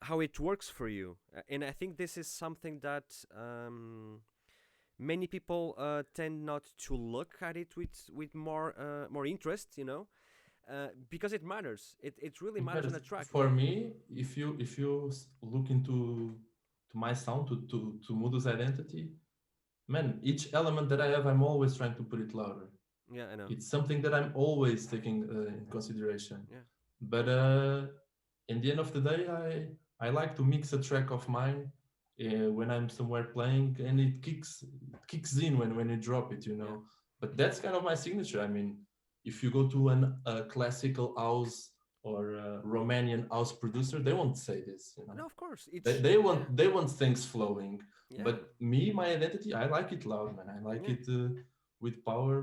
how it works for you. And I think this is something that many people tend not to look at it with more interest, because it matters. It really It matters on matters a track. for me. If you look to my sound to Mudo's identity, man, each element that I have, I'm always trying to put it louder. Yeah, I know. It's something that I'm always taking in consideration. Yeah, But in the end of the day, I like to mix a track of mine when I'm somewhere playing, and it kicks in when you drop it, you yeah, know. But that's kind of my signature. I mean, if you go to a classical house or a Romanian house producer, they won't say this, you know. no, of course. They, It's they yeah, want they want things flowing. yeah, But me, my identity, I like it loud, man. I like yeah. it with power,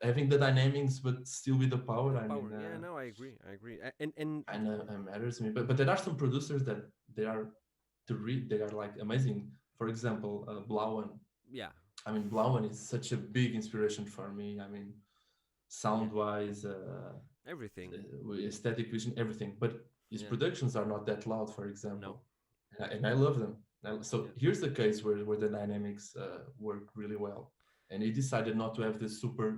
having the dynamics, but still with the power. I Power. mean, Yeah, no, I agree. I agree. And kind of matters to me. But there are some producers that they are they are like amazing. For example, Blauen. yeah, I mean, Blauen is such a big inspiration for me. I mean, yeah, sound wise, everything. aesthetic vision, everything. But his Yeah, productions are not that loud, for no, example, and I love them. So yeah, here's the case where the dynamics work really well, and he decided not to have the super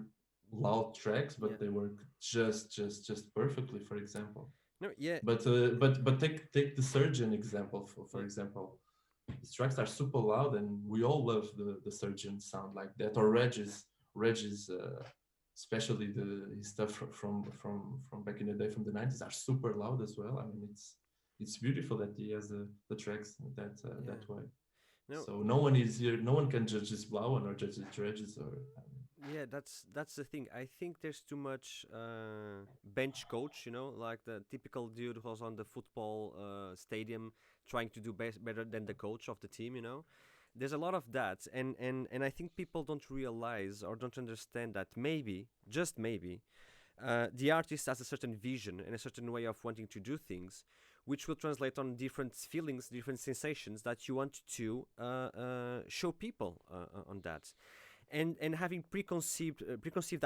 loud tracks, yeah. but they work just perfectly. For example, No, yeah, but take the surgeon example for yeah, example. His tracks are super loud, and we all love the surgeon sound like that, or Regis especially his stuff from back in the day from the 90s are super loud as well. I mean, it's beautiful that he has the tracks that way. No, So no one is here. No one can judge his Blauen or judge his dredges or. yeah, that's the thing. I think there's too much bench coach, like the typical dude who's on the football stadium trying to do better than the coach of the team. There's a lot of that, and I think people don't realize or don't understand that maybe, just maybe, the artist has a certain vision and a certain way of wanting to do things, which will translate on different feelings, different sensations that you want to show people on that. And having preconceived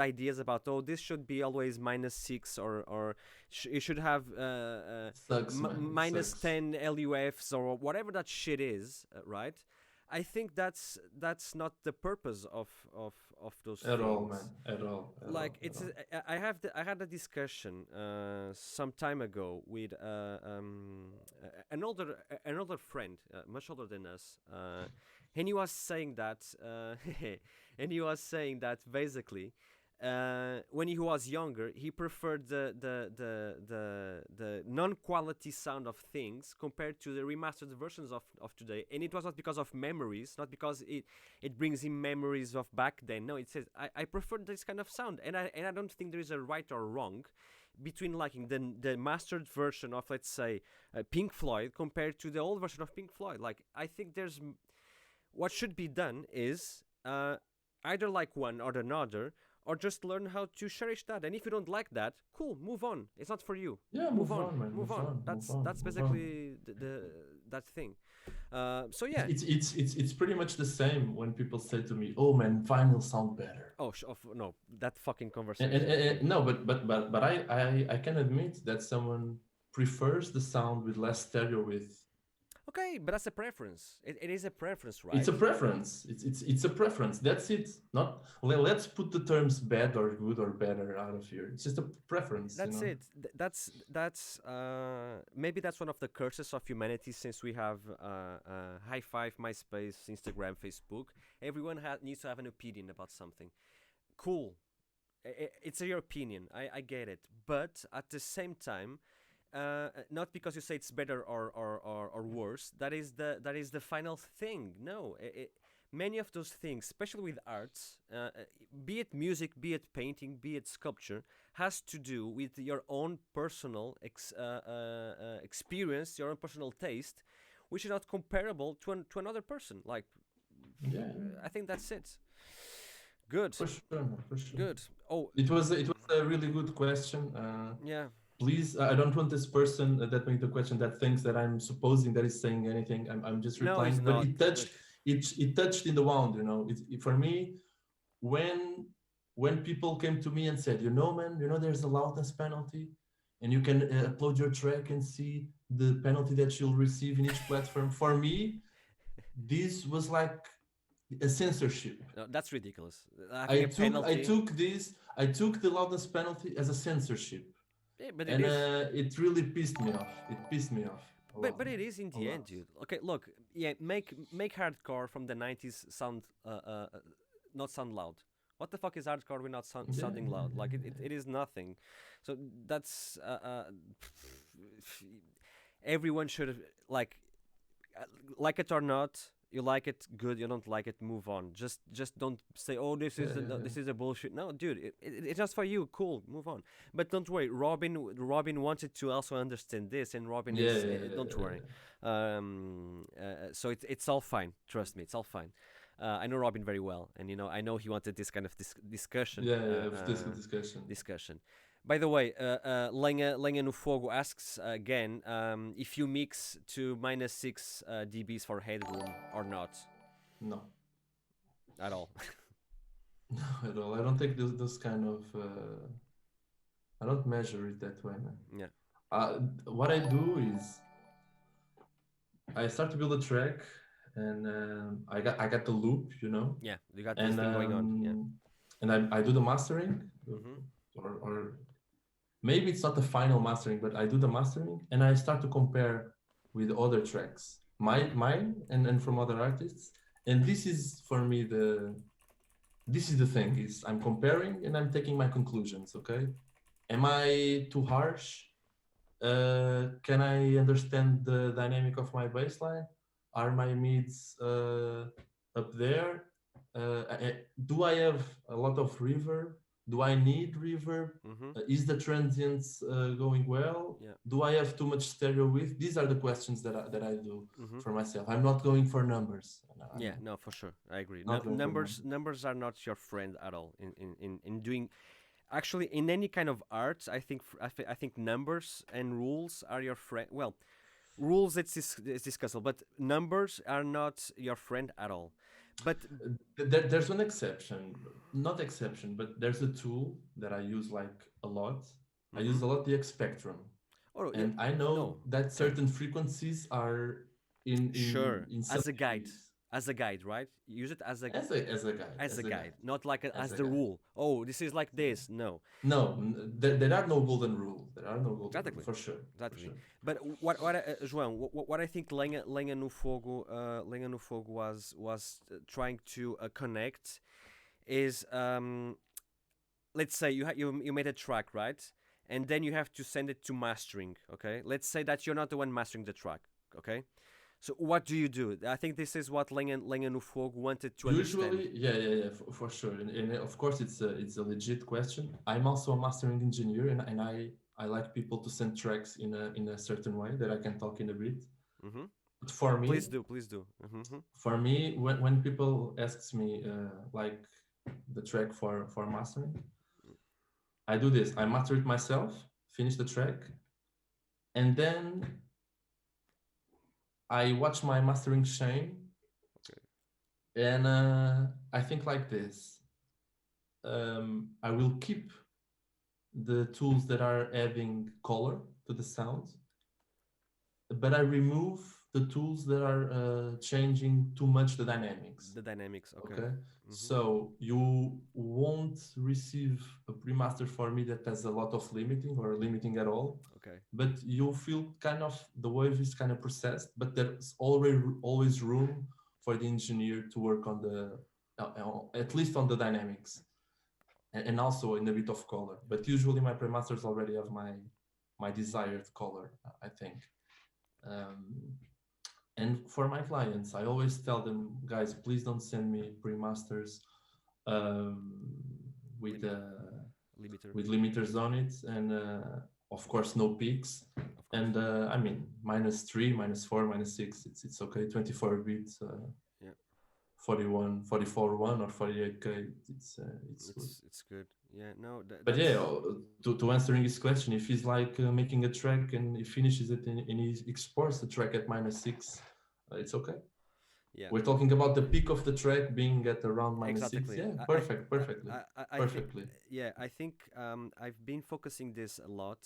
ideas about, oh, this should be always -6 or it should have Sucks, man. minus Sucks. 10 LUFs or whatever that shit is, right? I think that's not the purpose of those At things. all, man. At all. Like it's I had a discussion some time ago with an older friend, much older than us, and he was saying that basically when he was younger, he preferred the non-quality sound of things compared to the remastered versions of today. And it was not because of memories, not because it brings him memories of back then. No, it says I prefer this kind of sound, and I don't think there is a right or wrong between liking the mastered version of, let's say, Pink Floyd compared to the old version of Pink Floyd. Like, I think there's what should be done is either like one or another, or just learn how to cherish that. And if you don't like that, cool, move on. It's not for you. Yeah, move on, man. Move on. That's basically that thing. So yeah, it's pretty much the same when people say to me, "Oh man, vinyl sound better." Oh no, that fucking conversation. No, but I can admit that someone prefers the sound with less stereo width. Okay, but that's a preference. It is a preference, right? It's a preference. It's a preference. That's it. Not let's put the terms bad or good or better out of here. It's just a preference. That's it. That's maybe that's one of the curses of humanity, since we have High Five, MySpace, Instagram, Facebook. Everyone needs to have an opinion about something. Cool. It's your opinion. I get it. But at the same time, not because you say it's better or worse. That is the final thing. No, many of those things, especially with arts, be it music, be it painting, be it sculpture, has to do with your own personal experience, your own personal taste, which is not comparable to another person. Like, yeah, I think that's it. Good. For sure. Good. Oh, it was a really good question. Yeah. Please, I don't want this person that made the question that thinks that I'm supposing that he's saying anything. I'm just replying. No, but it touched in the wound, for me, when people came to me and said, man, there's a loudness penalty, and you can upload your track and see the penalty that you'll receive in each platform. For me, this was like a censorship. No, that's ridiculous. I took the loudness penalty as a censorship. Yeah, but it really pissed me off. But it is in the end, dude. Okay, look, yeah, make hardcore from the 90s sound not sound loud. What the fuck is hardcore without sounding loud? Like it is nothing. So that's everyone should like it or not. You like it, good. You don't like it, move on. Just don't say, "Oh, this is a bullshit." No, dude, it's just for you. Cool, move on. But don't worry, Robin wanted to also understand this, and Robin don't worry. So it's all fine. Trust me, it's all fine. I know Robin very well, and I know he wanted this kind of discussion. Discussion. By the way, Lenha no Fogo asks again if you mix to -6 dBs for headroom or not. No. At all. No, at all. I don't take those kind of... I don't measure it that way, man. Yeah. What I do is I start to build a track, and I got the loop, Yeah, you got this thing going on. Yeah. And I do the mastering, or maybe it's not the final mastering, but I do the mastering, and I start to compare with other tracks, mine and from other artists. And this is for me this is the thing: is I'm comparing and I'm taking my conclusions. Okay, am I too harsh? Can I understand the dynamic of my baseline? Are my mids up there? Do I have a lot of reverb? Do I need reverb? Mm-hmm. Is the transients going well? Yeah. Do I have too much stereo width? These are the questions that I do Mm-hmm. for myself. I'm not going for numbers. Yeah, I'm no, for sure. I agree. not going for Numbers numbers. numbers are not your friend at all in doing actually in any kind of art. I think I think numbers and rules are your friend. Well, rules it's discussable, but numbers are not your friend at all. But There's one exception, not exception, but there's a tool that I use like a lot. I mm-hmm. use a lot the X spectrum, Oh yeah, and I no, know that okay, certain frequencies are sure. in some degrees As a guide, right? Use it as a as a guide, guide, not like as as a the guide. rule. Oh, this is like Yeah. this. No, No, there are no golden rule. There are no golden rule exactly, for sure, for exactly. sure. But João, what I think Lenha no Fogo was trying to connect is let's say you made a track, right? And then you have to send it to mastering. Okay, let's say that you're not the one mastering the track. Okay, so what do you do? I think this is what Lenha no Fogo wanted to understand. Usually, yeah, for sure. And of course, it's a legit question. I'm also a mastering engineer, and I like people to send tracks in a certain way that I can talk in a bit. Mm-hmm. But Please do. Mm-hmm. for me, when people asks me like the track for mastering, I do this. I master it myself, finish the track, and then I watch my mastering chain, Okay. and I think like this. I will keep the tools that are adding color to the sound, but I remove the tools that are changing too much the dynamics. The dynamics. Okay. Okay, Mm-hmm. so you won't receive a pre-master for me that has a lot of limiting or limiting at all, Okay. but you feel kind of the wave is kind of processed, but there's always room for the engineer to work on the at least on the dynamics and also in a bit of color. But usually my pre-masters already have my desired color, I think. Um, and for my clients, I always tell them, guys, please don't send me pre-masters um, with Limit uh, limiter. with limiters on it, and of course no peaks. Of course. And I mean -3, -4, -6. It's okay. 24 bits. Yeah. 41, 44 one or 48K. It's good. It's good. Yeah. No. But yeah, That's to answering his question, if he's like making a track and he finishes it and he exports the track at -6, it's okay. yeah. We're talking about the peak of the track being at around -6. Exactly. Yeah, I perfect, perfectly, I think perfectly. yeah. I think I've been focusing this a lot.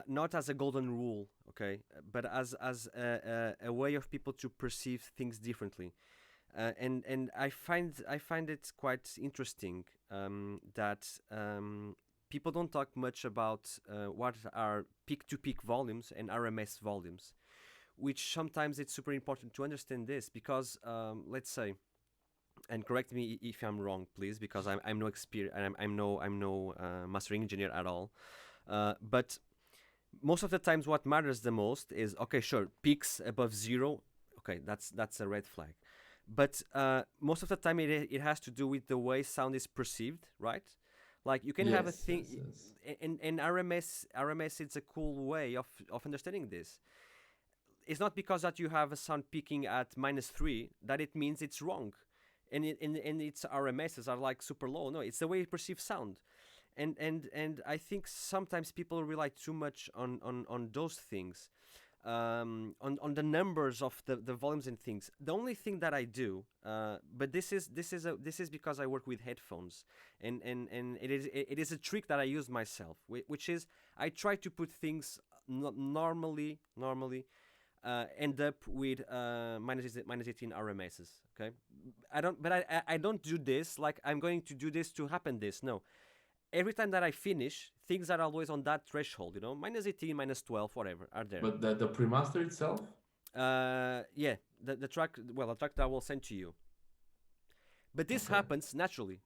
Not as a golden rule, okay, but as a way of people to perceive things differently. And I find it quite interesting that people don't talk much about what are peak to peak volumes and RMS volumes, which sometimes it's super important to understand this because let's say, and correct me if I'm wrong, please, because I'm no experience, I'm no mastering engineer at all, but most of the times what matters the most is okay, sure, peaks above zero, okay, that's a red flag, but most of the time it has to do with the way sound is perceived, right? Like you can have a Yes, thing, yes, yes. and RMS it's a cool way of understanding this. It's not because that you have a sound peaking at -3 that it means it's wrong, and its RMSs are like super low. No, it's the way you perceive sound, and I think sometimes people rely too much on those things, on the numbers of the volumes and things. The only thing that I do, but this is because I work with headphones, and it is a trick that I use myself, which is I try to put things normally end up with minus 18 RMSs. Okay, I don't do this like I'm going to do this to happen. This no, every time that I finish, things are always on that threshold. -18, -12, whatever are there. But the pre-master itself, Yeah, the track. Well, the track that I will send to you. But this Okay. happens naturally.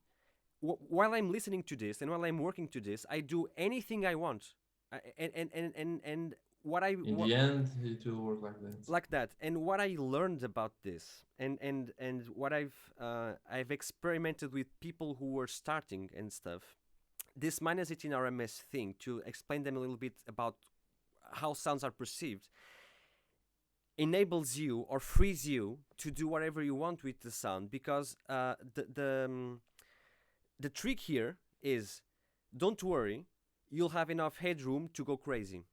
While I'm listening to this and while I'm working to this, I do anything I want. And what I In what, the end, it will work like that. like that, and what I learned about this, and what I've experimented with people who were starting and stuff, this minus 18 RMS thing, to explain them a little bit about how sounds are perceived, enables you or frees you to do whatever you want with the sound, because the trick here is, don't worry, you'll have enough headroom to go crazy.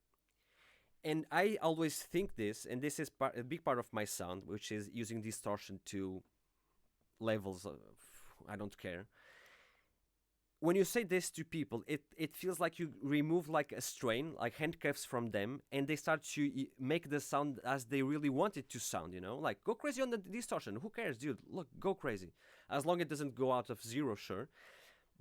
And I always think this, and this is a big part of my sound, which is using distortion to levels of I don't care. When you say this to people, it feels like you remove like a strain, like handcuffs from them, and they start to make the sound as they really want it to sound, you know? Like, go crazy on the distortion. Who cares, dude? Look, go crazy. As long as it doesn't go out of zero, sure.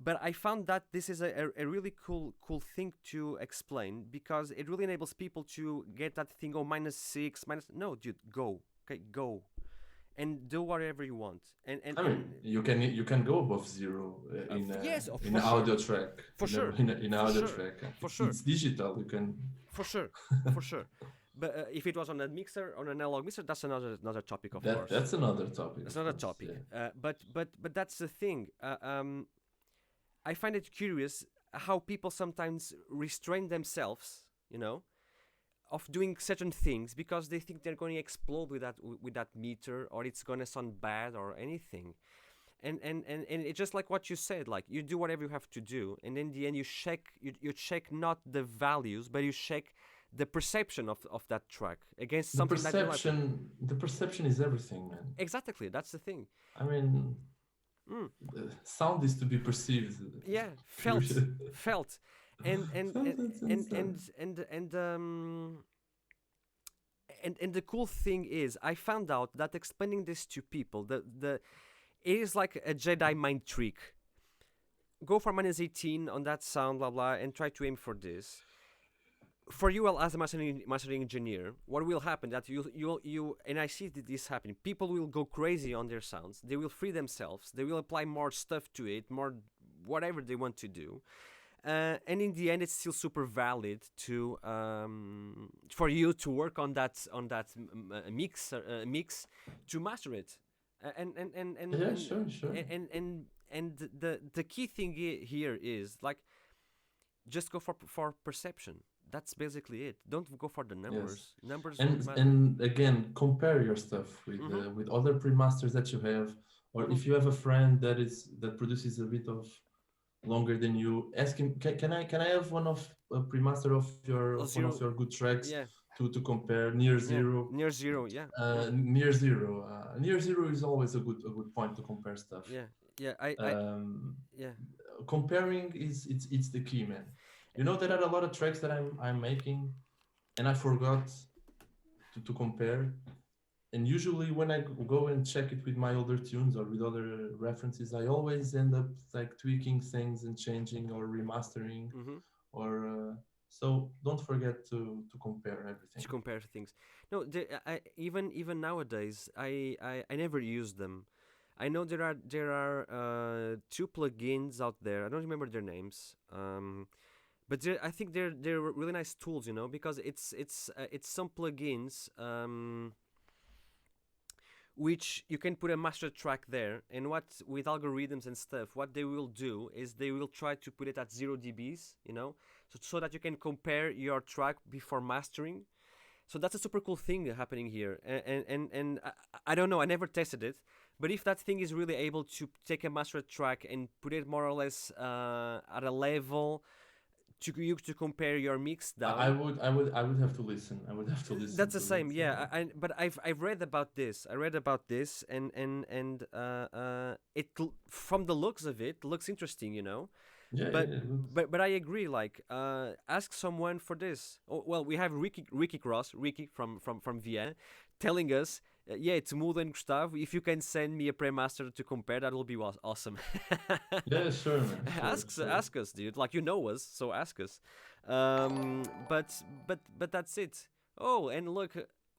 But I found that this is a really cool thing to explain, because it really enables people to get that thing, oh, -6, minus... No, dude, go. Okay, go. And do whatever you want. I mean, you can go above zero yes, in for an audio sure. track. For sure. In an For audio sure. track. For sure. It's digital. You can. For sure. For sure. But if it was on a mixer, on an analog mixer, that's another topic, of course. That's another topic. That's another topic. Yeah. But that's the thing. I find it curious how people sometimes restrain themselves, you know, of doing certain things because they think they're going to explode with that meter, or it's going to sound bad or anything. And it's just like what you said, like, you do whatever you have to do, and in the end you check not the values, but you check the perception of that track against something that you like. The perception is everything, man. Exactly, that's the thing. I mean, sound is to be perceived. Yeah, felt. And the cool thing is, I found out that explaining this to people, it is like a Jedi mind trick. Go for -18 on that sound, blah blah, and try to aim for this. For you, as a mastering engineer, what will happen that you and I see this happen. People will go crazy on their sounds. They will free themselves. They will apply more stuff to it, more whatever they want to do. And in the end, it's still super valid to for you to work on that mix to master it. Yeah, sure. And the key thing here is, like, just go for perception. That's basically it. Don't go for the numbers. Yes. Numbers and again, compare your stuff with other pre-masters that you have, or if you have a friend that produces a bit of longer than you, ask him, can I have one of a pre-master of one of your good tracks, yeah, to compare near zero. Near zero, yeah. Near zero is always a good point to compare stuff. Yeah. Yeah. Comparing it's the key, man. You know, there are a lot of tracks that I'm making, and I forgot to compare. And usually when I go and check it with my older tunes or with other references, I always end up like tweaking things and changing or remastering, or so don't forget to compare everything. To compare things. No, even nowadays, I never use them. I know there are two plugins out there. I don't remember their names. But I think they're really nice tools, you know, because it's some plugins which you can put a master track there, and what with algorithms and stuff, what they will do is they will try to put it at 0 dBs, you know, so that you can compare your track before mastering. So that's a super cool thing happening here, and I don't know, I never tested it, but if that thing is really able to take a master track and put it more or less at a level to compare your mix down, I would have to listen. I would have to listen. That's the same, yeah. But I've read about this. I read about this, and it, from the looks of it, looks interesting, you know. Yeah, but I agree. Like, ask someone for this. Oh, well, we have Ricky Cross, from Vienna, telling us, yeah, Temudo and Gustavo, if you can send me a pre-master to compare, that will be awesome. Yeah, sure, man. Ask us, dude. Like, you know us, so ask us. But that's it. Oh, and look,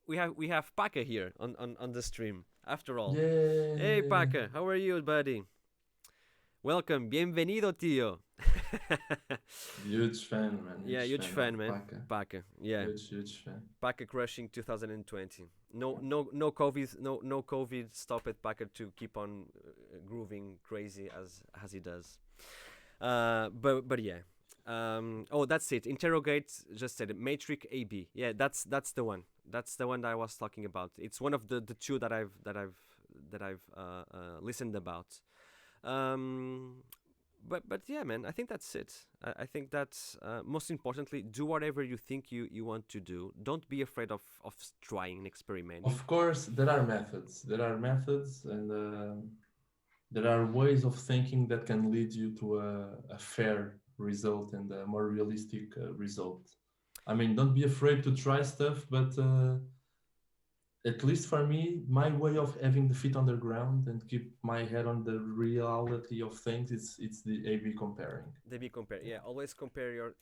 we have Paka here on the stream. after all. Hey, Yay! Paca, how are you, buddy? Welcome, bienvenido, tío. Huge fan, man. Yeah, Huge huge fan fan, of man. Paca. Paca, yeah. Huge fan. Paca crushing 2020. No COVID, no COVID. Stop it, Paca, to keep on grooving crazy as he does. But yeah. Oh, that's it. Interrogate just said it. Matrix AB. Yeah, that's the one. That's the one that I was talking about. It's one of the two that I've listened about. Um, but yeah, man, I think that's it. I think that's most importantly, do whatever you think you want to do. Don't be afraid of trying and experimenting. Of course, there are methods. There are methods, and there are ways of thinking that can lead you to a fair result and a more realistic result. I mean, don't be afraid to try stuff, but at least for me, my way of having the feet on the ground and keep my head on the reality of things, it's the A/B comparing. They be compare. Yeah, always compare your.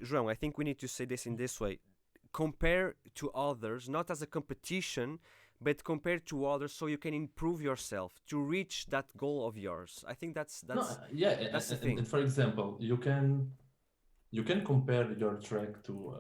João, I think we need to say this in this way: compare to others, not as a competition, but compare to others so you can improve yourself to reach that goal of yours. I think that's No, that's yeah, that's the thing. and for example, you can compare your track to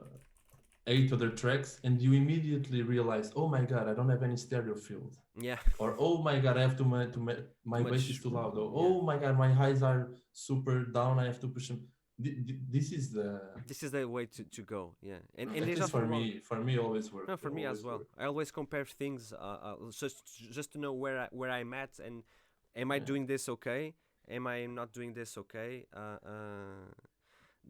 8 other tracks, and you immediately realize, oh my god, I don't have any stereo field, Yeah, or oh my god, I have too my bass is much. too loud, or Yeah, oh my god, my highs are super down, I have to push them. This is the this is the way to go. Yeah, and at there's least nothing for wrong. me, always work, No, for me as always well. work. I always compare things, just to know where I'm at, and am I Yeah. doing this okay? Am I not doing this okay?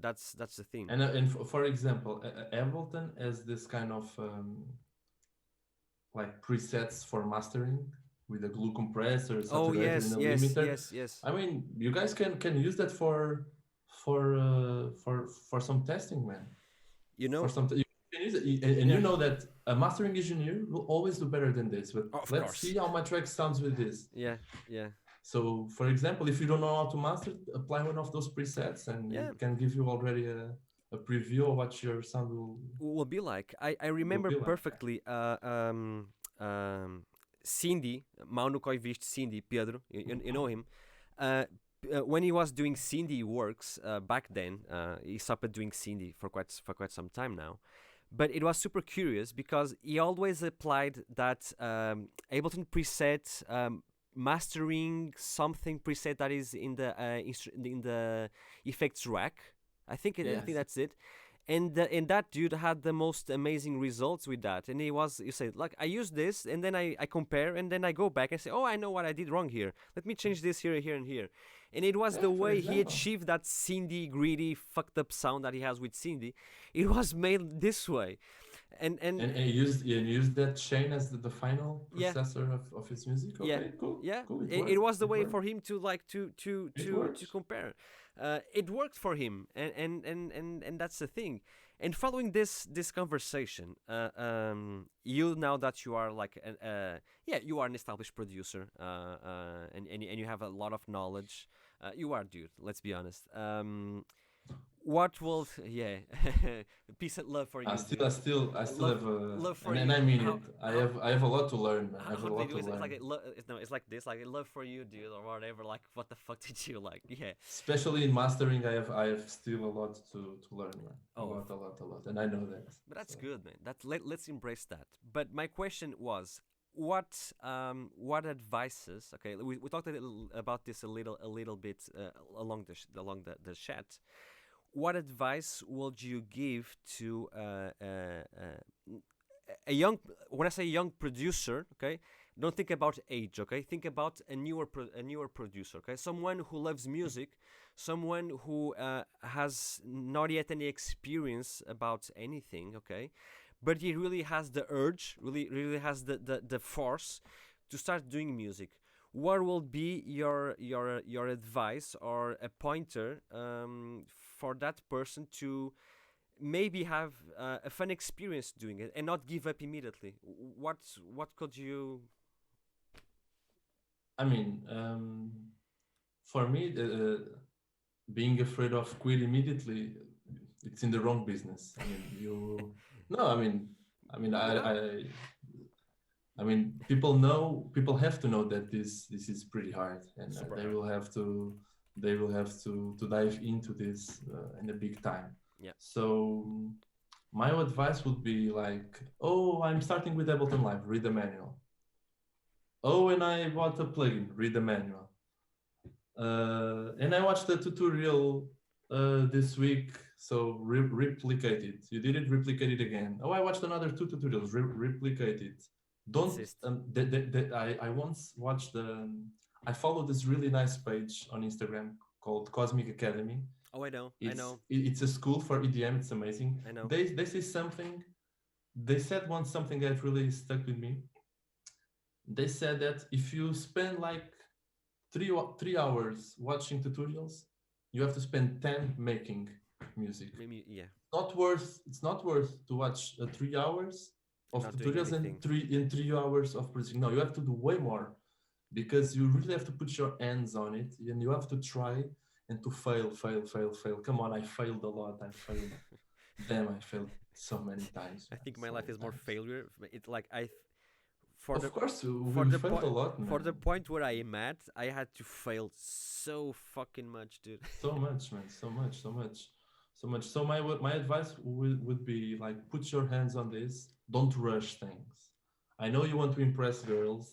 That's the thing. And for example, Ableton has this kind of like presets for mastering with a glue compressor, Oh saturator, and yes, a yes, limiter. yes, yes. I mean, you guys can use that for some testing, man. You For know, some, you can use it, and yeah. you know that a mastering engineer will always do better than this. But Oh, of let's course. see how my track sounds with this. Yeah, yeah, So, for example, if you don't know how to master, apply one of those presets, and yeah. it can give you already a preview of what your sound Will be like. I will remember be like. perfectly. Cindy, Mau no Coi Viste Cindy, Pedro. You know him. Uh, when he was doing Cindy works back then, he stopped doing Cindy for quite some time now. But it was super curious because he always applied that Ableton preset, mastering something preset that is in the effects rack. I think Yes. that's it. And that dude had the most amazing results with that. And you say, like, I use this, and then I compare, and then I go back and say, oh, I know what I did wrong here. Let me change this here, here, and here. And it was the Yeah, for way he example. achieved that Cindy, greedy, fucked up sound that he has with Cindy. It was made this way. And And use that chain as the final yeah, processor of his music. yeah, Okay, cool, yeah. cool. It It worked. was the It way worked. for him to like It to works. compare. It worked for him, and that's the thing. And following this conversation, you, now that you are like yeah, you are an established producer, and you have a lot of knowledge. You are, dude. Let's be honest. What will yeah, peace and love for I you, still, dude. I still, I still Love have love for and you. I mean How it. I how have, I have a lot to learn, man. I have how a do they lot do to it? It's like learn. no, it's like this, like a love for you, dude, or whatever. Like, what the fuck did you like? Yeah. Especially in mastering, I have still a lot to learn, man. Oh, A lot, and I know that. but that's So good, man. Let's embrace that. But my question was, what advices? Okay, we talked a little about this a little bit along the chat. What advice would you give to a young, when I say young producer, okay, don't think about age, okay, think about a newer producer, okay, someone who loves music, someone who has not yet any experience about anything, okay, but he really has the urge, really has the force to start doing music. What will be your advice or a pointer for that person to maybe have a fun experience doing it and not give up immediately? What could you? I mean, for me, being afraid of quit immediately, it's in the wrong business. I mean, you. No, I mean, You know? I I mean, people have to know that this is pretty hard, and Super they hard. will have to dive into this in a big time. Yeah. So my advice would be like, oh, I'm starting with Ableton Live, read the manual. Oh, and I bought a plugin, read the manual. And I watched the tutorial this week, so replicate it. You did it, replicate it again. Oh, I watched another two tutorials, replicate it. Don't. Insist. I once watched I follow this really nice page on Instagram called Cosmic Academy. Oh, I know. I It's know. it's a school for EDM. It's amazing. I know. They say something. They said once something that really stuck with me. They said that if you spend like 3 hours watching tutorials, you have to spend 10 making music. Maybe. Yeah. It's not worth to watch 3 hours And of not doing tutorials anything. and 3 hours of producing. No, you have to do way more because you really have to put your hands on it and you have to try and to fail. Come on, I failed a lot. I failed. Damn, I failed so many times, I man. think my So life many is more times. failure. It like I for Of the course, for we the failed point a lot, for the man. point where I am at, I had to fail so fucking much, dude. So much, man. So much. So my advice would be like put your hands on this. Don't rush things. I know you want to impress girls.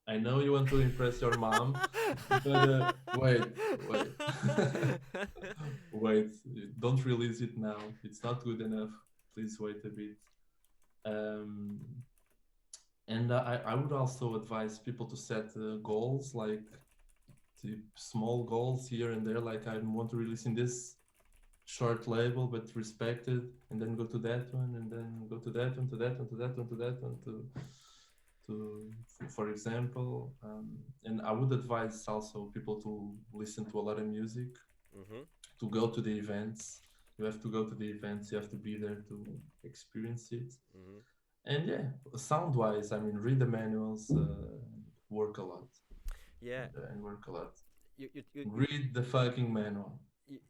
I know you want to impress your mom, but wait, wait. Don't release it now. It's not good enough. Please wait a bit. Um, and I would also advise people to set goals, like small goals here and there. Like I want to release in this short label but respected, and then go to that one, and then go to that one, to that one, to that one, to that one, to for example. And I would advise also people to listen to a lot of music, Mm-hmm. to go to the events. You have to go to the events, you have to be there to experience it. Mm-hmm. And yeah, sound wise, I mean, read the manuals, work a lot, Yeah, and work a lot. you Read the fucking manual. y-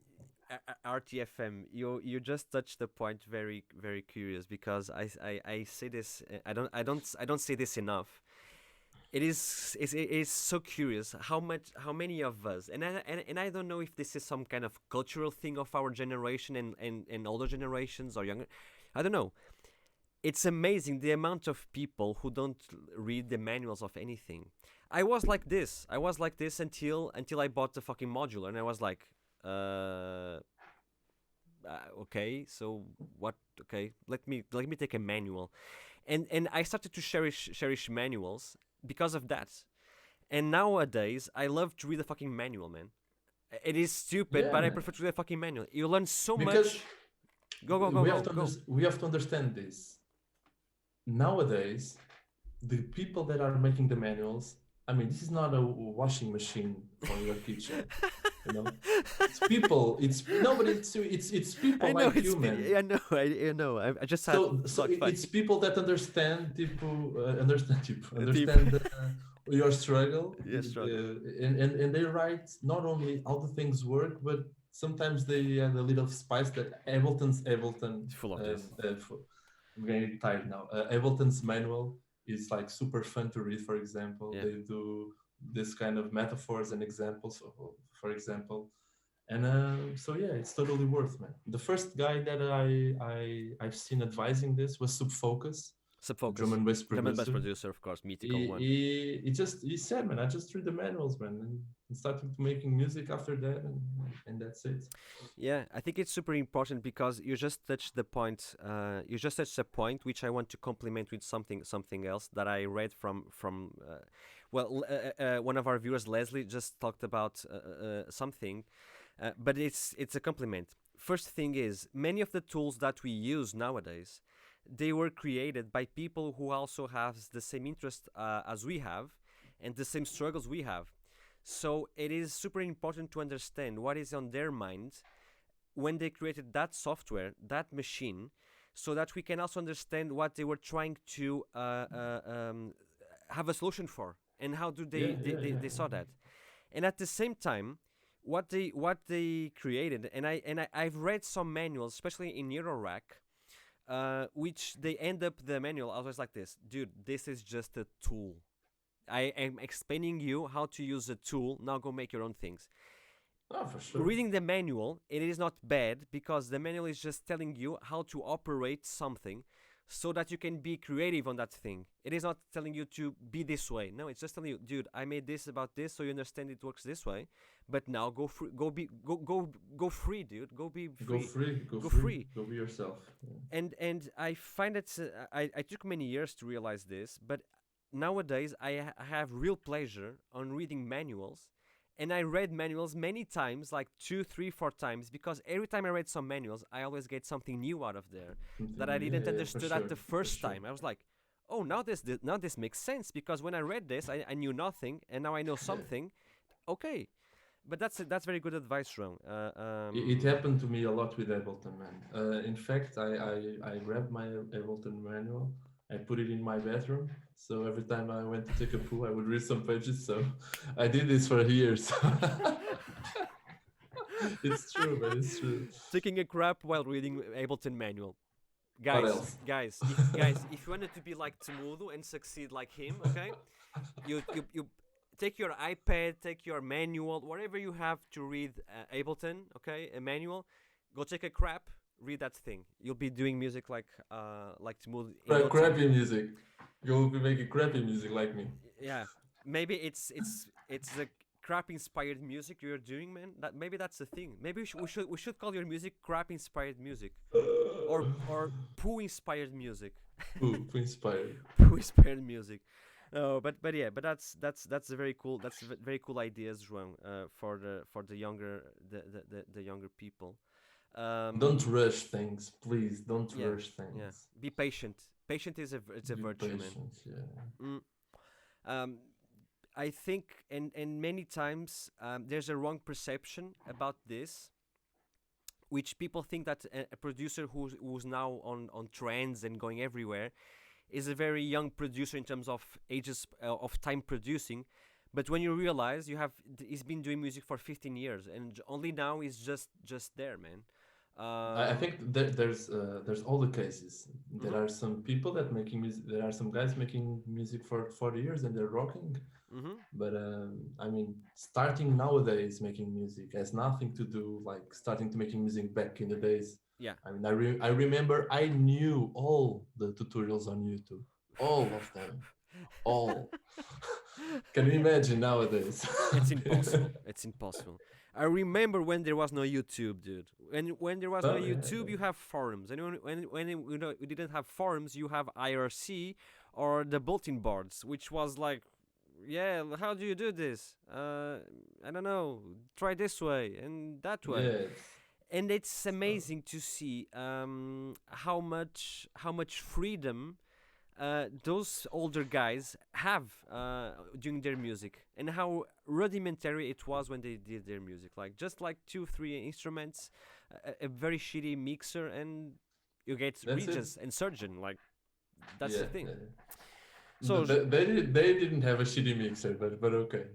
RTFM, you just touched the point very curious because I say this I don't say this enough. It is so curious how many of us and I don't know if this is some kind of cultural thing of our generation and older generations or younger. I don't know. It's amazing the amount of people who don't read the manuals of anything. I was like this until I bought the fucking modular and I was like, uh, okay, so what? Okay, let me take a manual, and I started to cherish manuals because of that. And nowadays, I love to read the fucking manual, man. It is stupid, Yeah, but I man. prefer to read the fucking manual. You learn so Because much. Go. we have to understand this. Nowadays, the people that are making the manuals, I mean, this is not a washing machine for your kitchen, you know. It's people. It's no, but it's people I know like you, man. I know. I just had So thought fun. it's people that understand people, Deep. understand your struggle, Yeah, struggle. and they write not only how the things work, but sometimes they add a little spice that Ableton. It's full of this. I'm getting tired now. Ableton's manual is like super fun to read. For example, Yeah. they do this kind of metaphors and examples. For example, and so yeah, it's totally worth, man. The first guy that I've seen advising this was Subfocus, the drum Subfocus. and bass Drum and bass producer. producer, of course, mythical one. He said, man, I just read the manuals, man, and started making music after that, and that's it. Yeah, I think it's super important because you just touched the point. You just touched a point which I want to complement with something else that I read from. One of our viewers, Leslie, just talked about something, but it's a compliment. First thing is many of the tools that we use nowadays, they were created by people who also have the same interest as we have, and the same struggles we have. So it is super important to understand what is on their mind when they created that software, that machine, so that we can also understand what they were trying to have a solution for, and how do Yeah, yeah, they yeah. saw that. And at the same time, what they created, and I've read some manuals, especially in Eurorack, which they end up the manual. I was like this, dude. This is just a tool. I am explaining you how to use a tool. Now go make your own things. Oh, for sure. Reading the manual, it is not bad because the manual is just telling you how to operate something so that you can be creative on that thing. It is not telling you to be this way. No, it's just telling you, dude, I made this about this so you understand it works this way. But now go free, go free, dude. Go be free. Go free. Go Go free. free. Go be yourself. Yeah. And I find it I took many years to realize this, but nowadays I have real pleasure on reading manuals, and I read manuals many times, like 2, 3, 4 times, because every time I read some manuals, I always get something new out of there that I didn't understood at the first time. I was like, oh, now this makes sense, because when I read this, I knew nothing, and now I know something. Okay, but that's very good advice, Ron. It happened to me a lot with Ableton, man. In fact, I grabbed my Ableton manual, I put it in my bathroom, so every time I went to take a poo, I would read some pages. So I did this for years. It's true, but it's true. Taking a crap while reading Ableton manual. What else? Guys, if you wanted to be like Temudo and succeed like him, okay, you take your iPad, take your manual, whatever you have to read Ableton, okay, a manual, go take a crap, read that thing. You'll be doing music like Temudo. Crappy music. You'll be making crappy music like me. Yeah, maybe it's the crap inspired music you're doing, man. Maybe that's the thing. Maybe we should call your music crap inspired music, or poo inspired music. Poo inspired. Poo inspired music. No, but that's a very cool. That's very cool ideas, João. For the younger the younger people. Don't rush things, please. Don't rush things. Yeah. Be patient. Patient is a virtue, patient, man. Yeah. I think, and many times there's a wrong perception about this, which people think that a producer who's now on trends and going everywhere is a very young producer in terms of ages of time producing. But when you realize he's been doing music for 15 years and only now he's just there, man. I think there's all the cases. There are some people that making music. There are some guys making music for 40 years and they're rocking. But I mean, starting nowadays making music has nothing to do like starting to making music back in the days. Yeah. I mean, I remember I knew all the tutorials on YouTube, all of them, all. Can you imagine nowadays? It's impossible. It's impossible. I remember when there was no YouTube, dude. When there was no YouTube, you have forums. And when we didn't have forums, you have IRC or the bulletin boards, which was like, yeah, how do you do this? I don't know. Try this way and that way. Yes. And it's amazing to see how much freedom those older guys have doing their music, and how rudimentary it was when they did their music. Like just like 2, 3 instruments, a very shitty mixer, and you get Regis and Surgeon. Like that's the thing. So they didn't have a shitty mixer, but okay.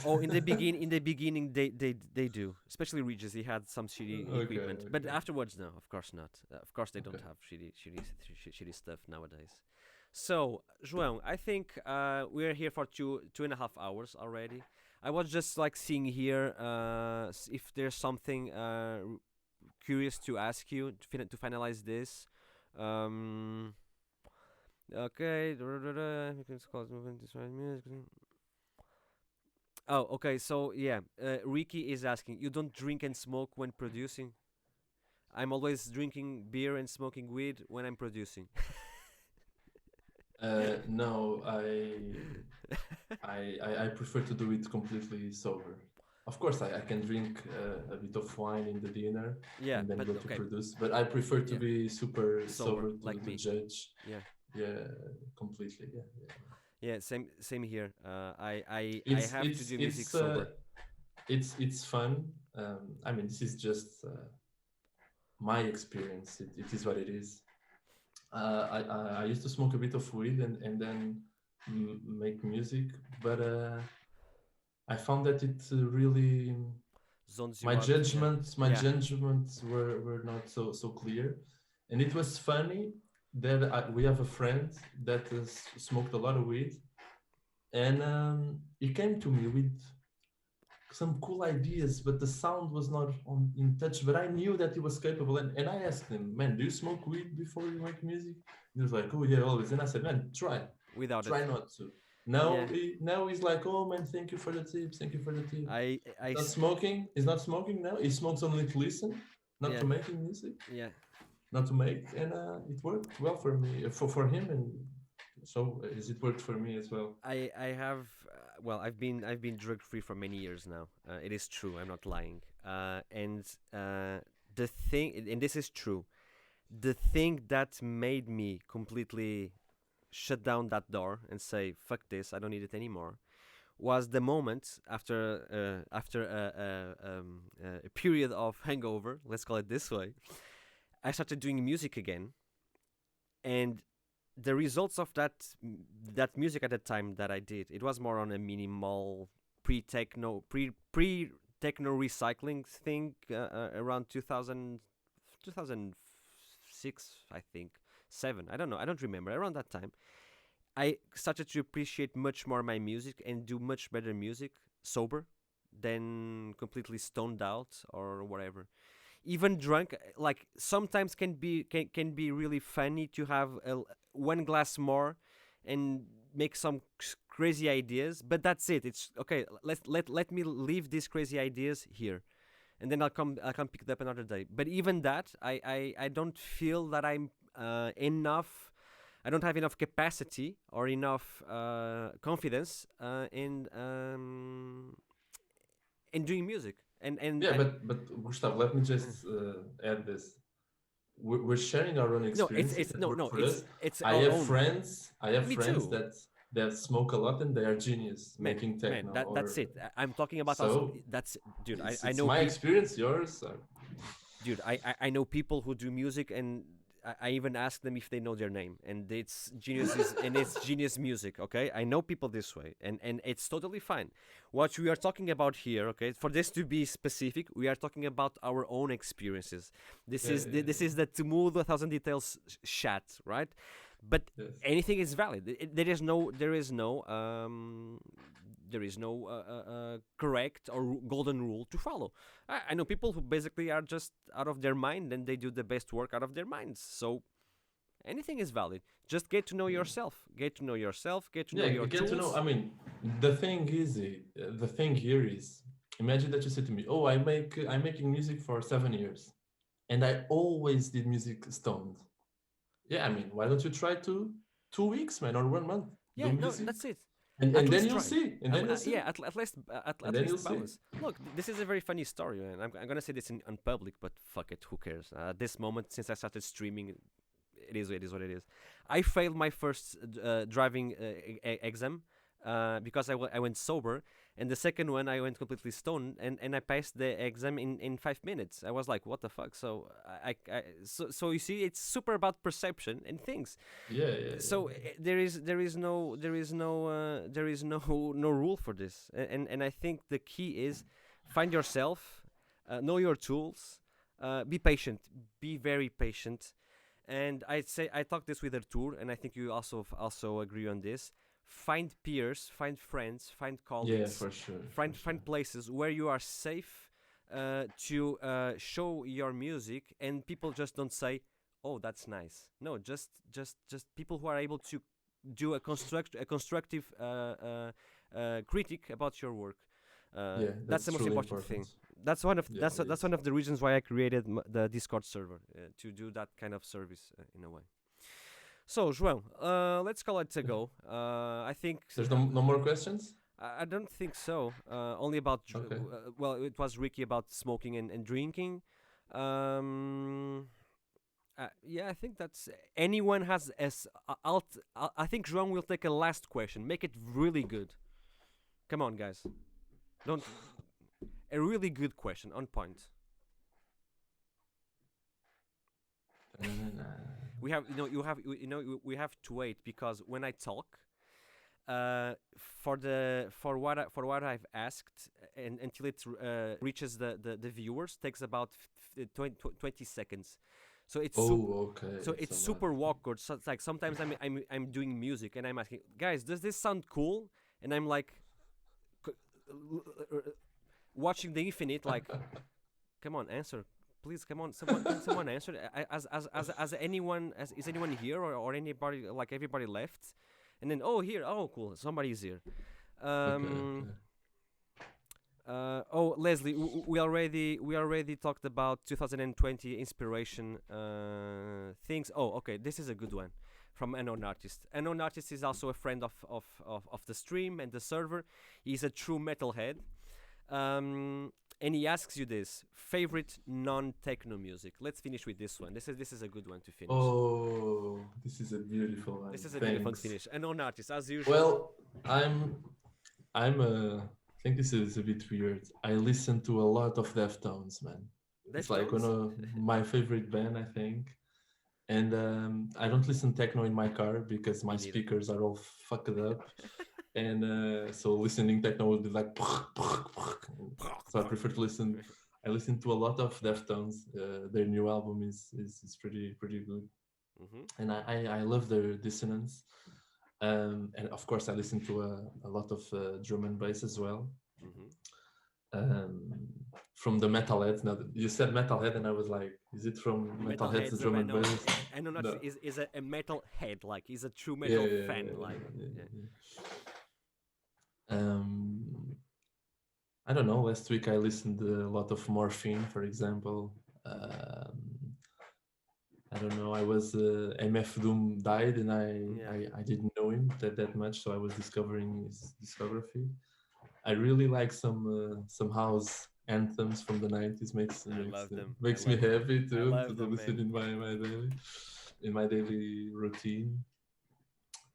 Oh, in the beginning they do. Especially Regis, he had some shitty equipment, but afterwards, no, of course not. Of course they don't have shitty stuff nowadays. So, João, I think we're here for 2.5 hours already. I was just like seeing here if there's something curious to ask you to finalize this. Okay. Oh, okay. So yeah, Ricky is asking, you don't drink and smoke when producing? I'm always drinking beer and smoking weed when I'm producing. No, I prefer to do it completely sober. Of course, I can drink a bit of wine in the dinner and then go to produce, but I prefer to be super sober like to me. judge. Yeah, completely. Yeah, same here. I have to do music sober. It's fun. I mean, this is just my experience. It is what it is. I used to smoke a bit of weed and then make music, but I found that it really zones my judgments were not so clear, And it was funny that we have a friend that smoked a lot of weed, and he came to me with some cool ideas, but the sound was not in touch. But I knew that he was capable, and I asked him, "Man, do you smoke weed before you make music?" He was like, "Oh yeah, always." And I said, "Man, Without it. try not to." Now, Yeah. now he's like, "Oh man, thank you for the tips, thank you for the tip." I Not smoking. He's not smoking now. He smokes only to listen, not yeah. to making music, Yeah. not to make, and it worked well for me, for him, and so as it worked for me as well. I have well, I've been drug free for many years now. It is true. I'm not lying. And the thing, and this is true. The thing that made me completely shut down that door and say fuck this, I don't need it anymore, was the moment after a period of hangover, let's call it this way. I started doing music again, and the results of that music at the time that I did, it was more on a minimal pre techno recycling thing around 2006, I think, 7. I don't know. I don't remember. Around that time, I started to appreciate much more my music and do much better music sober than completely stoned out or whatever. Even drunk, like sometimes can be really funny to have one glass more and make some crazy ideas, but that's it. It's okay. Let me leave these crazy ideas here, and then I'll come pick it up another day. But even that, I don't feel that I'm enough. I don't have enough capacity or enough confidence in doing music. Yeah, but Gustav, let me just add this. We're sharing our own No, experiences it's that no work no for us. it's I our have own. friends. I have Me friends too, that smoke a lot and they are genius man. making Man, techno. that's Or it. I'm talking about us. so That's dude. I it's I it's know my people. experience. Yours. Dude, I know people who do music, and I even ask them if they know their name, and it's geniuses and it's genius music. Okay, I know people this way, and it's totally fine. What we are talking about here, okay, for this to be specific, we are talking about our own experiences. This Yeah, is yeah, this is the Temudo 1,000 details chat, right? But yes. anything is valid. There is no correct or golden rule to follow. I know people who basically are just out of their mind and they do the best work out of their minds. So anything is valid. Just get to know Yeah. yourself. Get to know yourself. Get to know Yeah, your get to know. tools. I mean, the thing here is, imagine that you say to me, "Oh, I'm making music for 7 years, and I always did music stoned." Yeah, I mean, why don't you try to 2 weeks, man, or 1 month, do Yeah, no, music, that's it. and At then least you'll try. see, and then you'll see, Yeah, at least and at then you'll least see. balance. Look, this is a very funny story, and I'm gonna say this in public, but fuck it, who cares? At this moment, since I started streaming, it is what it is. I failed my first driving exam because I went sober, and the second one I went completely stoned, and I passed the exam in 5 minutes. I was like, what the fuck? So you see, it's super about perception and things. Yeah, yeah, So yeah. there is no no rule for this, and I think the key is find yourself, know your tools, be patient, be very patient. And I'd say I talked this with Artur, and I think you also agree on this. Find peers, find friends, find Yeah, colleagues, for sure, for sure. find places where you are safe to show your music, and people just don't say, "Oh, that's nice." No, just people who are able to do a constructive critique about your work. Yeah, That's that's the most truly important important. thing. That's one of Yeah, it that's is. one of the reasons why I created the Discord server to do that kind of service in a way. So, João, let's call it a go. I think There's no more questions. I don't think so. Only about Okay. well, it was Ricky about smoking and drinking. Um, yeah, I think that's anyone has as I think João will take a last question. Make it really good. Come on, guys. Don't a really good question on point. Na-na-na. We have we have to wait because when I talk, for what I've asked and until it reaches the viewers takes about 20 seconds. So it's Oh, okay. so it's So super awkward. So it's like sometimes I'm doing music and I'm asking guys, does this sound cool? And I'm like watching the infinite, like, come on, answer, please, come on, someone, can someone answer? As anyone, as is anyone here or anybody, like everybody left? And then here, cool, somebody's here. okay, Um, okay. Leslie, we already talked about 2020 inspiration things. Oh, okay, this is a good one from an unknown artist. An unknown artist is also a friend of the stream and the server. He's a true metalhead. And he asks you this: favorite non-techno music. Let's finish with this one. This is a good one to finish. Oh, this is a beautiful one. This is a beautiful one to Thanks. finish. An unknown artist, as usual. Well, I'm I think this is a bit weird. I listen to a lot of Deftones, man. It's like one Deftones? of my favorite band, I think. And I don't listen techno in my car because my Me neither. speakers are all fucked up. And so listening techno would be like. So I prefer to listen. I listen to a lot of Deftones. Their new album is pretty good, and I love their dissonance. And of course, I listen to a lot of drum and bass as well. Um, from the metalheads. Now you said metalhead, and I was like, is it from Metalheads, the Metalheads, drum and no, bass? I know not No. is a metal head, like he's a true Yeah, metal yeah, fan, yeah, like yeah, yeah. yeah. I don't know. Last week I listened to a lot of Morphine, for example. I don't know. I was MF Doom died, and Yeah. I didn't know him that much, so I was discovering his discography. I really like some house anthems from the 90s. Makes I makes love them. I makes me love them. happy I too love to them, listen man. in my daily routine.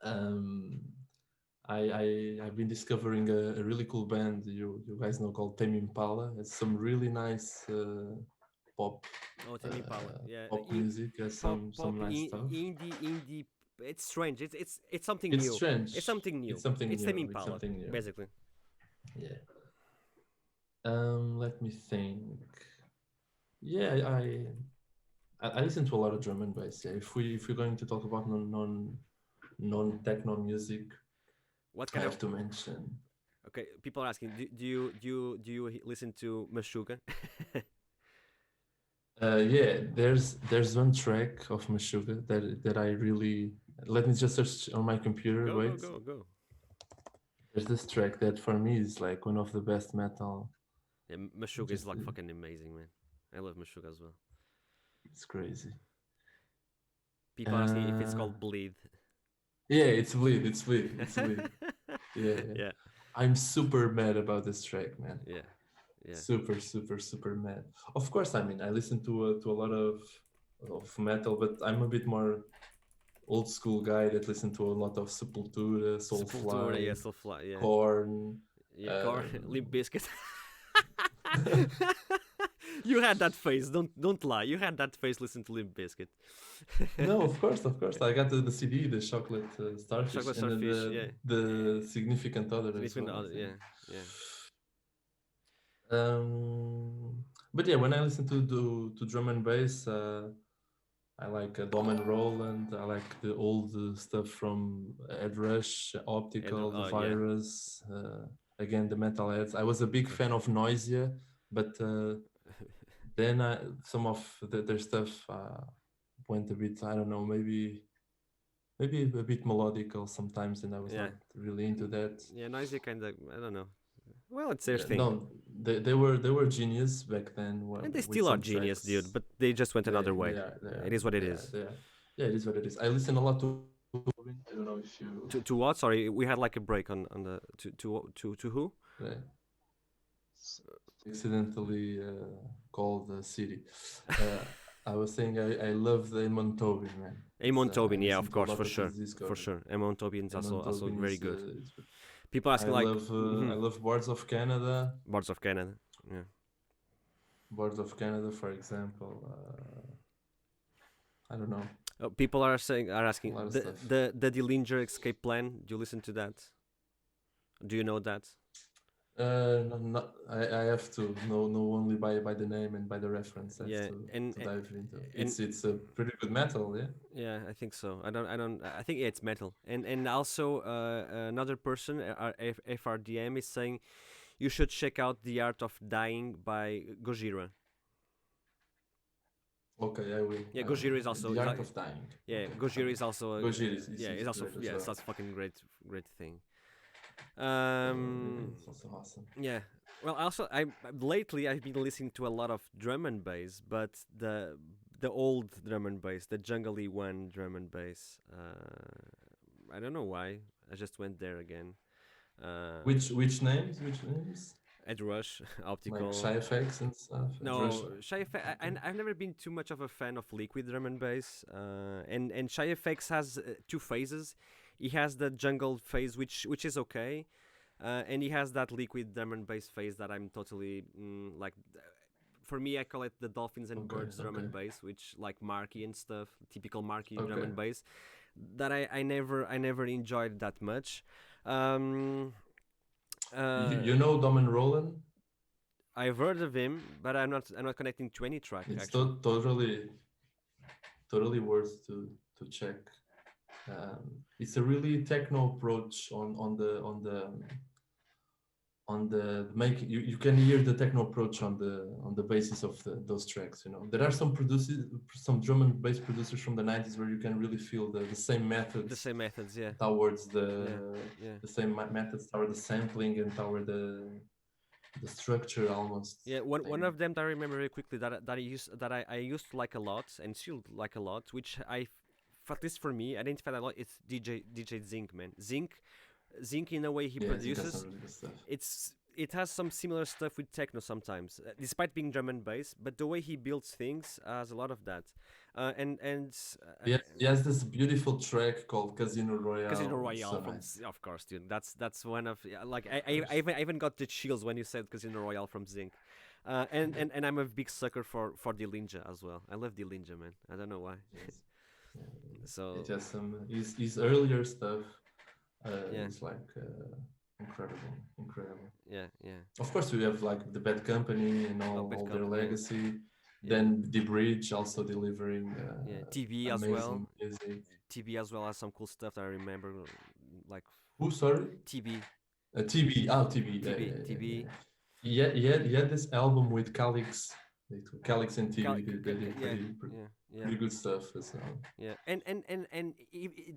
Um, I've been discovering a really cool band you guys know called Tame Impala. It's some really nice pop Oh, Tame Impala. Yeah. pop music. Has Pop, some nice stuff. indie. It's strange. It's something It's new. It's strange. something It's new. something It's Tame new. It's Impala, something new. basically. Yeah. Let me think. Yeah, I listen to a lot of drum and bass. Yeah, if we're going to talk about non techno music, What I kind of? have to mention. Okay, people are asking. Do you listen to Meshuggah? Yeah, there's one track of Meshuggah that I really let me just search on my computer. Go, go, Wait, go, go. there's this track that for me is like one of the best metal. Yeah, Meshuggah is Just like fucking amazing, man. I love Meshuggah as well. it's crazy. People are asking if it's Uh, called Bleed. yeah, it's bleed. It's bleed. It's bleed. Yeah, yeah. Yeah, I'm super mad about this track, man. yeah, yeah. Super mad. Of course, I mean I listen to a lot of metal, but I'm a bit more old school guy that listen to a lot of Sepultura, Sepultura, yeah, Soulfly, Soulfly, yeah, Korn. yeah. Car, Um, Limp Bizkit. You had that face. Don't lie. You had that face. Listen to Limp Bizkit. no, of course. I got the CD, the Chocolate Starfish, Chocolate and then Starfish, yeah. the Significant Other as Significant well, I other, think. yeah, yeah. But yeah, when I listen to drum and bass, I like Dom and Roland. I like the old stuff from Ed Rush, Optical, The Oh yeah, Virus. Again, the Metalheads. I was a big for fan sure. of Noisia, but then some of their stuff went a bit. I don't know, maybe a bit melodical sometimes, and I was Yeah, not really into that. yeah. Noisy kind of. I don't know. Well, it's their thing, No, they were genius back then and they with still are some genius, dude. tracks. But they just went They another they way. are they It are is what it they are is. they are. Yeah, it is what it is. I listen a lot to. I don't know if you To what? Sorry, we had like a break on the to who? uh, accidentally called the city. Uh, I was saying I love the Amon Tobin, man. Amon I Tobin, yeah, listen of to a course, lot for of his sure, for discography. sure. Amon Tobin is Amon also Tobin very good. is People I asking like, love I love Boards of Canada. Birds of Canada. Yeah. Boards of Canada, for example. I don't know, People are a asking lot of the stuff. the the Dillinger Escape Plan. Do you listen to that? Do you know that? No, not, I have to know only by the name and by the reference. I have Yeah, to dive into. and It's a pretty good metal, yeah. yeah, I think so. I think, yeah, it's metal. And also another person, FRDM, is saying you should check out The Art of Dying by Gojira. Okay, I will. Yeah, I will. Gojira is Okay, also the is art like, of dying. yeah, Okay, Gojira is also Gojira yeah, is is also great as yeah, well. that's fucking great thing. Yeah, yeah, Um, it's also awesome. yeah. Well, also I lately I've been listening to a lot of drum and bass, but the old drum and bass, the jungly one drum and bass. I don't know why. I just went there again. Uh, Which names? Which names? at Rush, Like Optical. Shy FX and stuff at No, Russia. Shy FX. Okay. I've never been too much of a fan of liquid drum and bass. And Shy FX has two phases. He has the jungle phase, which is okay, and he has that liquid drum and bass phase that I'm totally like. For me, I call it the dolphins and Okay. birds drum Okay. and bass, which like Marky and stuff, typical Marky drum Okay. and bass. That I never enjoyed that much. Um, You know Domen Roland? I've heard of him, but I'm not connecting to any track It's actually. totally worth to check. It's a really techno approach on the make you can hear the techno approach on the basis of those tracks. You know, there are some producers, some drum and bass producers from the 90s where you can really feel the same methods The same methods, yeah, towards yeah. the same methods toward the sampling and toward the structure almost Yeah, one thing. of them that I remember very quickly that I used to like a lot and still like a lot, which at least for me, identified a lot. It's DJ Zinc, man. Zinc in the way he Yeah, I think that's some produces, really good stuff. it has some similar stuff with techno sometimes, despite being drum and bass. But the way he builds things has a lot of that, and He has this beautiful track called Casino Casino Royale. It's Royale so from nice. of course, dude. That's one of, yeah, like Of course. I even got the chills when you said Casino Royale from Zinc. And I'm a big sucker for Dilinja as well. I love Dilinja, man. I don't know why. Yes. Yeah, So it has some his earlier stuff yeah, is like incredible. yeah. Of course, we have like the Bad Company and Oh, Bad all their Company, yeah, legacy. yeah, Then The Bridge also delivering yeah. TB as well. amazing music. TB as well has some cool stuff that I remember, like Who, sorry? TB, TB. Oh, TB. TB. Yeah. He had this album with Calix and TB. They did Yeah, yeah. pretty good stuff as well. Yeah, and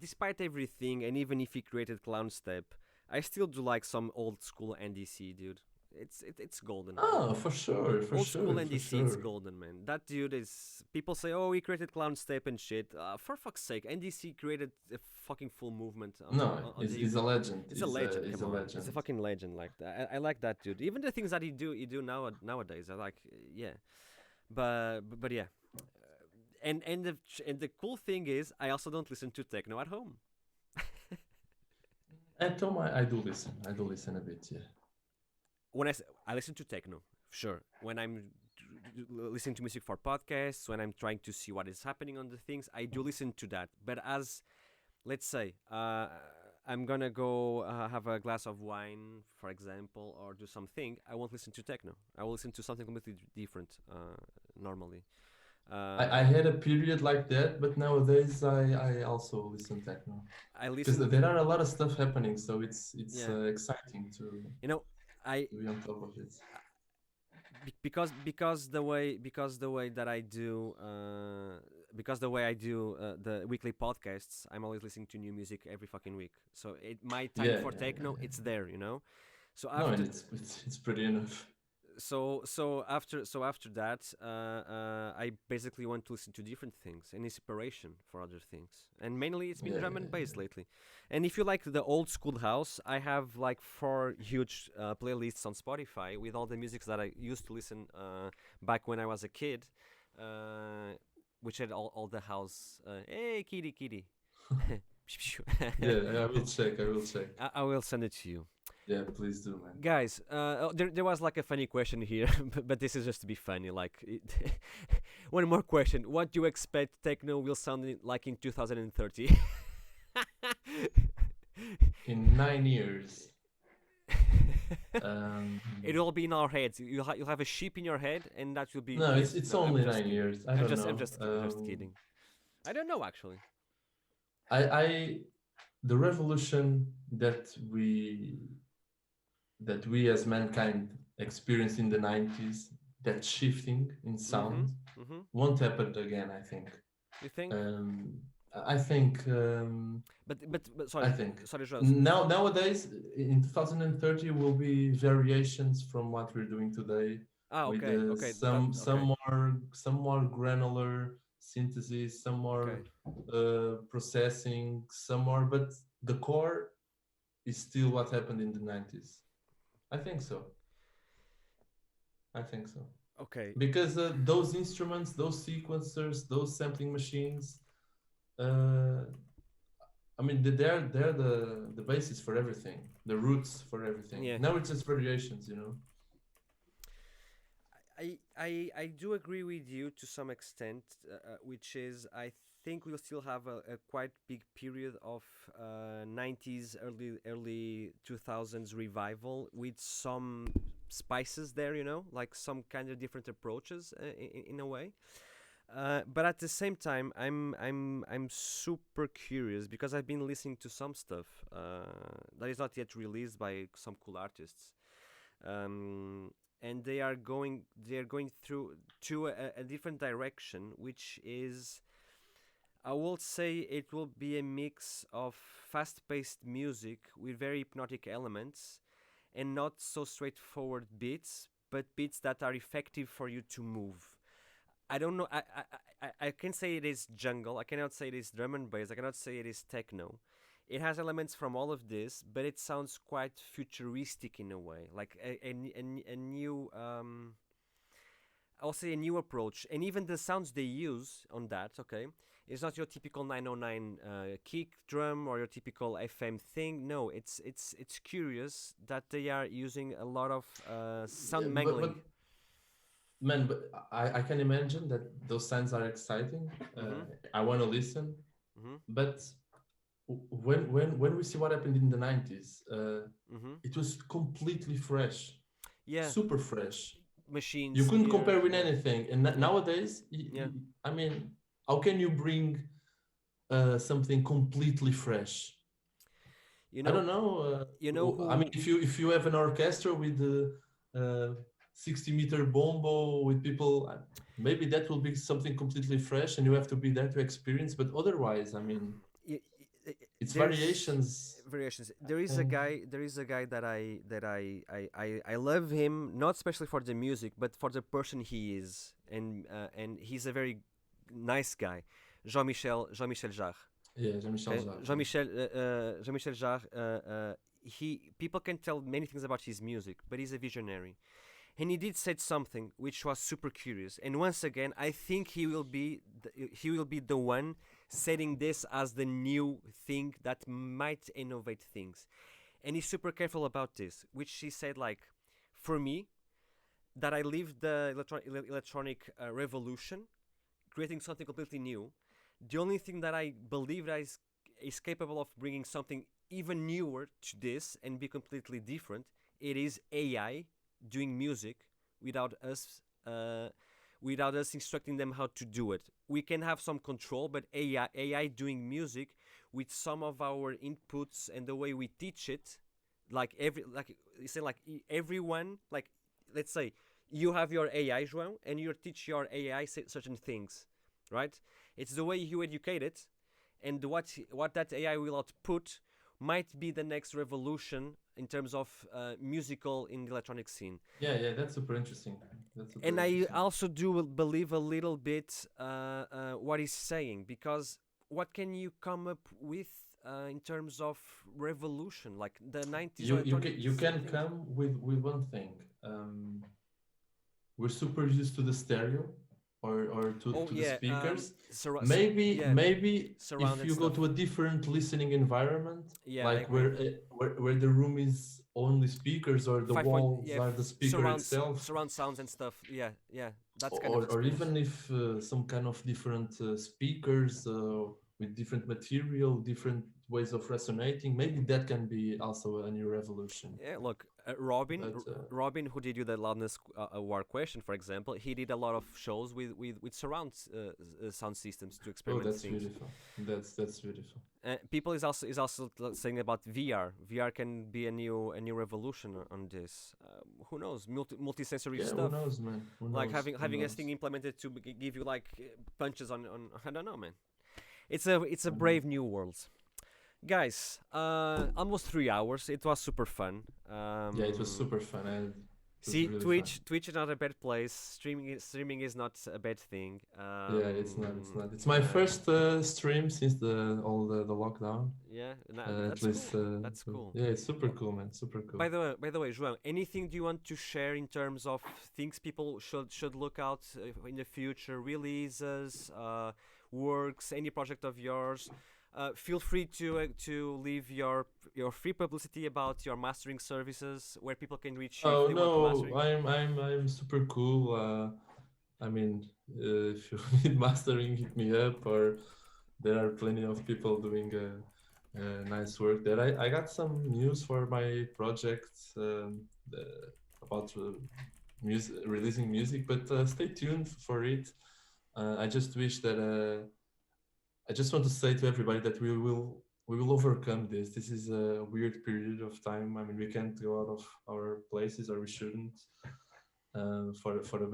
despite everything, and even if he created Clown Step, I still do like some old school NDC, dude. It's golden. Oh, for sure, Old school for NDC, it's sure. golden, man. That dude is. People say, oh, he created Clown Step and shit. For fuck's sake, NDC created a fucking full movement No, on the. he's a legend. It's a legend. He's Come a on, legend. it's a fucking legend. Like that. I like that dude. Even the things that he do nowadays, I like. Yeah, but yeah. And the cool thing is, I also don't listen to techno at home. At home, I do listen. I do listen a bit. Yeah. When I listen to techno, sure. When I'm listening to music for podcasts, when I'm trying to see what is happening on the things, I do listen to that. But as, let's say, I'm gonna go have a glass of wine, for example, or do something, I won't listen to techno. I will listen to something completely different normally. I had a period like that, but nowadays I also listen techno I because listen, there are a lot of stuff happening, so it's yeah. exciting You know, I to be on top of it. because the way that I do because the way I do the weekly podcasts, I'm always listening to new music every fucking week. So my time Yeah, for yeah, techno, yeah. it's there, you know. So No, after and it's pretty enough. after that, I basically want to listen to different things and inspiration for other things, and mainly it's been Yeah, drum yeah, and bass lately. And if you like the old school house, I have like 4 huge playlists on Spotify with all the musics that I used to listen back when I was a kid, which had all the house. Hey, kitty. yeah. I will check. I will check. I will send it to you. Yeah, please do, man. Guys, there was like a funny question here, but this is just to be funny. Like, one more question: what do you expect techno will sound like in 2030? In 9 years. Um, It'll all be in our heads. You'll have a sheep in your head, and that will be no, this. it's No, I'm only just nine kidding. years. I don't know. I'm just kidding. I don't know actually. I the revolution that we as mankind experienced in the 90s, that shifting in Mm-hmm. sound, Mm-hmm. won't happen again. I think. You think? Um, I think. But I sorry, think Jones. nowadays in 2030 will be variations from what we're doing today, Ah, with okay, okay, that okay, some more granular synthesis, some more okay. processing, some more, but the core is still what happened in the 90s. I think so. I think so. Okay. Because those instruments, those sequencers, those sampling machines, uh, I mean, they're the basis for everything, the roots for everything. Yeah. Now it's just variations, you know. I do agree with you to some extent, which is I think we'll still have a quite big period of 90s, early 2000s revival with some spices there, like some kind of different approaches in a way. But at the same time, I'm super curious because I've been listening to some stuff that is not yet released by some cool artists, um, and they are going through to a different direction, which is, I will say, it will be a mix of fast-paced music with very hypnotic elements and not so straightforward beats, but beats that are effective for you to move. I don't know. I can say it is jungle. I cannot say it is drum and bass. I cannot say it is techno. It has elements from all of this, but it sounds quite futuristic in a way, like a new. I'll say a new approach, and even the sounds they use on that. Okay, it's not your typical 909 kick drum or your typical FM thing. No, it's curious that they are using a lot of sound mangling. But man, but I can imagine that those sounds are exciting. Mm-hmm. I want to listen, Mm-hmm. but when we see what happened in the 90s, Mm-hmm. it was completely fresh, Yeah, super fresh. You machines couldn't here. compare with Yeah, anything. And yeah, nowadays, yeah. I mean, how can you bring something completely fresh? You I know, don't know. you know I mean, who? if you have an orchestra with the 60-meter bombo with people, maybe that will be something completely fresh, and you have to be there to experience. But otherwise, I mean, y- it's there's variations. variations. There is a And guy. There is a guy that I love him, not especially for the music, but for the person he is, and he's a very nice guy, Jean Michel Jarre. yeah, Jean-Michel Okay, Jarre. Jean Michel Jarre. He People can tell many things about his music, but he's a visionary. And he did said something which was super curious. And once again, I think he will be the one setting this as the new thing that might innovate things. And he's super careful about this, which he said, like, for me, that I lived the electronic revolution, creating something completely new. The only thing that I believe that is capable of bringing something even newer to this and be completely different, it is AI doing music without us uh, without us instructing them how to do it. We can have some control, but AI doing music with some of our inputs and the way we teach it, like you say, like everyone, like, let's say you have your AI, João, and you teach your AI certain things, right? It's the way you educate it, and what that AI will output might be the next revolution in terms of musical in the electronic scene. Yeah, yeah, that's super interesting. That's super And I interesting. also do believe a little bit what he's saying, because what can you come up with in terms of revolution, like the 90s electronic You scene can things? come with one thing. We're super used to the stereo, or Oh to the yeah, speakers. yeah, Maybe surround if and you go stuff. to a different listening environment, Yeah, I like agree. where the room is only speakers, or the 5 point, walls yeah, are the speaker surrounds itself, surround sounds and stuff. Yeah, yeah, that's kind of or experience. even if some kind of different speakers, with different material, different ways of resonating. Maybe that can be also a new revolution. Yeah, look, Robin, But Robin, who did you the loudness award question, for example, he did a lot of shows with surround sound systems to oh, experiment that's things. beautiful. That's beautiful. People is also saying about VR. VR can be a new revolution on this. Who knows? Multi-sensory Yeah, who stuff, knows, man? Who like knows? Who having a knows? thing implemented to give you like punches on. I don't know, man. It's a Mhm. brave new world. Guys, almost 3 hours. It was super fun. Yeah, it was super fun, and it was See, really fun. Twitch is not a bad place. Streaming is not a bad thing. Yeah, it's not. It's not. It's my first stream since the lockdown. Yeah, At that's least, cool. That's cool. yeah, it's super cool, man. Super cool. By the way, João, anything do you want to share in terms of things people should look out in the future, releases, works, any project of yours? Feel free to leave your free publicity about your mastering services, where people can reach you if Oh they want no, mastering. I'm super cool. I mean, if you need mastering, hit me up. Or there are plenty of people doing nice work there. I got some news for my project about music, releasing music, but stay tuned for it. I just wish that I just want to say to everybody that we will overcome this. This is a weird period of time. I mean, we can't go out of our places, or we shouldn't, for a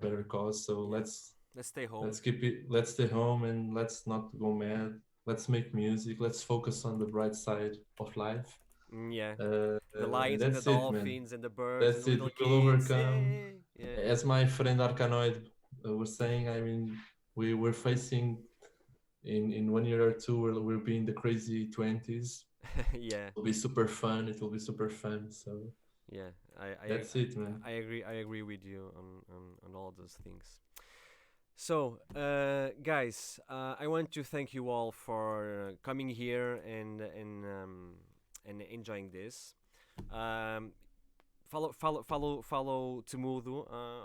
better cause. So Yeah, let's let's stay home. let's keep it. Let's stay home and let's not go mad. Let's make music. Let's focus on the bright side of life. Yeah, the And lions and the that's it, man. dolphins and the birds and That's the it. little We will kids. overcome. Yay! Yeah, As my friend Arkanoid was saying, I mean, we're facing in 1 year or two, we'll be in the crazy 20s. yeah, It'll be super fun. It will be super fun. So yeah. that's it, man. I agree. I agree with you on all those things. So, guys, I want to thank you all for coming here and enjoying this. Um, follow Temudo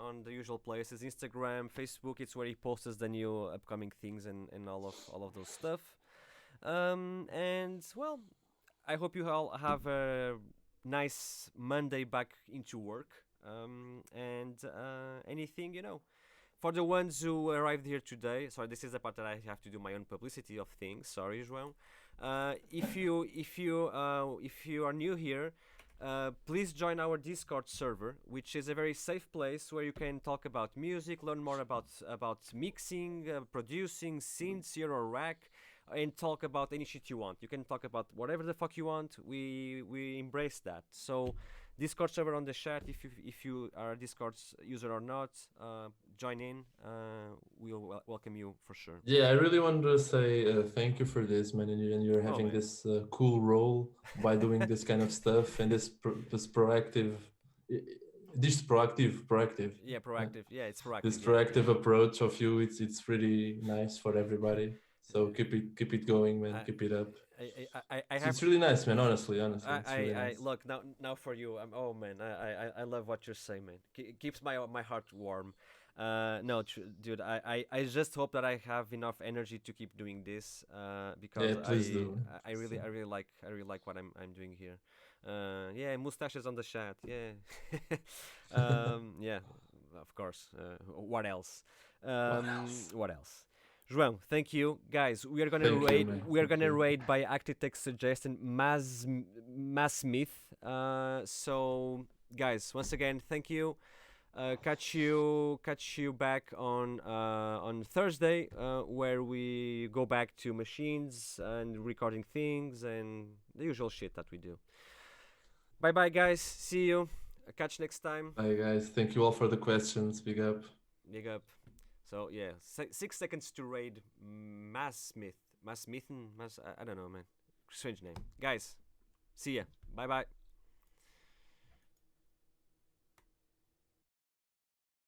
on the usual places: Instagram, Facebook. It's where he posts the new upcoming things and all of those stuff. And well, I hope you all have a nice Monday back into work. And anything for the ones who arrived here today, sorry, this is the part that I have to do my own publicity of things. Sorry, João. If you are new here, please join our Discord server, which is a very safe place where you can talk about music, learn more about mixing, producing, synths, here or rack, and talk about any shit you want. You can talk about whatever the fuck you want. We embrace that. So Discord server on the chat. If you are a Discord user or not, join in. We'll welcome you for sure. Yeah, I really want to say thank you for this, man. And you're Oh, having man. this cool role by doing this kind of stuff, and this proactive, proactive. Yeah, proactive. Yeah, it's proactive. This Yeah, yeah. proactive approach of you, it's really nice for everybody. So keep it going, man. I, Keep it up. I have It's really nice, man. Honestly, it's really I nice. look now for you. Oh man, I love what you're saying, man. Keeps my heart warm. No, dude, I just hope that I have enough energy to keep doing this. Because Yeah, please do. I really like what I'm doing here. Yeah, mustaches on the chat. Yeah, yeah, of course. What else? What else? What else? João, thank you, guys. We are gonna Thank you, raid. man. We are Thank gonna you. raid by Architect suggestion, Maz Smith. So guys, once again, thank you. Catch you back on Thursday, where we go back to machines and recording things and the usual shit that we do. Bye bye, guys. See you. Catch next time. Bye, guys. Thank you all for the questions. Big up. Big up. So yeah, 6 seconds to raid Mass Smith. Mass Smithen? I don't know, man. Strange name. Guys, see ya. Bye bye.